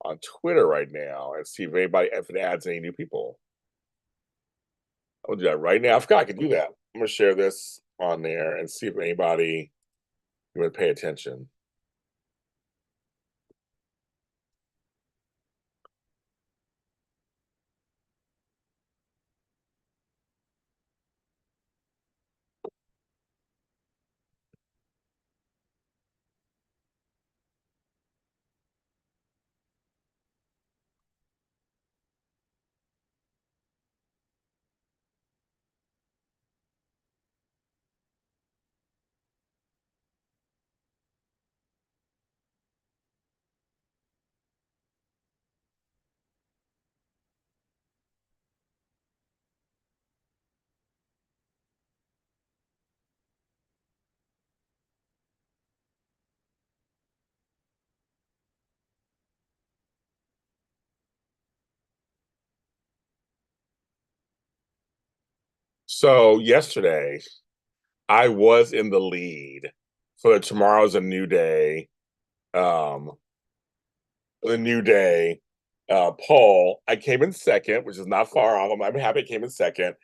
on Twitter right now and see if it adds any new people. I'll do that right now. I forgot I could do that. I'm gonna share this on there and see if anybody would pay attention. So yesterday, I was in the lead for the Tomorrow's a New Day, um, the New Day poll. I came in second, which is not far off. I'm happy I came in second.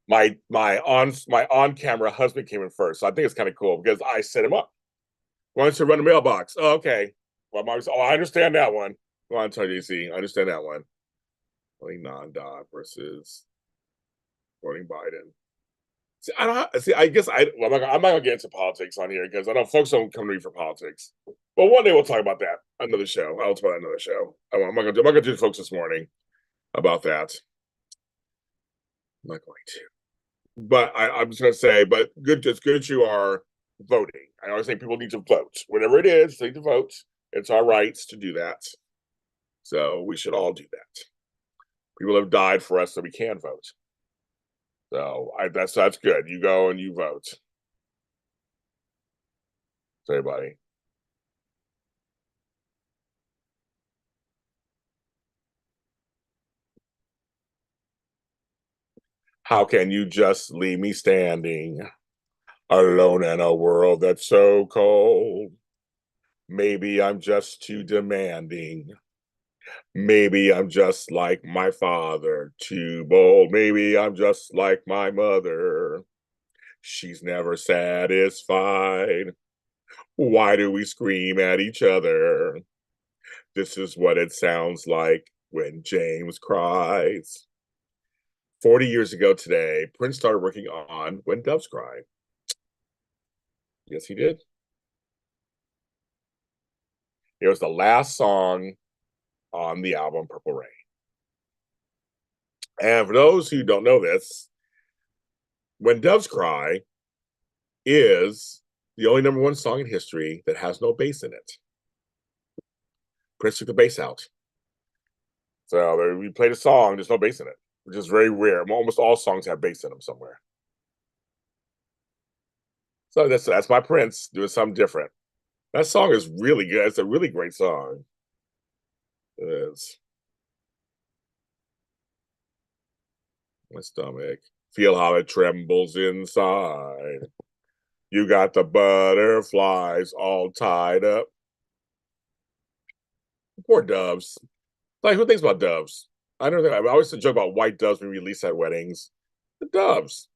My on camera husband came in first, so I think it's kind of cool because I set him up. Wanted to run the mailbox. Oh, okay. Well, I understand that one. Go on, tell JC. I understand that one. Voting non-dot versus voting Biden. See, I don't see. I guess I'm not gonna get into politics on here because I know folks don't come to me for politics. But one day we'll talk about that. Another show. I'll talk about another show. I'm not gonna do folks this morning about that. I'm not going to. But I'm just gonna say, but good. It's good you are voting. I always think people need to vote. Whatever it is, they need to vote. It's our rights to do that. So we should all do that. People have died for us so we can vote. So that's good. You go and you vote. So everybody. How can you just leave me standing alone in a world that's so cold? Maybe I'm just too demanding. Maybe I'm just like my father, too bold. Maybe I'm just like my mother. She's never satisfied. Why do we scream at each other? This is what it sounds like when James cries. 40 years ago today, Prince started working on When Doves Cry. Yes, he did. It was the last song on the album Purple Rain. And for those who don't know this, When Doves Cry is the only #1 song in history that has no bass in it. Prince took the bass out. So we played a song, there's no bass in it, which is very rare. Almost all songs have bass in them somewhere. So that's my Prince doing something different. That song is really good. It's a really great song. It is. My stomach. Feel how it trembles inside. You got the butterflies all tied up. Poor doves. Like, who thinks about doves? I don't think I always joke about white doves being released at weddings. The doves.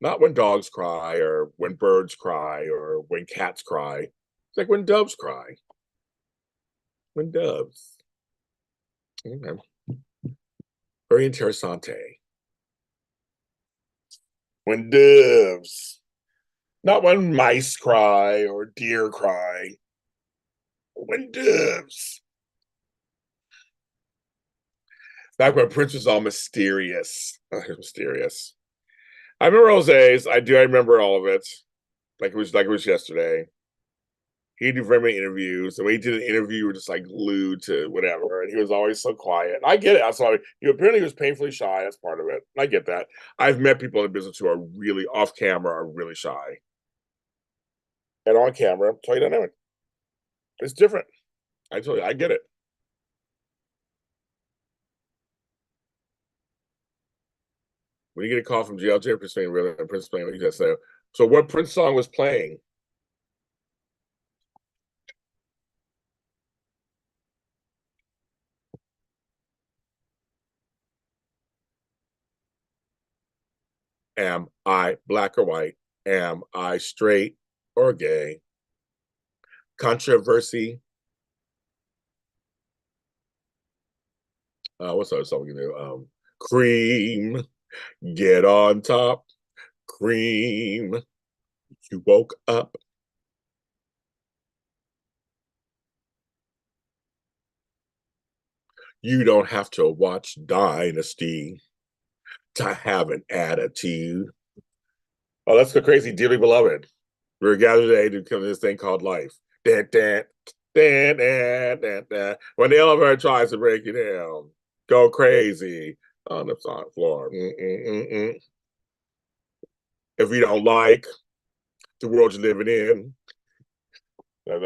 Not when dogs cry or when birds cry or when cats cry. It's like when doves cry. When doves. Okay. Very interessante. When doves. Not when mice cry or deer cry. When doves. Back when Prince was all mysterious. Oh, he was mysterious. I remember those days. I remember all of it. Like it was yesterday. He didn't do very many interviews. And when he did an interview, you were just like glued to whatever. And he was always so quiet. And I get it. I'm sorry. Apparently he was painfully shy. That's part of it. I get that. I've met people in the business who are really off camera, are really shy. And on camera, totally dynamic. It's different. I tell you, I get it. When you get a call from JLJ Pennsylvania, really, Prince playing, you say, so what Prince song was playing? Am I black or white? Am I straight or gay? Controversy. What's the other song we can do? Cream, get on top. Cream, you woke up. You don't have to watch Dynasty to have an attitude. Oh, let's go crazy, dearly beloved. We're gathered today to come to this thing called life. When the elevator tries to break you down, go crazy on the floor. If you don't like the world you're living in,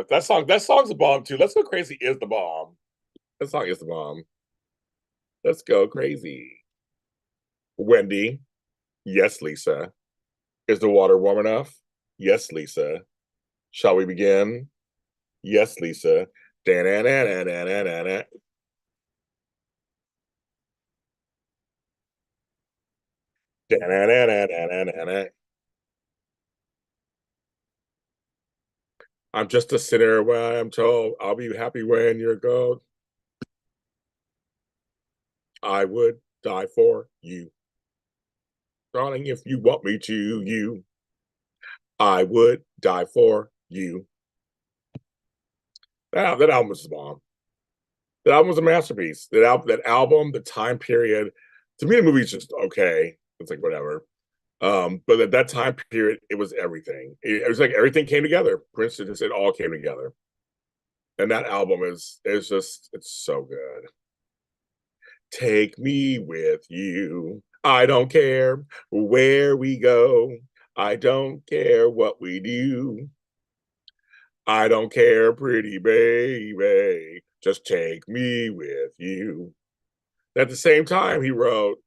that song's a bomb too. Let's Go Crazy is the bomb. That song is the bomb. Let's go crazy. Wendy, yes, Lisa. Is the water warm enough? Yes, Lisa. Shall we begin? Yes, Lisa. Da-na-na-na-na-na-na. Da-na-na-na-na-na-na. I'm just a sinner when I'm told I'll be happy when you're gone. I would die for you. Darling, if you want me to, you. I would die for you. That album was a bomb. That album was a masterpiece. That album, the time period. To me, the movie's just okay. It's like whatever. But at that time period, it was everything. It was like everything came together. Prince, it all came together. And that album is just, it's so good. Take me with you. I don't care where we go. I don't care what we do. I don't care, pretty baby. Just take me with you. At the same time, he wrote,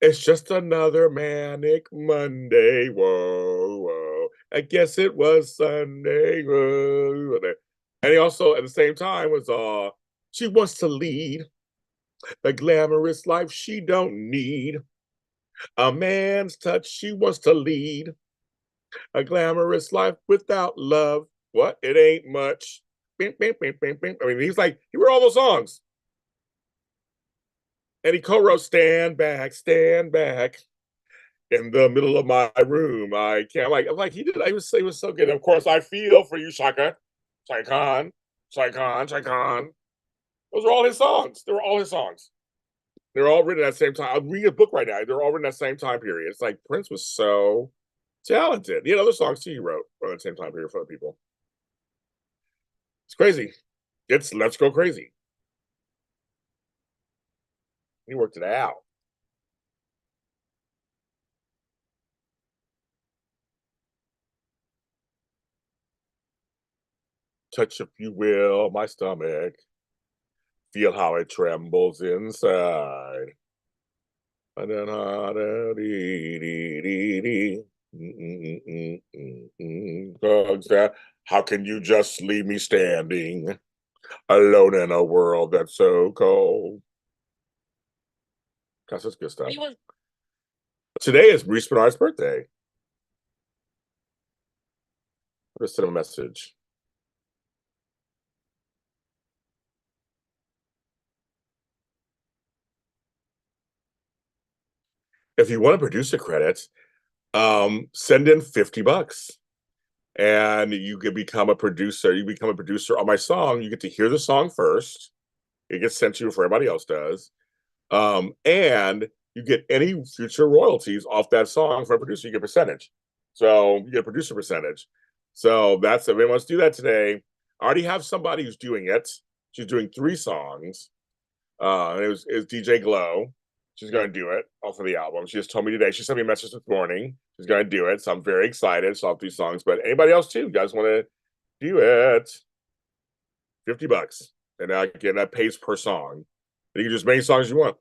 it's just another manic Monday. Whoa, whoa. I guess it was Sunday. Whoa. And he also, at the same time, was she wants to lead the glamorous life she don't need. A man's touch, she wants to lead a glamorous life without love. What? It ain't much. Bing, bing, bing, bing, bing. I mean, he wrote all those songs. And he co-wrote Stand Back in the middle of my room. I can't like he did. He was so good. Of course, I feel for you, Shaka. Shaikan. Those are all his songs. They were all his songs. They're all written at the same time. I'm reading a book right now. They're all written at the same time period. It's like Prince was so talented. He had other songs too he wrote at the same time period for other people. It's crazy. It's Let's Go Crazy. He worked it out. Touch, if you will, my stomach. Feel how it trembles inside. And then how can you just leave me standing alone in a world that's so cold? That's just good stuff. Today is Reese Bernard's birthday. Just send him a message. If you want to produce a credit, send in $50 and you can become a producer. You become a producer on my song. You get to hear the song first. It gets sent to you before everybody else does. And you get any future royalties off that song for a producer. You get a percentage. So you get a producer percentage. So that's if anyone wants to do that today. I already have somebody who's doing it. She's doing 3 songs. And it was DJ Glow. She's going to do it off of the album. She just told me today. She sent me a message this morning. She's going to do it. So I'm very excited. So I'll do songs. But anybody else too? You guys want to do it? $50. And again, that pays per song. And you can just make as songs as you want.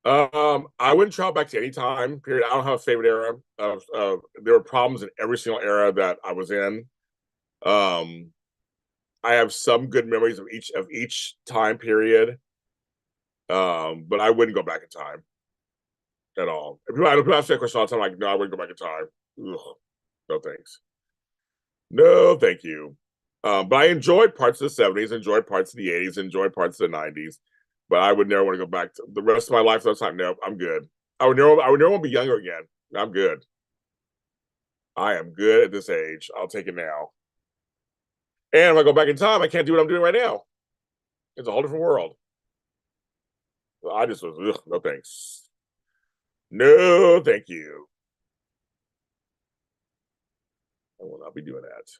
I wouldn't travel back to any time period. I don't have a favorite era. There were problems in every single era that I was in. I have some good memories of each time period. But I wouldn't go back in time at all. If people ask that question all the time, like, no, I wouldn't go back in time. Ugh, no thanks. No, thank you. But I enjoyed parts of the 70s, enjoyed parts of the 80s, enjoyed parts of the 90s. But I would never want to go back to the rest of my life. That's not, no, I'm good. I would never want to be younger again. I'm good. I am good at this age. I'll take it now. And if I go back in time, I can't do what I'm doing right now. It's a whole different world. I just was, ugh, no thanks. No, thank you. I will not be doing that.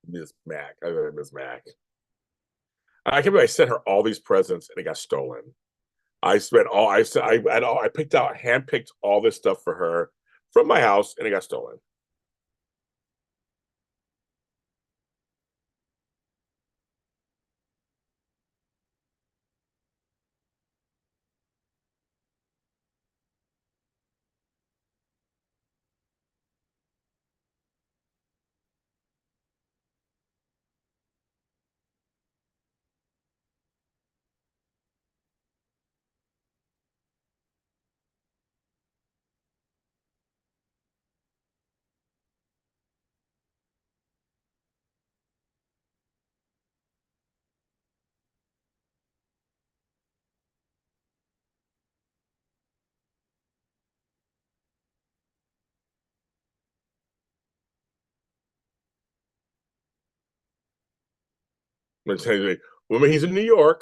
Miss Mac. I love Miss Mac. I can't believe I sent her all these presents and it got stolen. I spent all I picked out, handpicked all this stuff for her from my house and it got stolen. I'm telling you, well, he's in New York.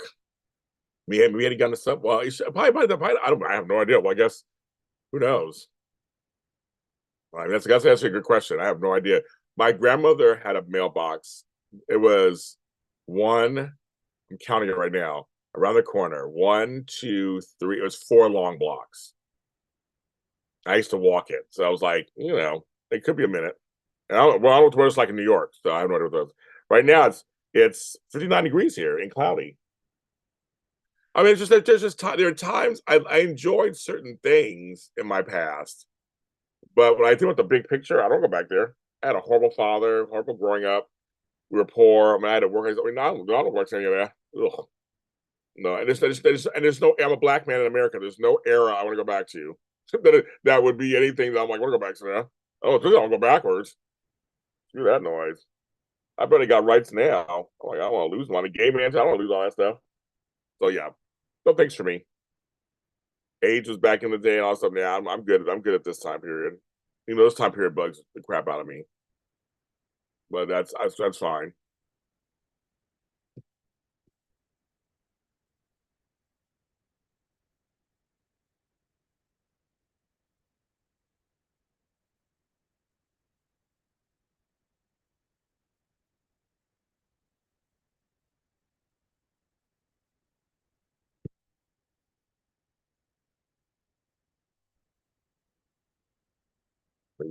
We had gotten to some. Well, probably I don't. I have no idea. Well, I guess who knows. I mean, that's actually a good question. I have no idea. My grandmother had a mailbox. It was one. I'm counting it right now. Around the corner, 1, 2, 3. It was 4 long blocks. I used to walk it, so I was like, it could be a minute. And I don't know what it's like in New York, so I have no idea what it is. Right now, it's 59 degrees here and cloudy. I mean, it's just there are times I enjoyed certain things in my past, but when I think about the big picture, I don't go back there. I had a horrible father, horrible growing up. We were poor. I mean, I had to work. I mean, no, I don't watch any of that. Ugh. No, and there's no. I'm a black man in America. There's no era I want to go back to. That would be anything that I'm like, I want to go back to now. Oh, please don't go backwards. Do that noise. I barely got rights now. I'm like, I don't want to lose them. I'm a gay man. I don't want to lose all that stuff. So yeah, no thanks for me. Age was back in the day and all that stuff. Yeah, I'm good. I'm good at this time period. This time period bugs the crap out of me. But that's fine.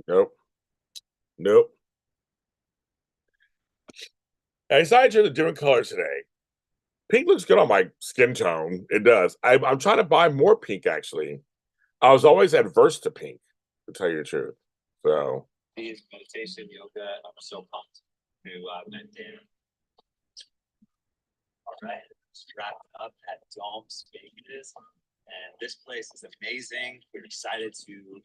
Nope. Nope. I decided to do the different colors today. Pink looks good on my skin tone. It does. I'm trying to buy more pink actually. I was always adverse to pink, to tell you the truth. So meditation, yoga. I'm so pumped to meditate. All right, let's wrap up at Dome Spaces. And this place is amazing. We're excited to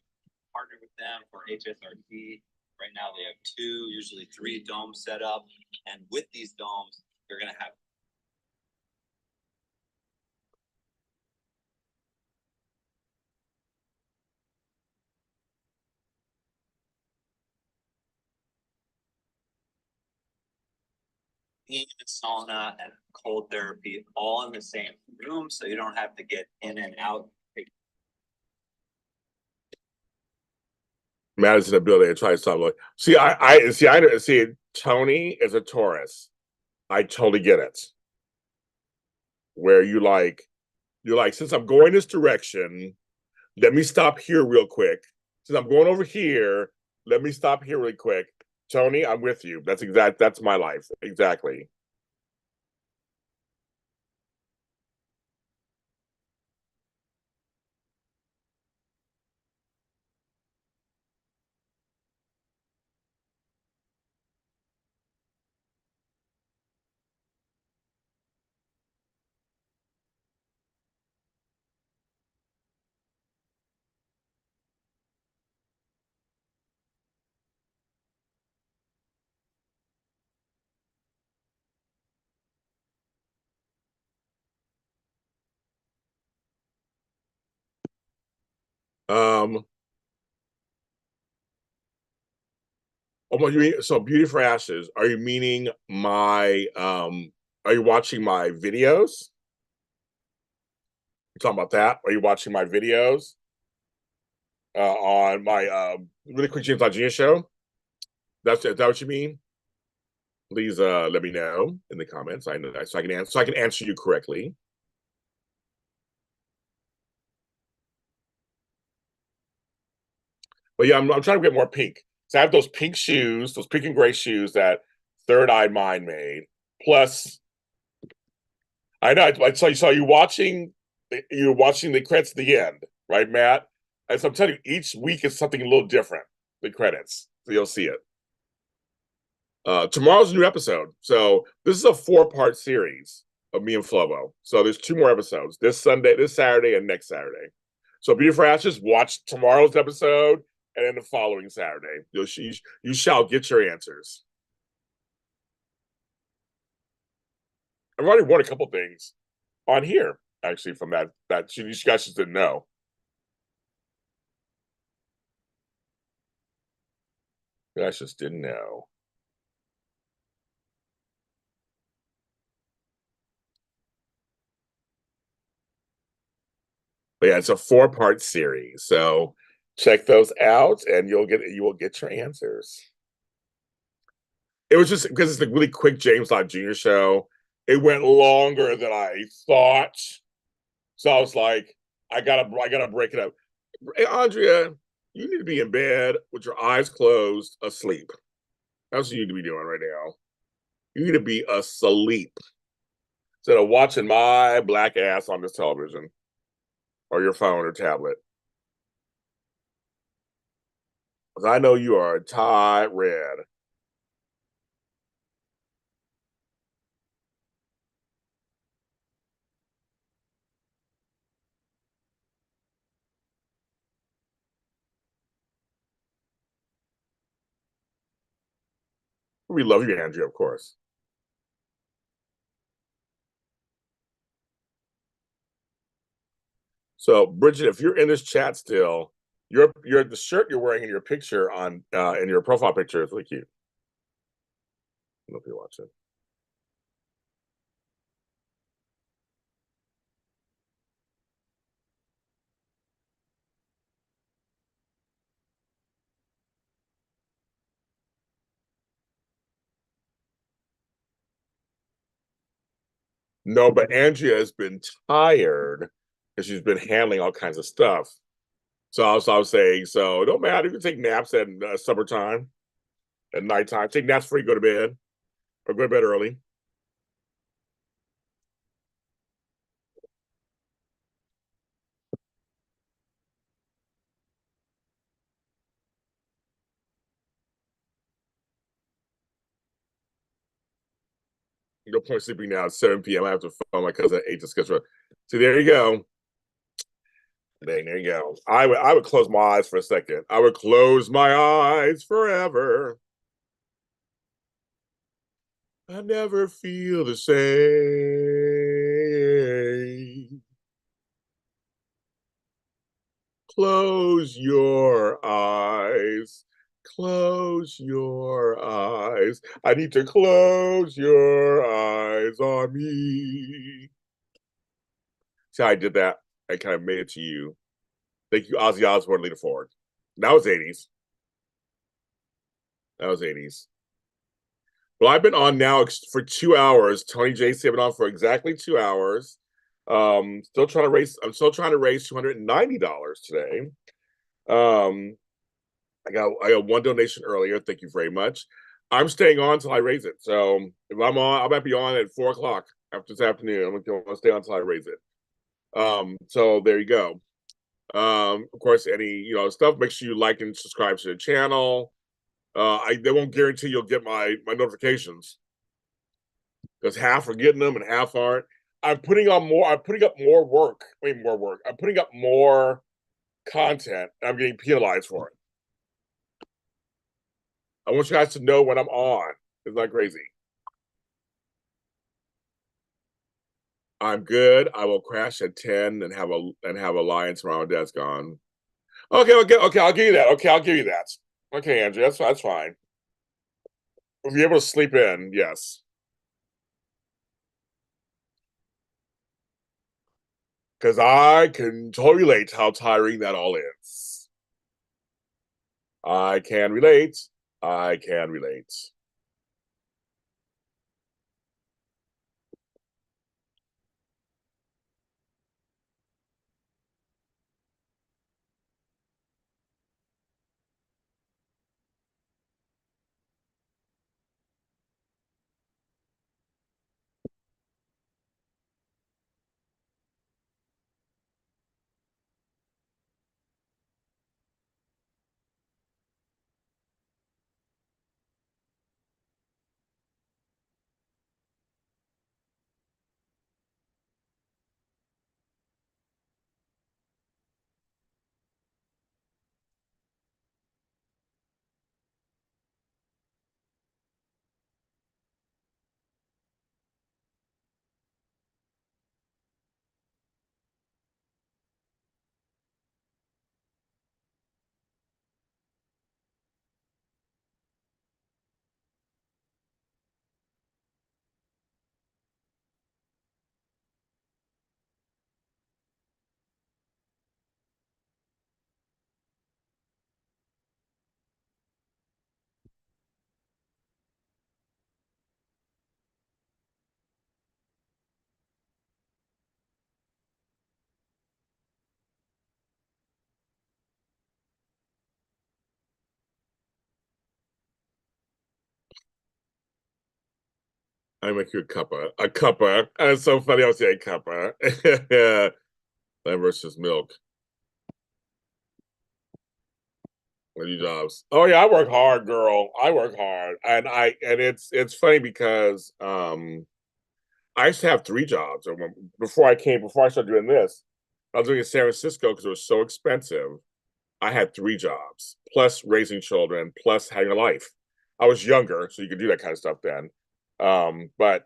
partner with them for HSRT. Right now, they have 2, usually 3 domes set up. And with these domes, you're going to have steam and sauna and cold therapy all in the same room, so you don't have to get in and out. Madison ability to try something. See, Tony is a Taurus. I totally get it. Where you're like, since I'm going this direction, let me stop here real quick. Since I'm going over here, let me stop here really quick. Tony, I'm with you. That's my life. Exactly. Um, oh, you mean so Beauty for Ashes? Are you meaning my are you watching my videos? You talking about that? Are you watching my videos on my really quick JLJ show? Is that what you mean? Please let me know in the comments. I know that so I can answer you correctly. But yeah, I'm trying to get more pink. So I have those pink shoes, those pink and gray shoes that Third Eye Mind made. Plus, I know I saw you watching. You're watching the credits at the end, right, Matt? And so I'm telling you, each week is something a little different. The credits, so you'll see it. Tomorrow's a new episode. So this is a 4-part series of me and Flobo. So there's 2 more episodes this Sunday, this Saturday, and next Saturday. So Beauty for Ashes, watch tomorrow's episode and then the following Saturday. You shall get your answers. I've already won a couple things on here, actually, from that you guys just didn't know. You guys just didn't know. But yeah, it's a 4-part series. So check those out and you will get your answers. It was just because it's a really quick James Lott Jr. show. It went longer than I thought. So I was like, I gotta break it up. Hey, Andrea, you need to be in bed with your eyes closed, asleep. That's what you need to be doing right now. You need to be asleep instead of watching my black ass on this television or your phone or tablet. Because I know you are tired red. We love you, Andrea, of course. So, Bridget, if you're in this chat still, you're the shirt you're wearing in your picture on in your profile picture is really cute. I don't know if you're watching. No, but Andrea has been tired because she's been handling all kinds of stuff. So I was saying, so it don't matter. You can take naps at summertime, at nighttime. Take naps before you go to bed, or go to bed early. No point sleeping now at 7 p.m. I have to phone my cousin at 8 to schedule. So there you go. There you go. I would close my eyes for a second. I would close my eyes forever. I never feel the same. Close your eyes. Close your eyes. I need to close your eyes on me. See how I did that? I kind of made it to you. Thank you, Ozzy Osbourne, lean forward. That was 80s. That was 80s. Well, I've been on now for 2 hours. Tony J's been on for exactly 2 hours. Still trying to raise. I'm still trying to raise $290 today. I got one donation earlier. Thank you very much. I'm staying on until I raise it. So if I'm on, I might be on at 4 o'clock after this afternoon. I'm gonna stay on until I raise it. So there you go. Of course, any stuff. Make sure you like and subscribe to the channel. They won't guarantee you'll get my notifications because half are getting them and half aren't. I'm putting up more work. More work. I'm putting up more content. And I'm getting penalized for it. I want you guys to know when I'm on. It's not crazy. I'm good. I will crash at 10 and have a lion tomorrow. Dad's gone. Okay. I'll give you that. Okay, I'll give you that. Okay, Andrew, that's fine. If you're able to sleep in, yes. Because I can totally relate how tiring that all is. I can relate. I can relate. I make you a cuppa. A cuppa. It's so funny. I'll say a cuppa. Yeah. That versus milk. What are your jobs? Oh yeah, I work hard, girl. I work hard, and it's funny because I used to have 3 jobs before I started doing this. I was doing it in San Francisco because it was so expensive. I had 3 jobs plus raising children plus having a life. I was younger, so you could do that kind of stuff then. But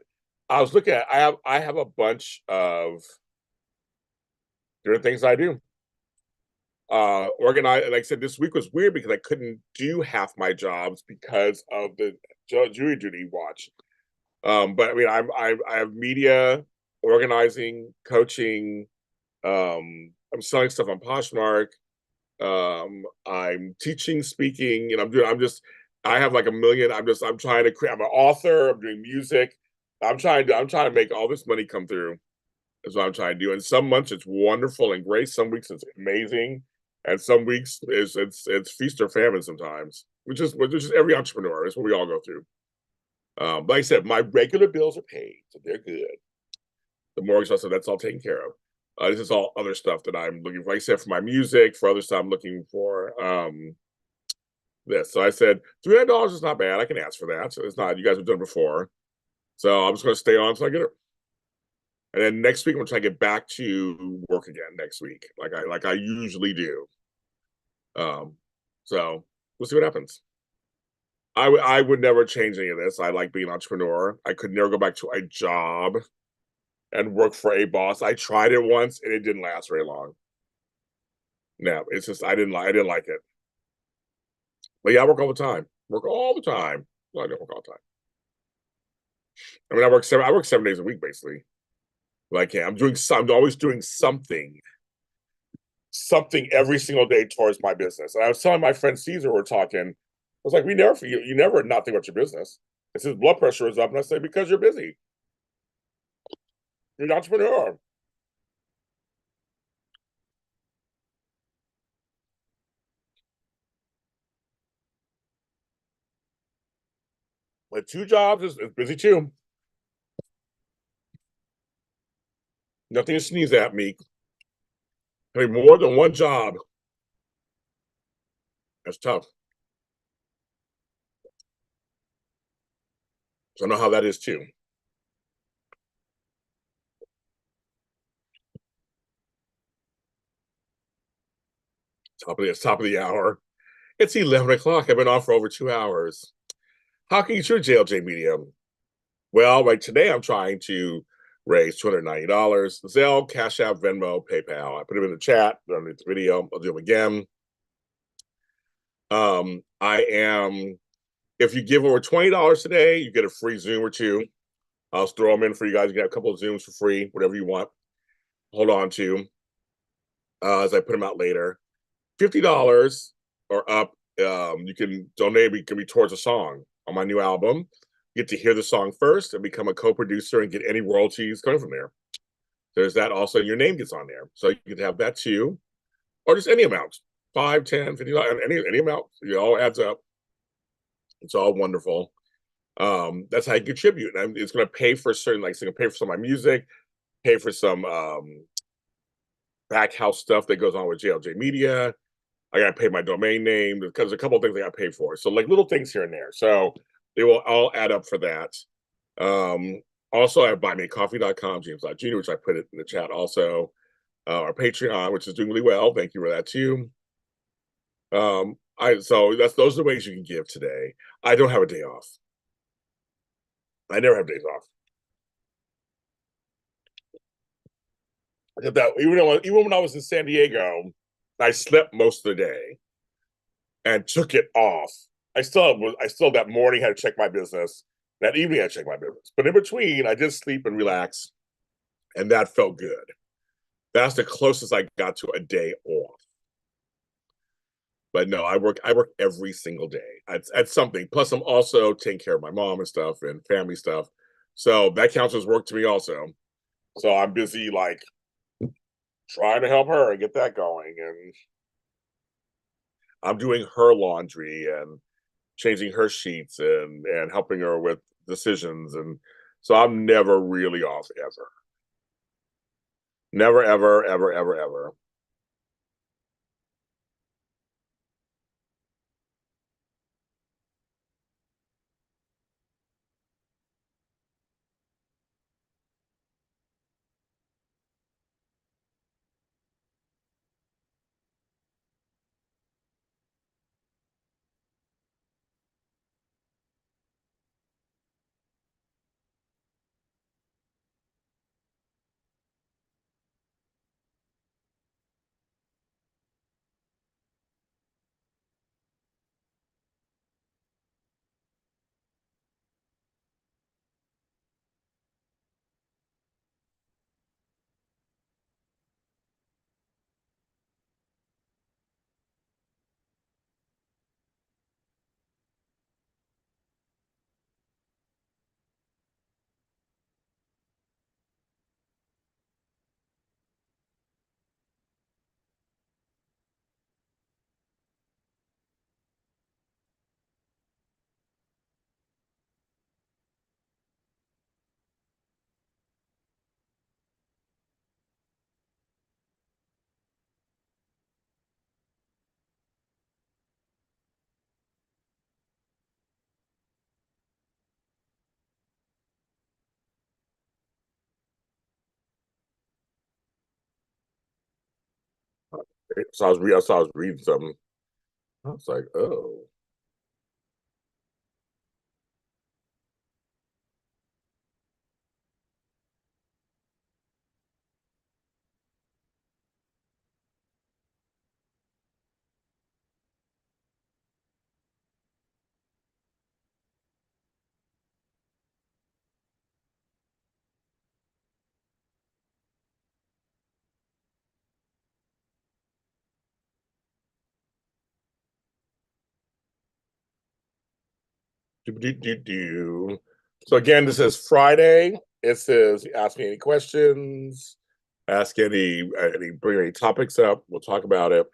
I was looking at I have a bunch of different things I do. Organize, like I said, this week was weird because I couldn't do half my jobs because of the jury duty watch. But I mean, I have media, organizing, coaching. I'm selling stuff on Poshmark. I'm teaching, speaking, and I have like a million. I'm trying to create. I'm an author. I'm doing music. I'm trying to make all this money come through. That's what I'm trying to do. And some months it's wonderful and great. Some weeks it's amazing, and some weeks it's feast or famine sometimes, which is every entrepreneur. It's what we all go through. Like I said, my regular bills are paid, so they're good. The mortgage also, that's all taken care of. This is all other stuff that I'm looking for. Like I said, for my music, for other stuff, I'm looking for this. So I said $300 is not bad. I can ask for that. So it's not. You guys have done it before. So I'm just going to stay on until I get it. And then next week, I'm going to try to get back to work again next week, like I usually do. So we'll see what happens. I would never change any of this. I like being an entrepreneur. I could never go back to a job and work for a boss. I tried it once and it didn't last very long. No, it's just I didn't like it. But yeah, I work all the time. Work all the time. Well, I don't work all the time. I mean, I work 7 days a week basically. But I can't. I'm always doing something every single day towards my business. And I was telling my friend Caesar, we're talking. I was like, you never not think about your business. It says blood pressure is up, and I say because you're busy. You're an entrepreneur. With 2 jobs is busy too. Nothing to sneeze at, me. Having more than one job, that's tough. So I know how that is too. Top of the hour. It's 11 o'clock. I've been on for over 2 hours. How can you choose JLJ Medium? Well, like today, I'm trying to raise $290. Zelle, CashAPP, Venmo, PayPal. I put them in the chat underneath the video. I'll do them again. If you give over $20 today, you get a free Zoom or two. I'll throw them in for you guys. You get a couple of Zooms for free, whatever you want. Hold on to as I put them out later. $50 or up, you can donate. It can be towards a song on my new album. You get to hear the song first and become a co-producer and get any royalties coming from there. There's that also. Your name gets on there, so you can have that too, or just any amount, 5, 10, $50, any amount. It all adds up. It's all wonderful. That's how you contribute. And it's going to pay for certain, like, it's going to pay for some of my music, pay for some back house stuff that goes on with JLJ Media. I got to pay my domain name because there's a couple of things I got to pay for. So like little things here and there. So they will all add up for that. Also, I have buymeacoffee.com, James.jr, which I put it in the chat also. Our Patreon, which is doing really well. Thank you for that too. So those are the ways you can give today. I don't have a day off. I never have days off. That even when I was in San Diego, I slept most of the day and took it off. I still that morning had to check my business. That evening I checked my business. But in between, I did sleep and relax, and that felt good. That's the closest I got to a day off. But no, I work every single day at something. Plus, I'm also taking care of my mom and stuff and family stuff. So that counts as work to me also. So I'm busy like trying to help her and get that going. And I'm doing her laundry and changing her sheets and helping her with decisions. And so I'm never really off ever. Never, ever, ever, ever, ever. So I was reading something. I was like, oh. So again, this is Friday. It says ask me any questions, ask bring any topics up. We'll talk about it.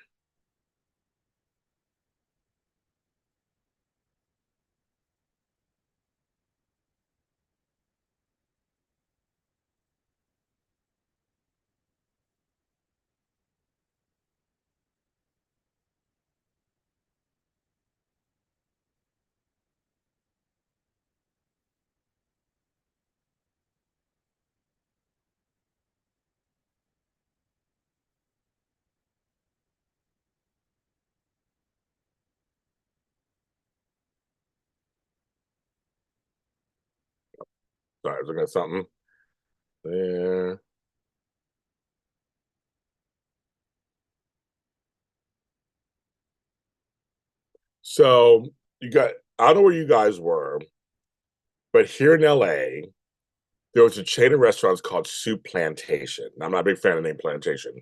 Sorry, I was looking at something there. So I don't know where you guys were, but here in LA, there was a chain of restaurants called Soup Plantation. I'm not a big fan of the name Plantation,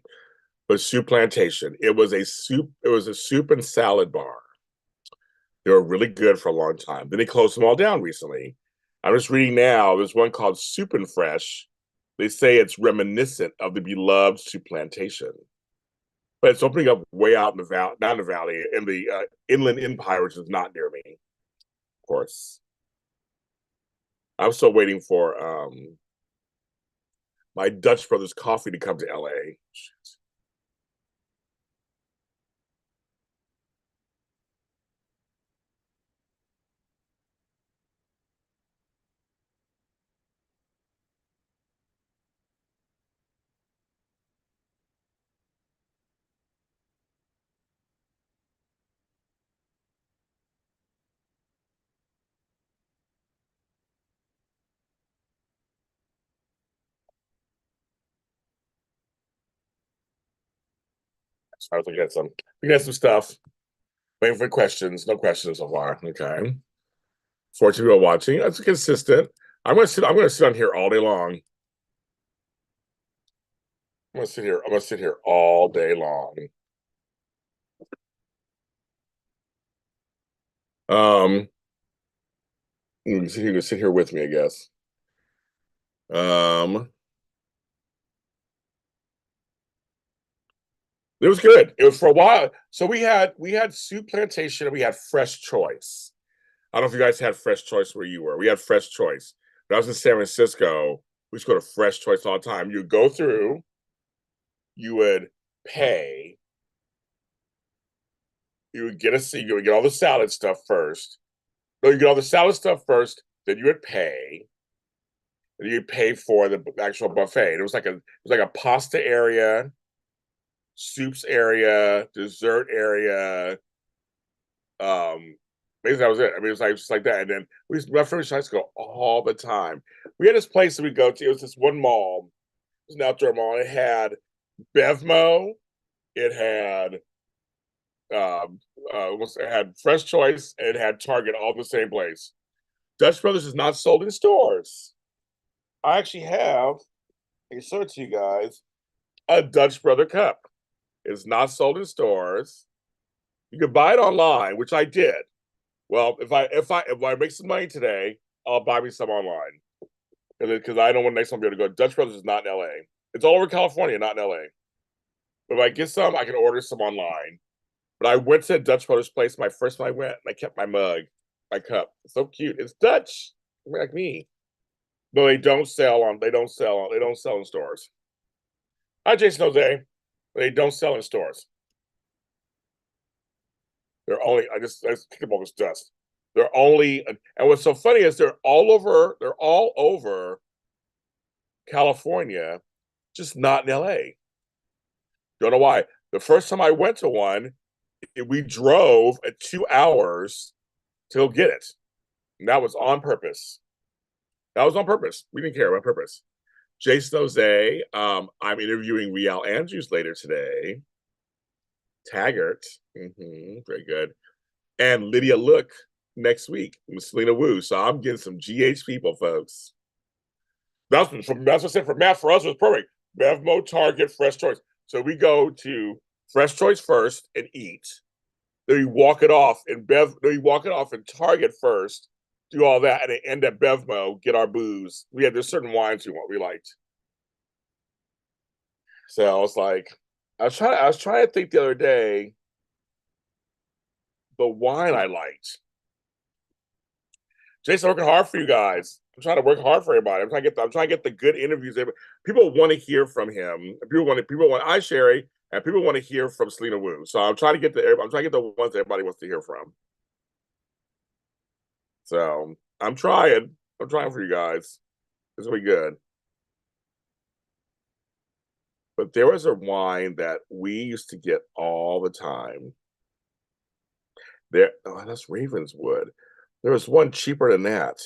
but Soup Plantation. It was a soup and salad bar. They were really good for a long time. Then they closed them all down recently. I'm just reading now, there's one called Soup and Fresh. They say it's reminiscent of the beloved Soup Plantation. But it's opening up way out in the valley, not in the valley, in the Inland Empire, which is not near me, of course. I'm still waiting for my Dutch Brothers coffee to come to LA. I was looking at some stuff. Waiting for questions. No questions so far. Okay. 14 people watching. That's consistent. I'm gonna sit on here all day long. I'm gonna sit here all day long. You can sit here with me, I guess. It was good. It was for a while. So we had Soup Plantation and we had Fresh Choice. I don't know if you guys had Fresh Choice where you were. We had Fresh Choice. When I was in San Francisco, we used to go to Fresh Choice all the time. You would go through, you would pay, you would get you would get all the salad stuff first. No, you get all the salad stuff first, then you would pay. And you'd pay for the actual buffet. And it was like a pasta area, soups area, dessert area. Basically that was it. I mean, it was like just like that. And then my friends used to go all the time. We had this place that we go to. It was this one mall. It was an outdoor mall. It had Bevmo. It had it had Fresh Choice, and it had Target, all in the same place. Dutch Brothers is not sold in stores. I actually have, I can show it to you guys, a Dutch Brother cup. It's not sold in stores. You can buy it online, which I did. Well, if I make some money today, I'll buy me some online. Because I don't want next time be able to go. Dutch Brothers is not in LA. It's all over California, not in LA. But if I get some, I can order some online. But I went to a Dutch Brothers place my first time I went, and I kept my mug, my cup. It's so cute. It's Dutch, like me. No, they don't sell in stores. Hi, Jason Jose. They don't sell in stores. They're only I just kick up all this dust. They're only and what's so funny is they're all over California, just not in LA. Don't know why. The first time I went to one, we drove 2 hours to go get it. And that was on purpose. That was on purpose. We didn't care on purpose. Jason Jose, I'm interviewing Riel Andrews later today. Taggart, very good. And Lydia Look next week with Selena Wu. So I'm getting some GH people, folks. That's what I said for Matt. For us, it was perfect. Bevmo, Target, Fresh Choice. So we go to Fresh Choice first and eat. Then you walk it off in Target first, do all that, and end at Bevmo, get our booze. There's certain wines we liked. So I was like, I was trying to think the other day the wine I liked. Jason, working hard for you guys. I'm trying to work hard for everybody. I'm trying to get the good interviews. People want to hear from him. People want Sherry, and people want to hear from Selena Wu. So I'm trying to get the ones that everybody wants to hear from. So I'm trying for you guys. This will be good. But there was a wine that we used to get all the time. That's Ravenswood. There was one cheaper than that.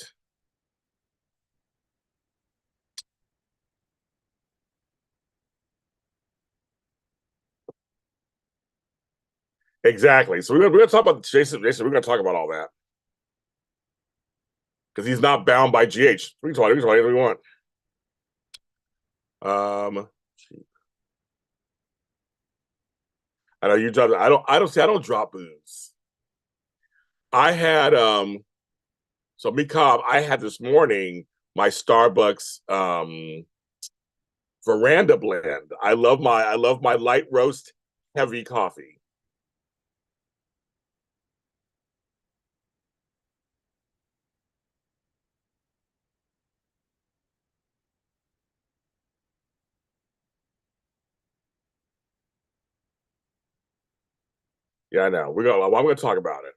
Exactly. So we're gonna talk about Jason. We're gonna talk about all that because he's not bound by GH. We can talk whatever we want. I know you drop. I don't drop booze. I had so me Cobb, I had this morning my Starbucks veranda blend. I love my light roast heavy coffee. Yeah, I know. I'm gonna talk about it.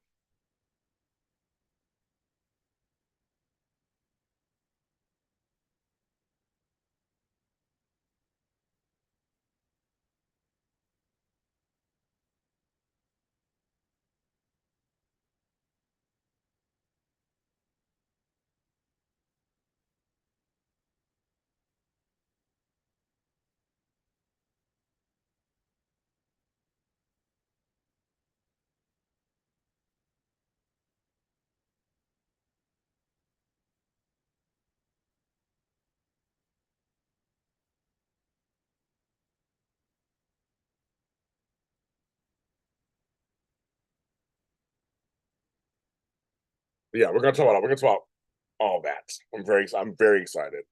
Yeah, we're gonna talk about all that. I'm very excited.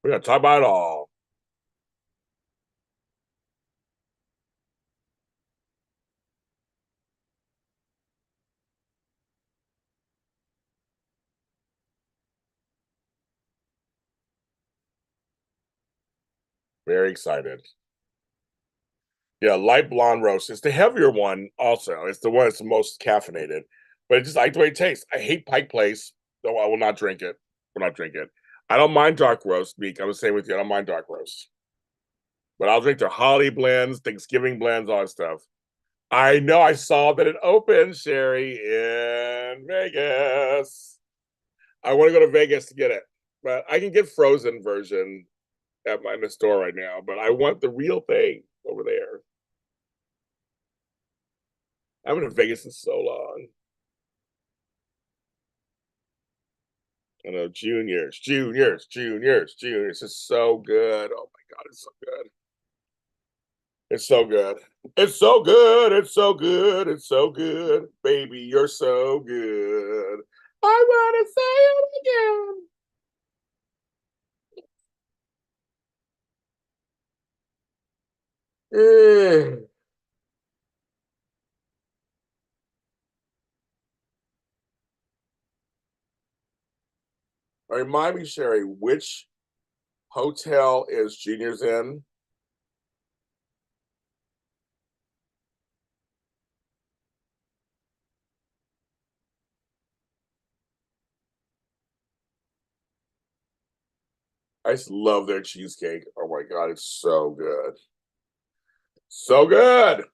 We're gonna talk about it all. Very excited. Yeah, light blonde roast. It's the heavier one. Also, it's the one that's the most caffeinated. But it's just like the way it tastes. I hate Pike Place, though. I will not drink it. Will not drink it. I don't mind dark roast, Meek. I'm the same with you. I don't mind dark roast, but I'll drink their holiday blends, Thanksgiving blends, all that stuff. I know. I saw that it opened, Sherry, in Vegas. I want to go to Vegas to get it, but I can get frozen version in the store right now. But I want the real thing over there. I've been in Vegas in so long. I know juniors. It's so good. Oh my God, it's so good. It's so good. It's so good. It's so good. It's so good. Baby, you're so good. I want to say it again. Remind me, Sherry, which hotel is Juniors in? I just love their cheesecake. Oh my God, it's so good. So good.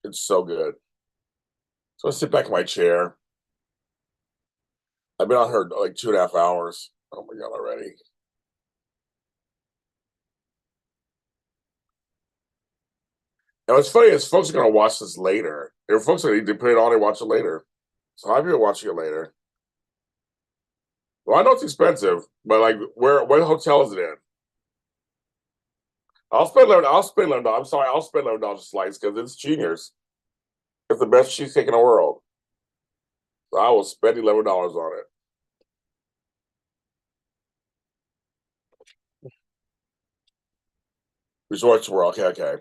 It's so good. So I sit back in my chair. I've been on her like 2.5 hours. Oh my God, already. And what's funny is folks are going to watch this later. There are folks that need to put it on and watch it later. So I'll be watching it later. Well, I know it's expensive, but like, what hotel is it in? I'll spend $11. I'm sorry, I'll spend $11 a slice because it's Juniors. It's the best cheesecake in the world. So I will spend $11 on it. Resorts World. Okay.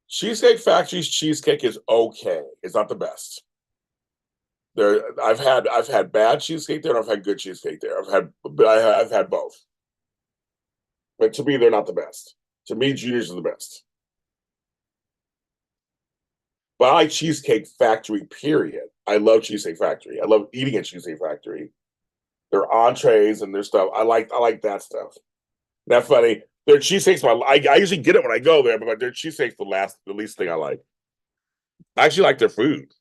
Cheesecake Factory's cheesecake is okay. It's not the best. I've had bad cheesecake there, and I've had good cheesecake there. I've had both. But to me, they're not the best. To me, Junior's are the best. But I like Cheesecake Factory, period. I love Cheesecake Factory. I love eating at Cheesecake Factory. Their entrees and their stuff. I like that stuff. That's funny. Their cheesecake's I usually get it when I go there, but their cheesecake's the least thing I like. I actually like their food.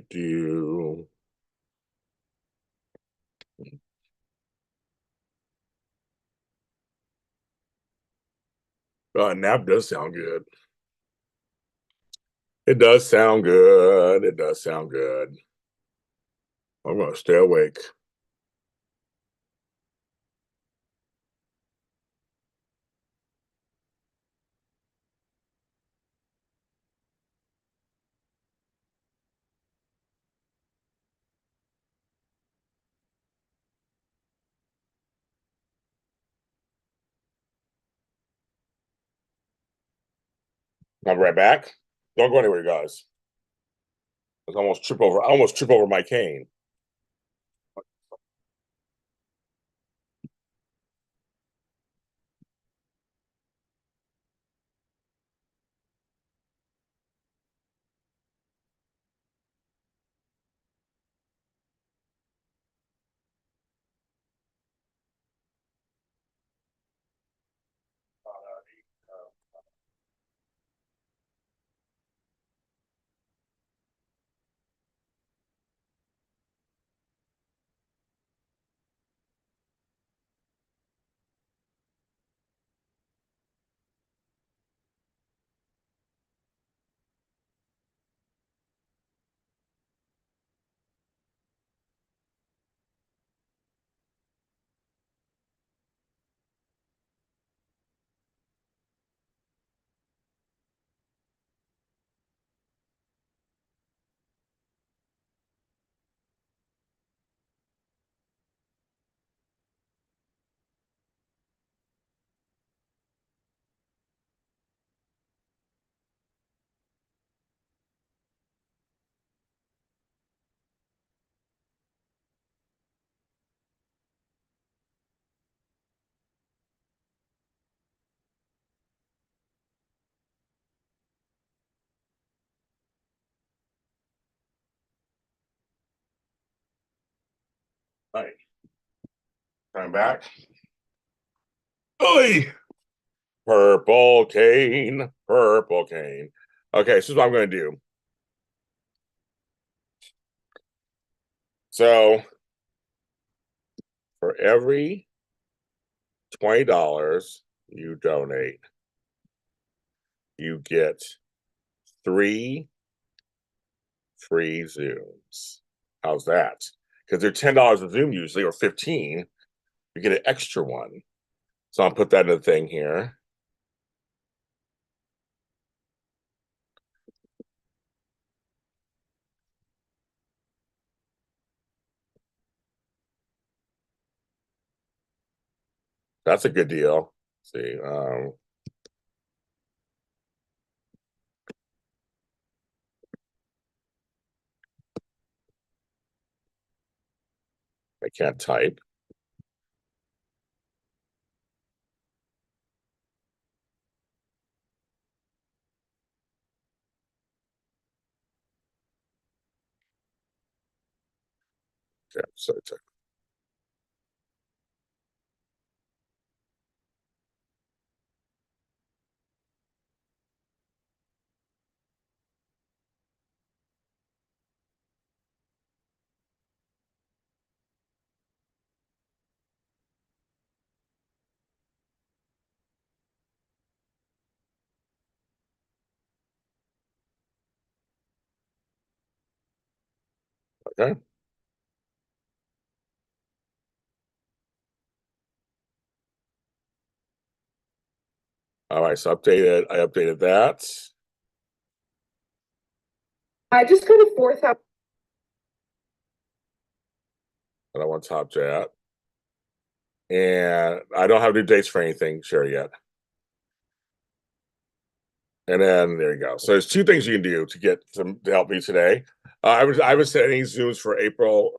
Do. Nap does sound good. It does sound good. It does sound good. I'm gonna stay awake. I'll be right back. Don't go anywhere, guys. I almost trip over my cane. All right. Coming back. Oy! Purple cane. Purple cane. Okay, this is what I'm gonna do. So for every $20 you donate, you get 3 free Zooms. How's that? Because they're $10 a Zoom usually, or 15. You get an extra one. So I'll put that in the thing here. That's a good deal. Let's see, I can't type. Yeah, so check. Okay. All right, so I updated that. I just got a 4,000. And I want top chat. And I don't have new dates for anything, Sherry, yet. And then there you go. So there's two things you can do to get some to help me today. I was setting Zooms for April,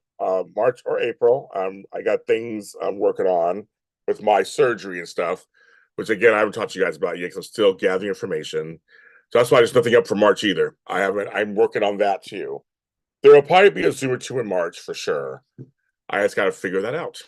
March or April. I got things I'm working on with my surgery and stuff, which again I haven't talked to you guys about yet because I'm still gathering information. So that's why there's nothing up for March either. I'm working on that too. There will probably be a Zoom or two in March for sure. I just got to figure that out.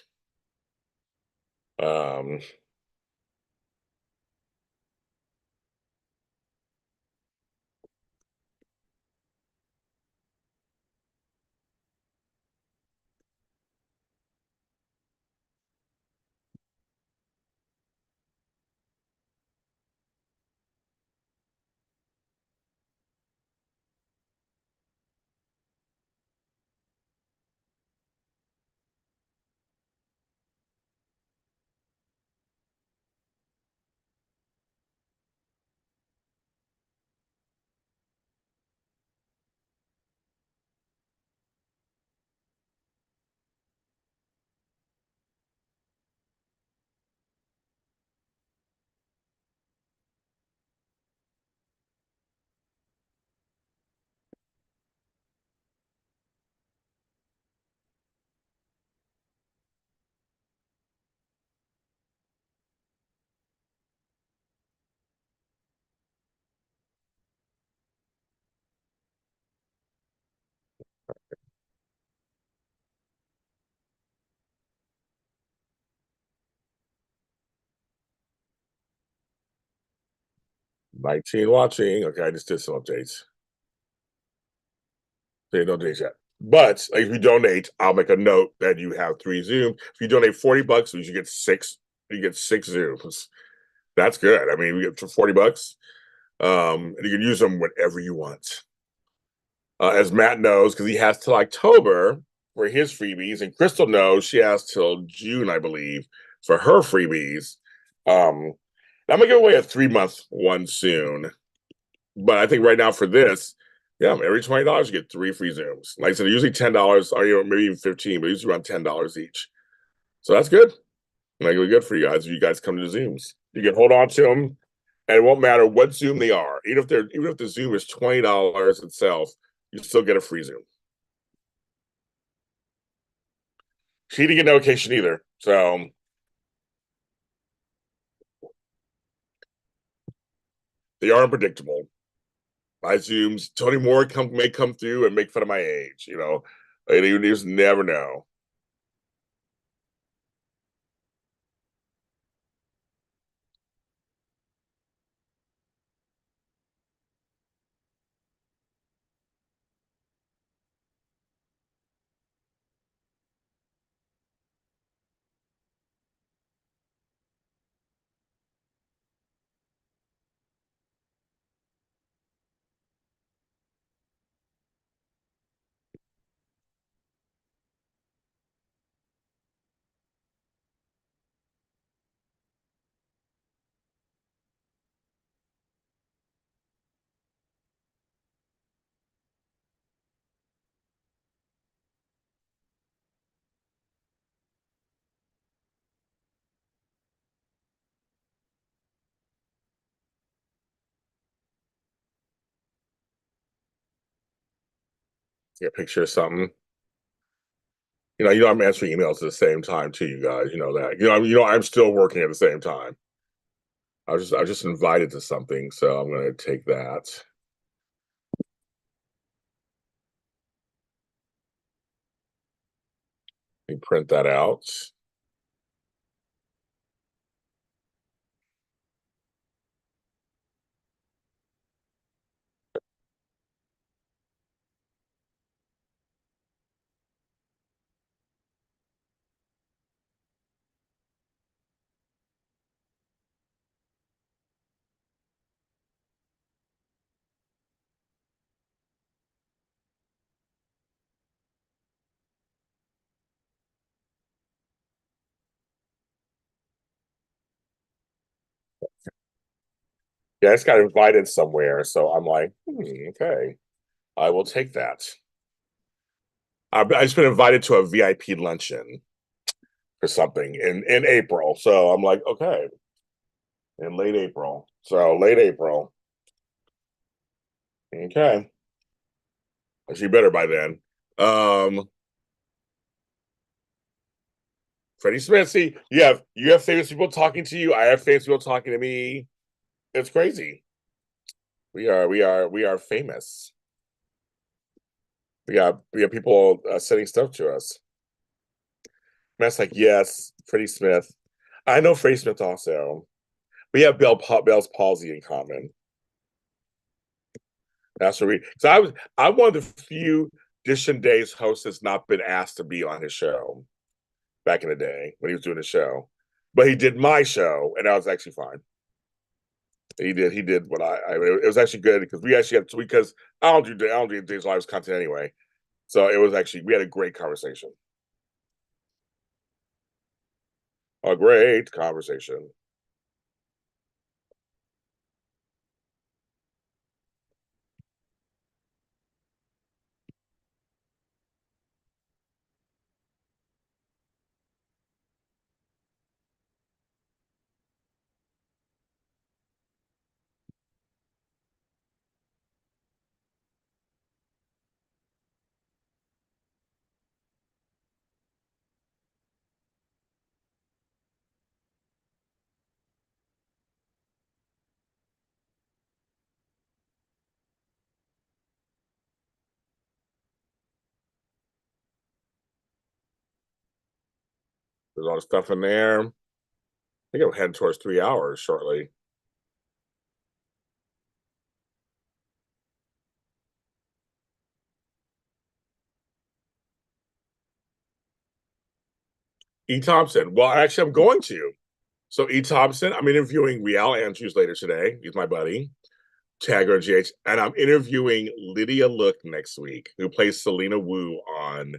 19 watching. Okay, I just did some updates. They don't donate yet. But if you donate, I'll make a note that you have 3 Zooms. If you donate $40, you get 6. You get 6 Zooms. That's good. I mean, we get for $40. And you can use them whenever you want. As Matt knows, because he has till October for his freebies, and Crystal knows she has till June, I believe, for her freebies. I'm gonna give away a 3-month one soon. But I think right now for this, yeah, every $20 you get 3 free Zooms. Like I said, usually $10 or maybe even 15, but usually around $10 each. So that's good. Like it'll be good for you guys if you guys come to the Zooms. You can hold on to them, and it won't matter what Zoom they are. Even if the Zoom is $20 itself, you still get a free Zoom. She didn't get notification either, so they are unpredictable. My Zooms, Tony Moore may come through and make fun of my age. You just never know. Get a picture of something. I'm answering emails at the same time too, you guys. You know that. I'm still working at the same time. I was just invited to something, so I'm gonna take that. Let me print that out. Yeah, I just got invited somewhere, so I'm like, okay, I will take that. I just been invited to a VIP luncheon or something in April, so I'm like, okay, in late April. So late April. Okay, she better by then. Freddie Smith, see, you have famous people talking to you. I have famous people talking to me. It's crazy. We are famous. We have people sending stuff to us. Matt's like, yes, Freddie Smith. I know Freddie Smith also. We have Bell's palsy in common. That's what we. So I'm one of the few Dish and Days hosts that's not been asked to be on his show back in the day when he was doing the show, but he did my show, and I was actually fine. He did what it was actually good because we actually had because I don't do Days Live's content anyway, so it was actually we had a great conversation. A great conversation. There's all the stuff in there. I think I'm heading towards 3 hours shortly. E. Thompson. Well, actually, I'm going to. So E. Thompson, I'm interviewing Rial Andrews later today. He's my buddy. Tagger GH. And I'm interviewing Lydia Look next week, who plays Selena Wu on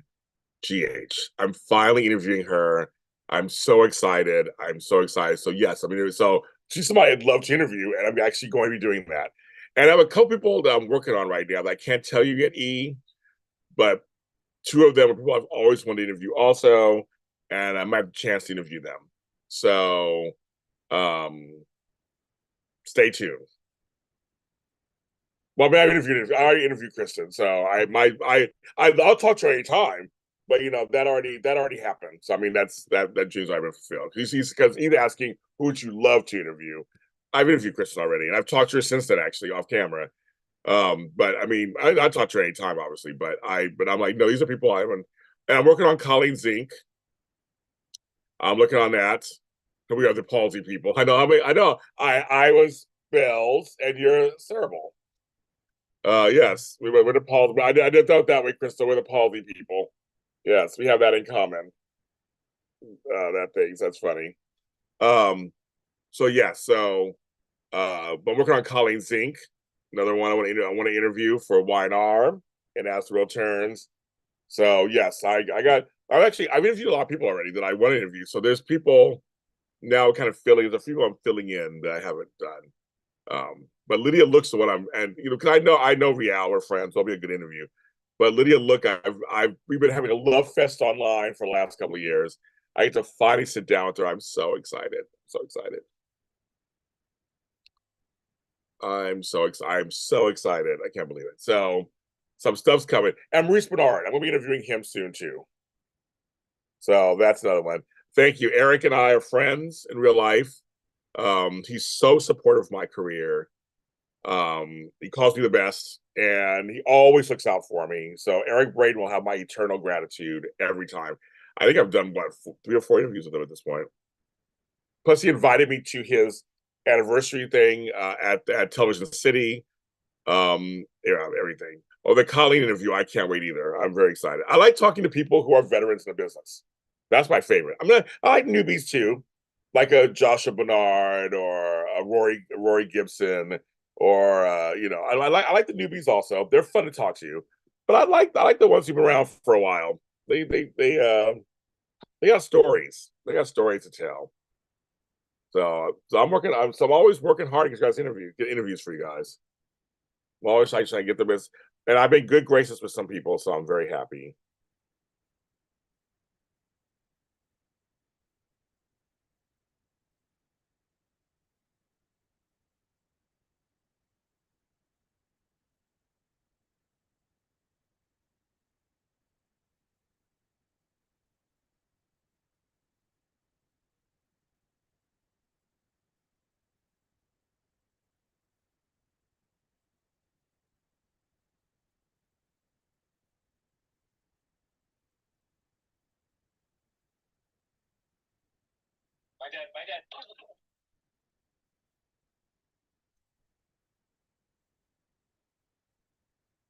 GH. I'm finally interviewing her. I'm so excited. I'm so excited. So yes, I mean, so she's somebody I'd love to interview, and I'm actually going to be doing that. And I have a couple people that I'm working on right now that I can't tell you yet, E, but two of them are people I've always wanted to interview also, and I might have a chance to interview them. So stay tuned. Well, I mean, I already interviewed Kristen, so I'll talk to her anytime. But you know that already happened. So I mean that dream's already been fulfilled. Because he's asking who would you love to interview. I've interviewed Kristen already, and I've talked to her since then actually off camera. But I mean I talk to her anytime, obviously. But I'm like, no, these are people I haven't. And I'm working on Colleen Zink. I'm looking on that. And we are the palsy people. I know. I know. I was Bell's, and you're Cerebral. Yes, we're the palsy. I did thought that way, Crystal. We're the palsy people. Yes, we have that in common. That things. That's funny. So yeah, but I'm working on Colleen Zink, another one I want to interview for YNR and Ask the Real Turns. So yes, I've interviewed a lot of people already that I want to interview. So there's people now kind of there's a few I'm filling in that I haven't done. But Lydia Look's the one because I know Rial, we're friends, so it'll be a good interview. But Lydia Look, we've been having a love fest online for the last couple of years. I get to finally sit down with her. I'm so excited. So excited. I'm so excited. I can't believe it. So some stuff's coming. And Maurice Bernard, I'm gonna be interviewing him soon too. So that's another one. Thank you. Eric and I are friends in real life. He's so supportive of my career. He calls me the best, and he always looks out for me. So Eric Braden will have my eternal gratitude every time. I think I've done what 3 or 4 interviews with him at this point. Plus, he invited me to his anniversary thing at Television City. Yeah, everything. Oh, the Colleen interview, I can't wait either. I'm very excited. I like talking to people who are veterans in the business. That's my favorite. I like newbies too, like a Joshua Bernard or a Rory Gibson, or I like the newbies also. They're fun to talk to, but I like the ones who've been around for a while. They got stories. They got stories to tell. So I'm always working hard to get interviews for you guys. I'm always trying to get the best, and I've been good graces with some people, so I'm very happy. My dad.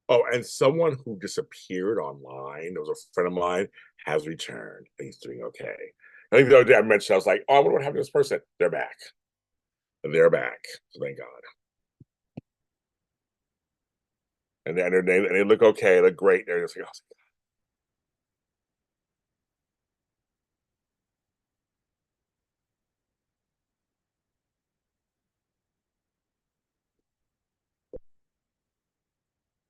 Oh, and someone who disappeared online, it was a friend of mine, has returned. He's doing okay. I think the other day I mentioned, I was like, oh, I wonder what happened to this person. They're back. They're back. So thank God. And they look okay. They look great. They're just like, oh.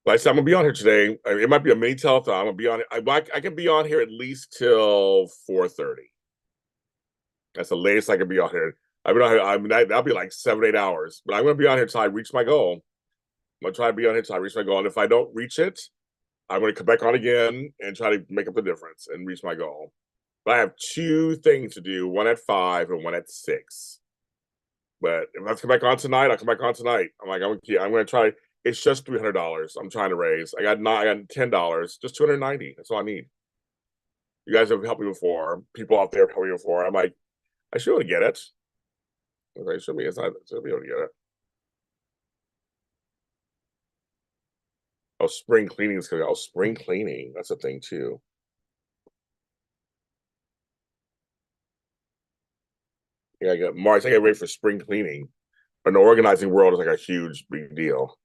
Like I said, I'm gonna be on here today. It might be a mini telethon. I'm gonna be on it. I can be on here at least till 4:30. That's the latest I can be on here. I've been on here. That'll be like 7, 8 hours. But I'm gonna be on here until I reach my goal. I'm gonna try to be on here until I reach my goal. And if I don't reach it, I'm gonna come back on again and try to make up the difference and reach my goal. But I have 2 things to do: one at 5 and one at 6. But if I have to come back on tonight, I'll come back on tonight. I'm gonna try. It's just $300. I'm trying to raise. I got $10, just 290. That's all I need. You guys have helped me before. People out there have helped me before. I'm like, I should be able to get it. I should be. Should be able to get it. Oh, spring cleaning is gonna. Oh, spring cleaning. That's a thing too. Yeah, I got March. I got ready for spring cleaning. But the organizing world is like a huge big deal.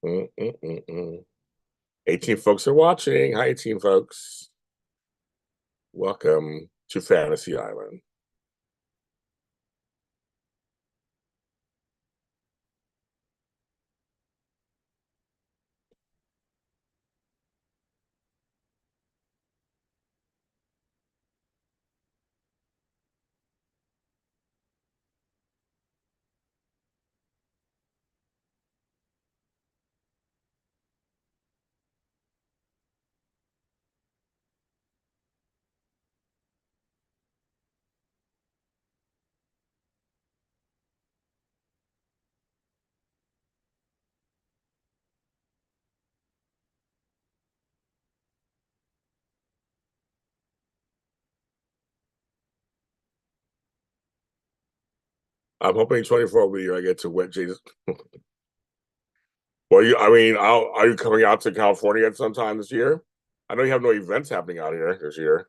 Mm, mm, mm, mm. 18 folks are watching. Hi, 18 folks. Welcome to Fantasy Island. I'm hoping 24 will be the year I get to wet Jesus. Well, are you coming out to California at some time this year? I know you have no events happening out here this year.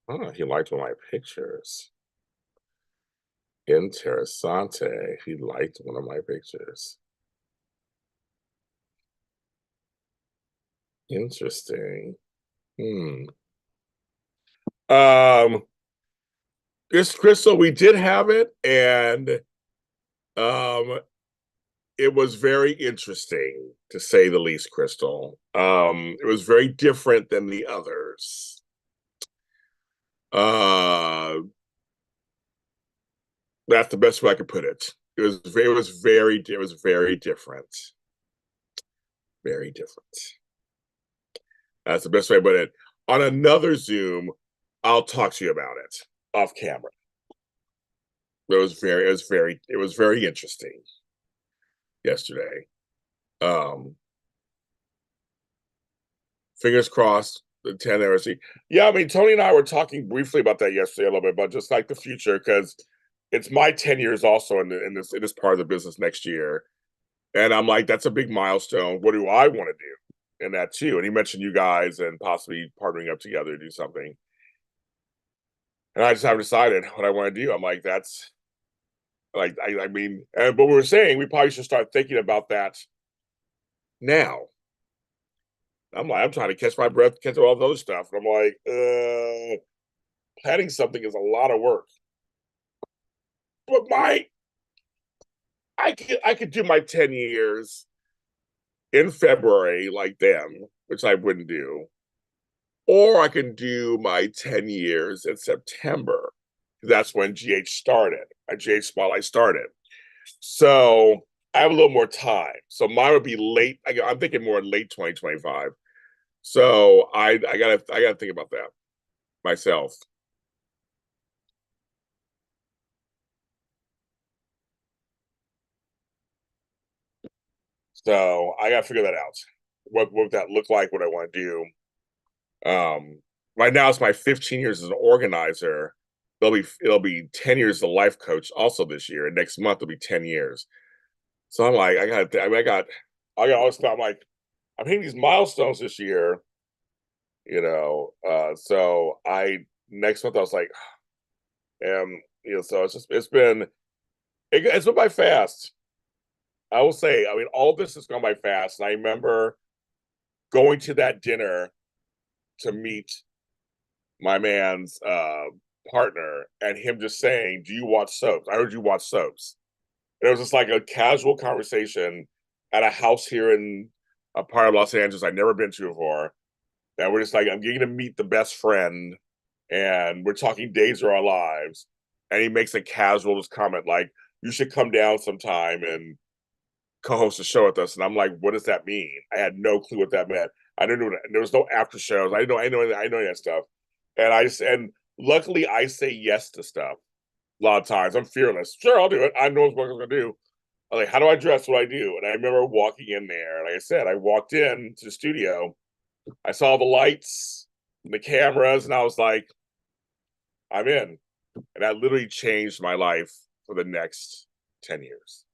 Oh, he liked one of my pictures. Interessante. He liked one of my pictures. Interesting. This crystal, we did have it, and it was very interesting, to say the least, Crystal. It was very different than the others. That's the best way I could put it. It was very different. Very different. That's the best way to put it. On another Zoom, I'll talk to you about it off camera. It was very interesting yesterday. Fingers crossed, the 10 anniversary. Yeah, I mean, Tony and I were talking briefly about that yesterday a little bit, but just like the future, because it's my 10 years also in this part of the business next year. And I'm like, that's a big milestone. What do I want to do in that too? And he mentioned you guys and possibly partnering up together to do something. And I just haven't decided what I want to do. I'm like, that's like, I mean, but we were saying we probably should start thinking about that now. I'm like, I'm trying to catch my breath, catch all the other stuff. And I'm like, planning something is a lot of work. But I could do my 10 years in February like them, which I wouldn't do. Or I can do my 10 years in September. That's when GH started. My GH Spotlight started. So I have a little more time. So mine would be late. I'm thinking more late 2025. So I gotta think about that myself. So I gotta figure that out. What would that look like? What I want to do. Right now it's my 15 years as an organizer. It'll be 10 years as a life coach also this year, and next month it'll be 10 years. So I'm like, I got all this stuff. I'm like, I'm hitting these milestones this year, you know. So next month I was like, so it's been by fast. I will say, I mean, all this has gone by fast. And I remember going to that dinner to meet my man's partner and him just saying, "Do you watch soaps? I heard you watch soaps." And it was just like a casual conversation at a house here in a part of Los Angeles I'd never been to before. And we're just like, I'm getting to meet the best friend, and we're talking days of our lives. And he makes a casual just comment like, "You should come down sometime and co-host a show with us." And I'm like, what does that mean? I had no clue what that meant. I didn't know. There was no after shows. I know that stuff. And luckily I say yes to stuff a lot of times. I'm fearless. Sure, I'll do it. I know what I'm gonna do. I'm like, how do I dress? What I do? And I remember walking in there. Like I said, I walked in to the studio. I saw the lights, the cameras, and I was like, I'm in. And that literally changed my life for the next 10 years.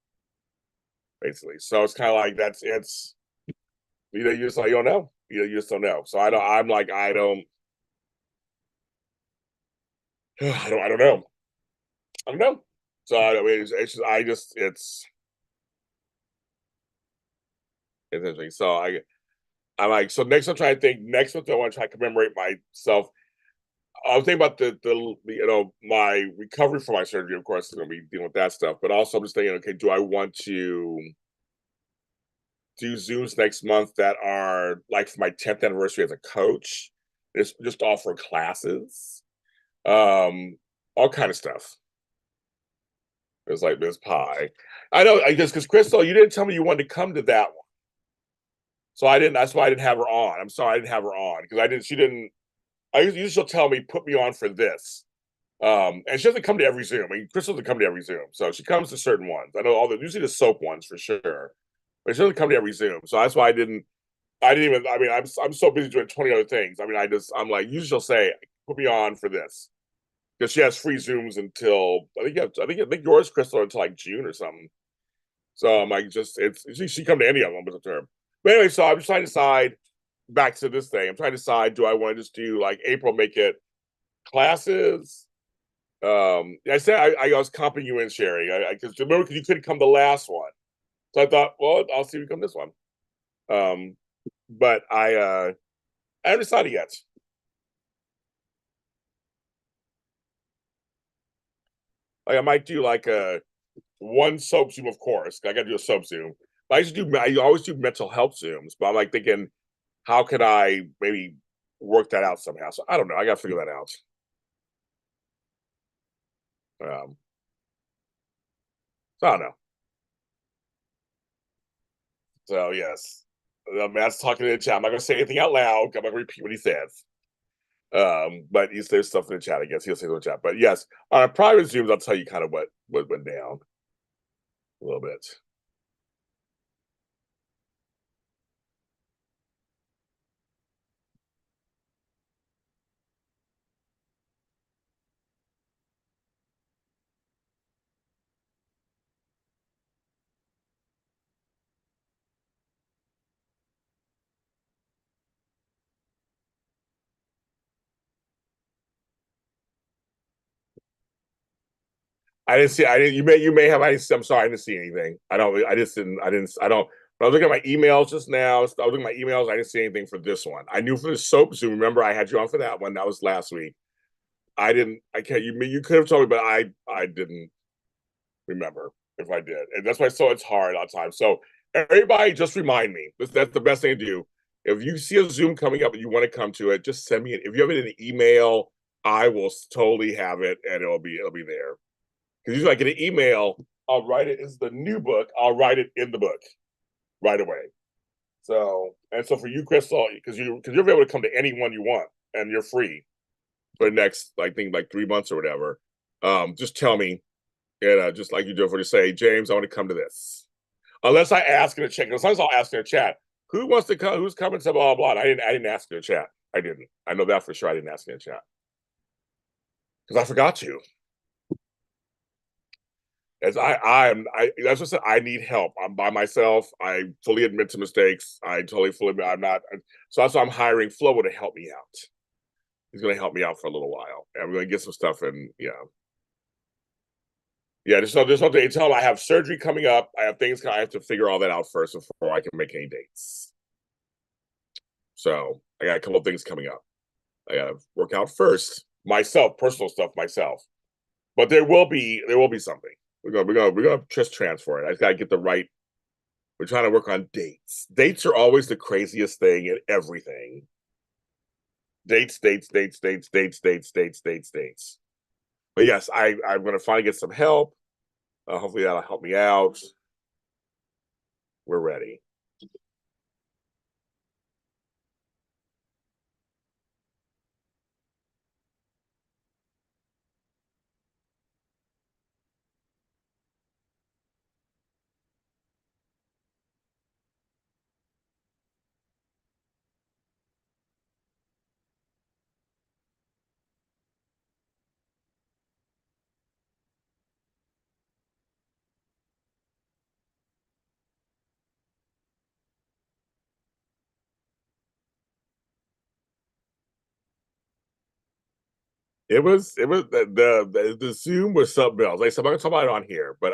Basically. So it's kind of like it's you just like, you don't know. You just don't know. So I'm like, I don't know. I don't know. So I mean, it's interesting. So I'm like, so next I'm trying to think. Next month I want to try to commemorate myself. I was thinking about the my recovery from my surgery. Of course, is going to be dealing with that stuff. But also, I'm just thinking, okay, do I want to do Zooms next month that are like for my 10th anniversary as a coach? Just offer classes, all kind of stuff. It's like Ms. Pie. I know, I guess because Crystal, you didn't tell me you wanted to come to that one. So I didn't. That's why I didn't have her on. I'm sorry I didn't have her on because I didn't. She didn't. I usually she'll tell me put me on for this. And she doesn't come to every Zoom. I mean, Crystal doesn't come to every Zoom, so she comes to certain ones. I know usually the soap ones for sure, but she doesn't come to every Zoom. So that's why I didn't. I didn't even. I mean, I'm so busy doing 20 other things. I mean, I'm like usually she'll say put me on for this because she has free Zooms until I think yours, Crystal, until like June or something. So I'm like, she come to any of them with a term. But anyway, so I'm just trying to decide. Back to this thing, I'm trying to decide: do I want to just do like April, make it classes, I said I was comping you in, Sherry, because remember you couldn't come the last one, so I thought, well, I'll see you come this one. But I haven't decided yet. Like I might do like a one soap Zoom, of course. I got to do a soap Zoom. But I always do mental health Zooms. But I'm like thinking, how could I maybe work that out somehow? So I don't know. I got to figure that out. So I don't know. So yes, Matt's talking in the chat. I'm not going to say anything out loud. I'm not going to repeat what he says. But there's stuff in the chat. I guess he'll say it in the chat. But yes, on private Zooms, I'll tell you kind of what went down a little bit. I didn't see. I didn't. You may have. I'm sorry. I didn't see anything. I don't. I just didn't. I didn't. I don't. When I was looking at my emails just now, I was looking at my emails. I didn't see anything for this one. I knew for the soap Zoom. Remember, I had you on for that one. That was last week. I didn't. I can't. You could have told me, but I didn't remember if I did, and that's why. So it's hard on time. So everybody, just remind me. That's the best thing to do. If you see a Zoom coming up and you want to come to it, just send me it. If you have it in an email, I will totally have it, and it'll be there. Because usually I get an email, I'll write it. It's the new book. I'll write it in the book right away. So for you, Crystal, because you'll be able to come to anyone you want, and you're free for the next, I think, like 3 months or whatever. Just tell me, and just like you do, for to say, James, I want to come to this. Unless I ask in a chat. Sometimes I'll ask in a chat, who wants to come? Who's coming to blah blah. And I didn't ask in a chat. I didn't. I know that for sure. I didn't ask in a chat because I forgot to. As that's what I said. I need help. I'm by myself. I fully admit to mistakes. I totally fully admit I'm not. So that's why I'm hiring Flo to help me out. He's going to help me out for a little while, and we're going to get some stuff in. Yeah. Just something. Tell him I have surgery coming up. I have things. I have to figure all that out first before I can make any dates. So I got a couple of things coming up. I got to work out first myself, personal stuff myself. But there will be something. We're gonna just transfer it. I just gotta get the right. We're trying to work on dates. Dates are always the craziest thing in everything. Dates. But yes, I'm gonna finally get some help. Hopefully that'll help me out. We're ready. The Zoom was something else. Like, so I'm not gonna talk about it on here, but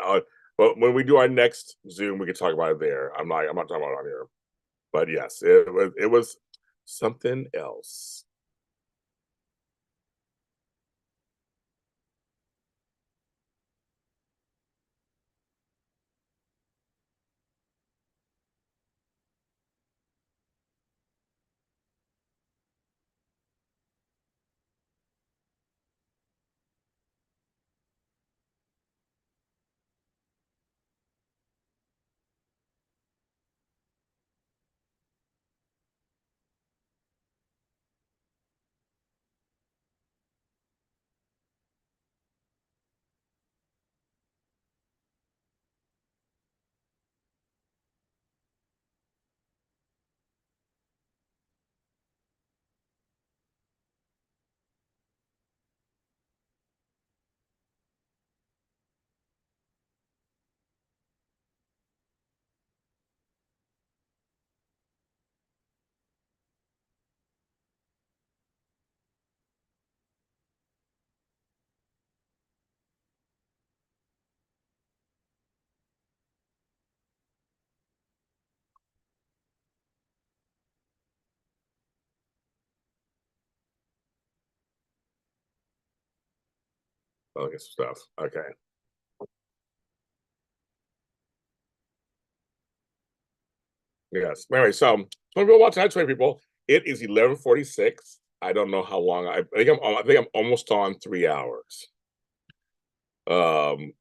when we do our next Zoom, we can talk about it there. I'm not talking about it on here. But yes, it was something else. I'll get some stuff. Okay. Yes. Anyway, so I'm gonna go watch Night Train, people. It is 11:46. I don't know how long. I think I'm almost on 3 hours. Like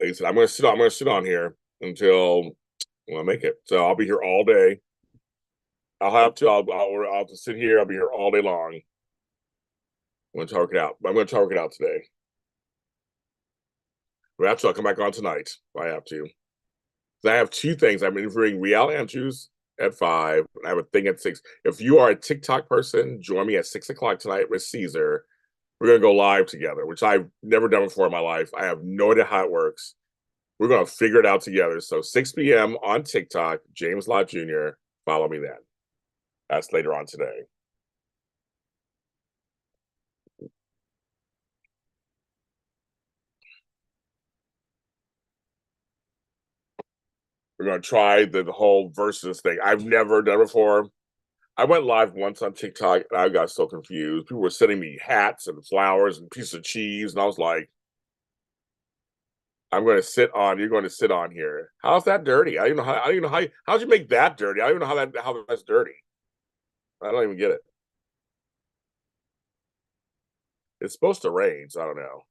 I said, I'm gonna sit on here until I make it. So I'll be here all day. I'll have to sit here. I'll be here all day long. I'm gonna talk it out. I'm gonna talk it out today. But actually, I'll come back on tonight if I have to. I have two things. I'm interviewing Real Andrews at 5, and I have a thing at 6. If you are a TikTok person, join me at 6 o'clock tonight with Caesar. We're gonna go live together, which I've never done before in my life. I have no idea how it works. We're gonna figure it out together. So 6 p.m. on TikTok, James Lott Jr. Follow me then. That's later on today. We're gonna try the whole versus thing. I've never done before. I went live once on TikTok and I got so confused. People were sending me hats and flowers and pieces of cheese, and I was like, "I'm going to sit on. You're going to sit on here. How's that dirty? I don't even know how. I don't even know how'd you make that dirty? I don't even know how that's dirty. I don't even get it. It's supposed to rain, so I don't know.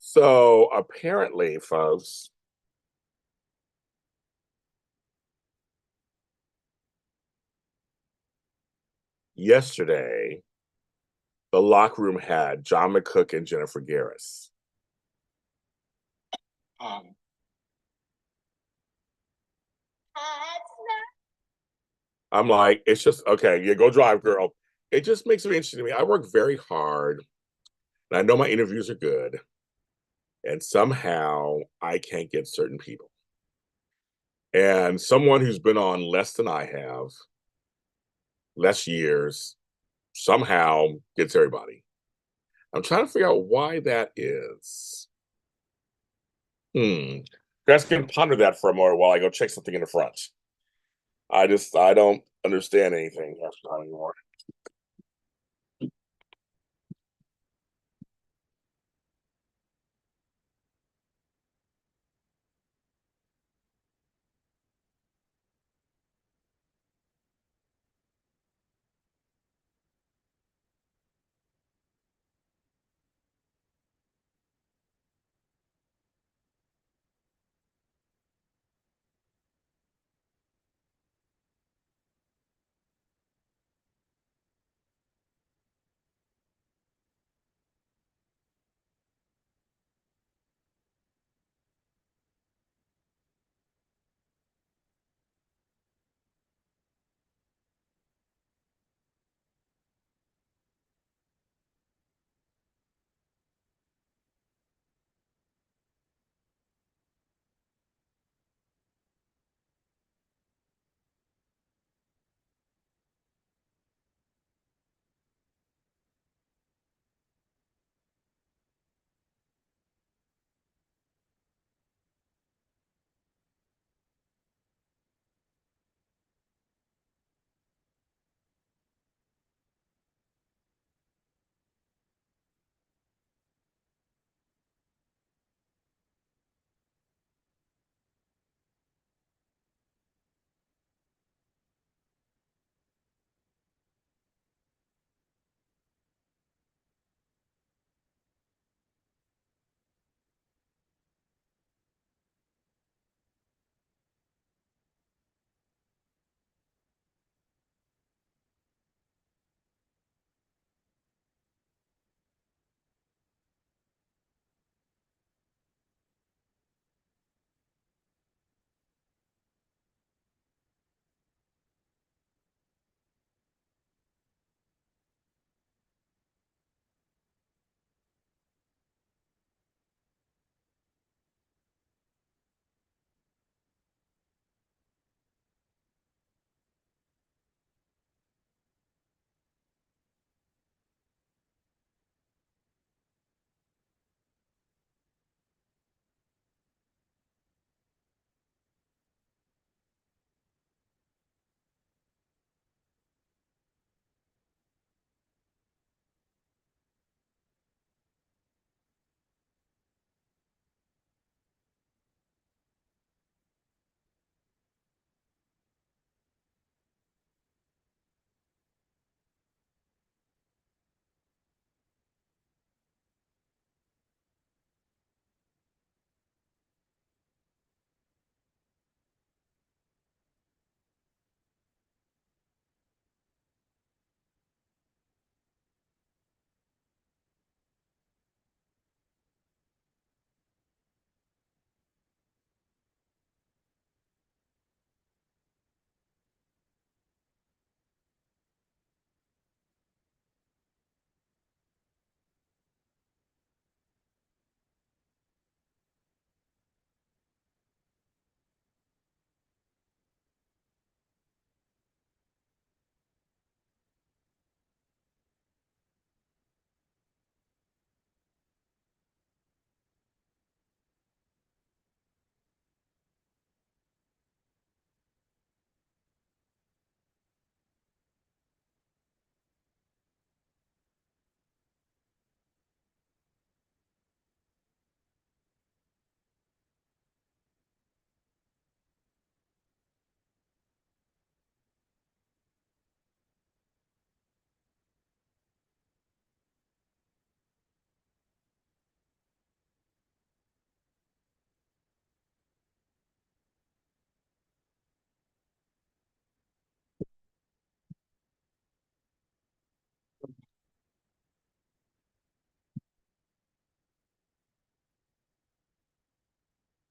So apparently, folks, yesterday the locker room had John McCook and Jennifer Garris. I'm like, it's just okay. Yeah, go drive, girl. It just makes it interesting to me. I work very hard, and I know my interviews are good, and somehow I can't get certain people. And someone who's been on less than I have, less years, somehow gets everybody. I'm trying to figure out why that is. You guys can ponder that for a moment while I go check something in the front. I don't understand anything anymore.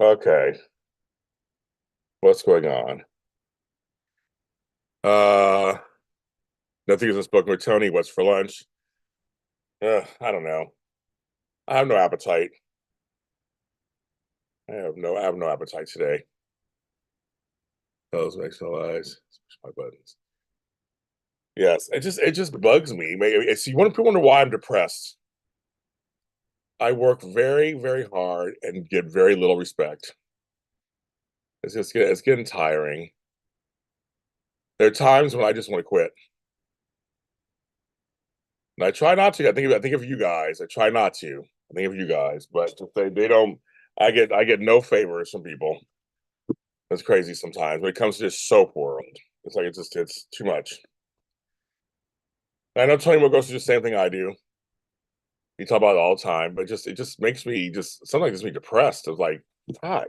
Okay. What's going on? Nothing isn't spoken with Tony. What's for lunch? I don't know. I have no appetite. I have no appetite today. Those makes no eyes. My buttons. Yes, it just bugs me. See, people wonder why I'm depressed. I work very, very hard and get very little respect. It's getting tiring. There are times when I just want to quit. And I try not to. I think of you guys. I try not to. I think of you guys, but they don't. I get no favors from people. It's crazy sometimes. When it comes to this soap world, it's like it's too much. I know Tony will go through the same thing I do. We talk about it all the time, but it just makes me sometimes makes me depressed. It's like, fuck.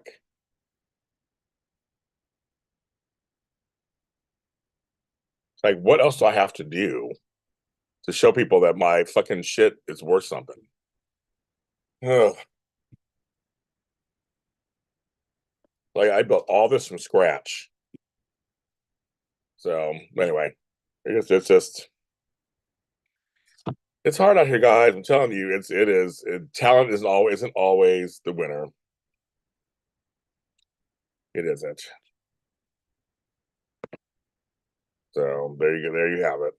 It's like, what else do I have to do to show people that my fucking shit is worth something? Ugh. Like I built all this from scratch. So anyway, it's just it's hard out here, guys. I'm telling you, talent isn't always the winner. It isn't. So there you go. There you have it.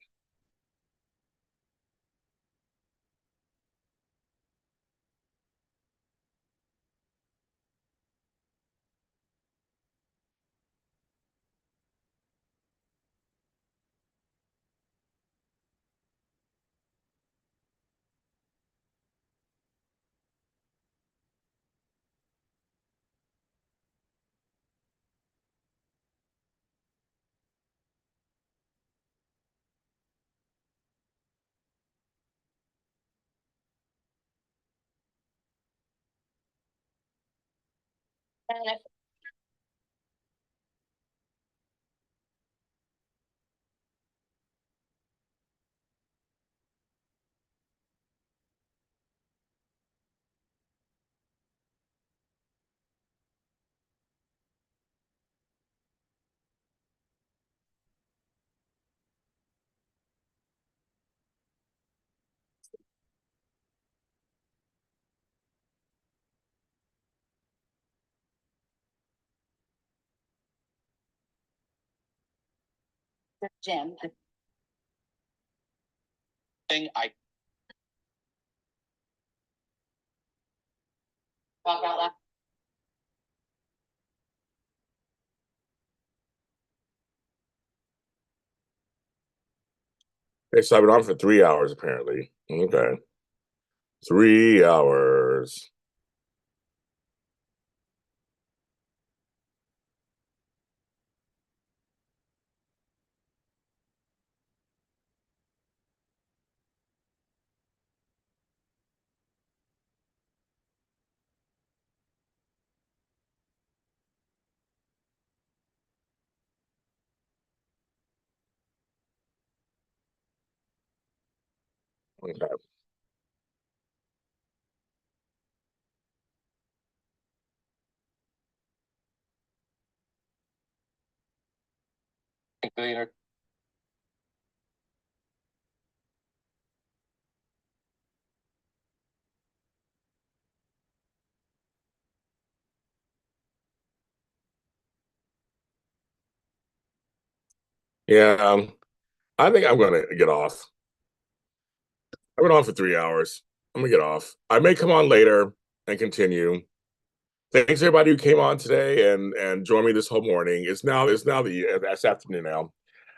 Jim. I Talk out loud. So I've been on for 3 hours apparently. Okay, 3 hours. Okay. later. Yeah, I think I'm gonna get off. I've been on for 3 hours. I'm gonna get off. I may come on later and continue. Thanks everybody who came on today and joined me this whole morning. It's now the afternoon now.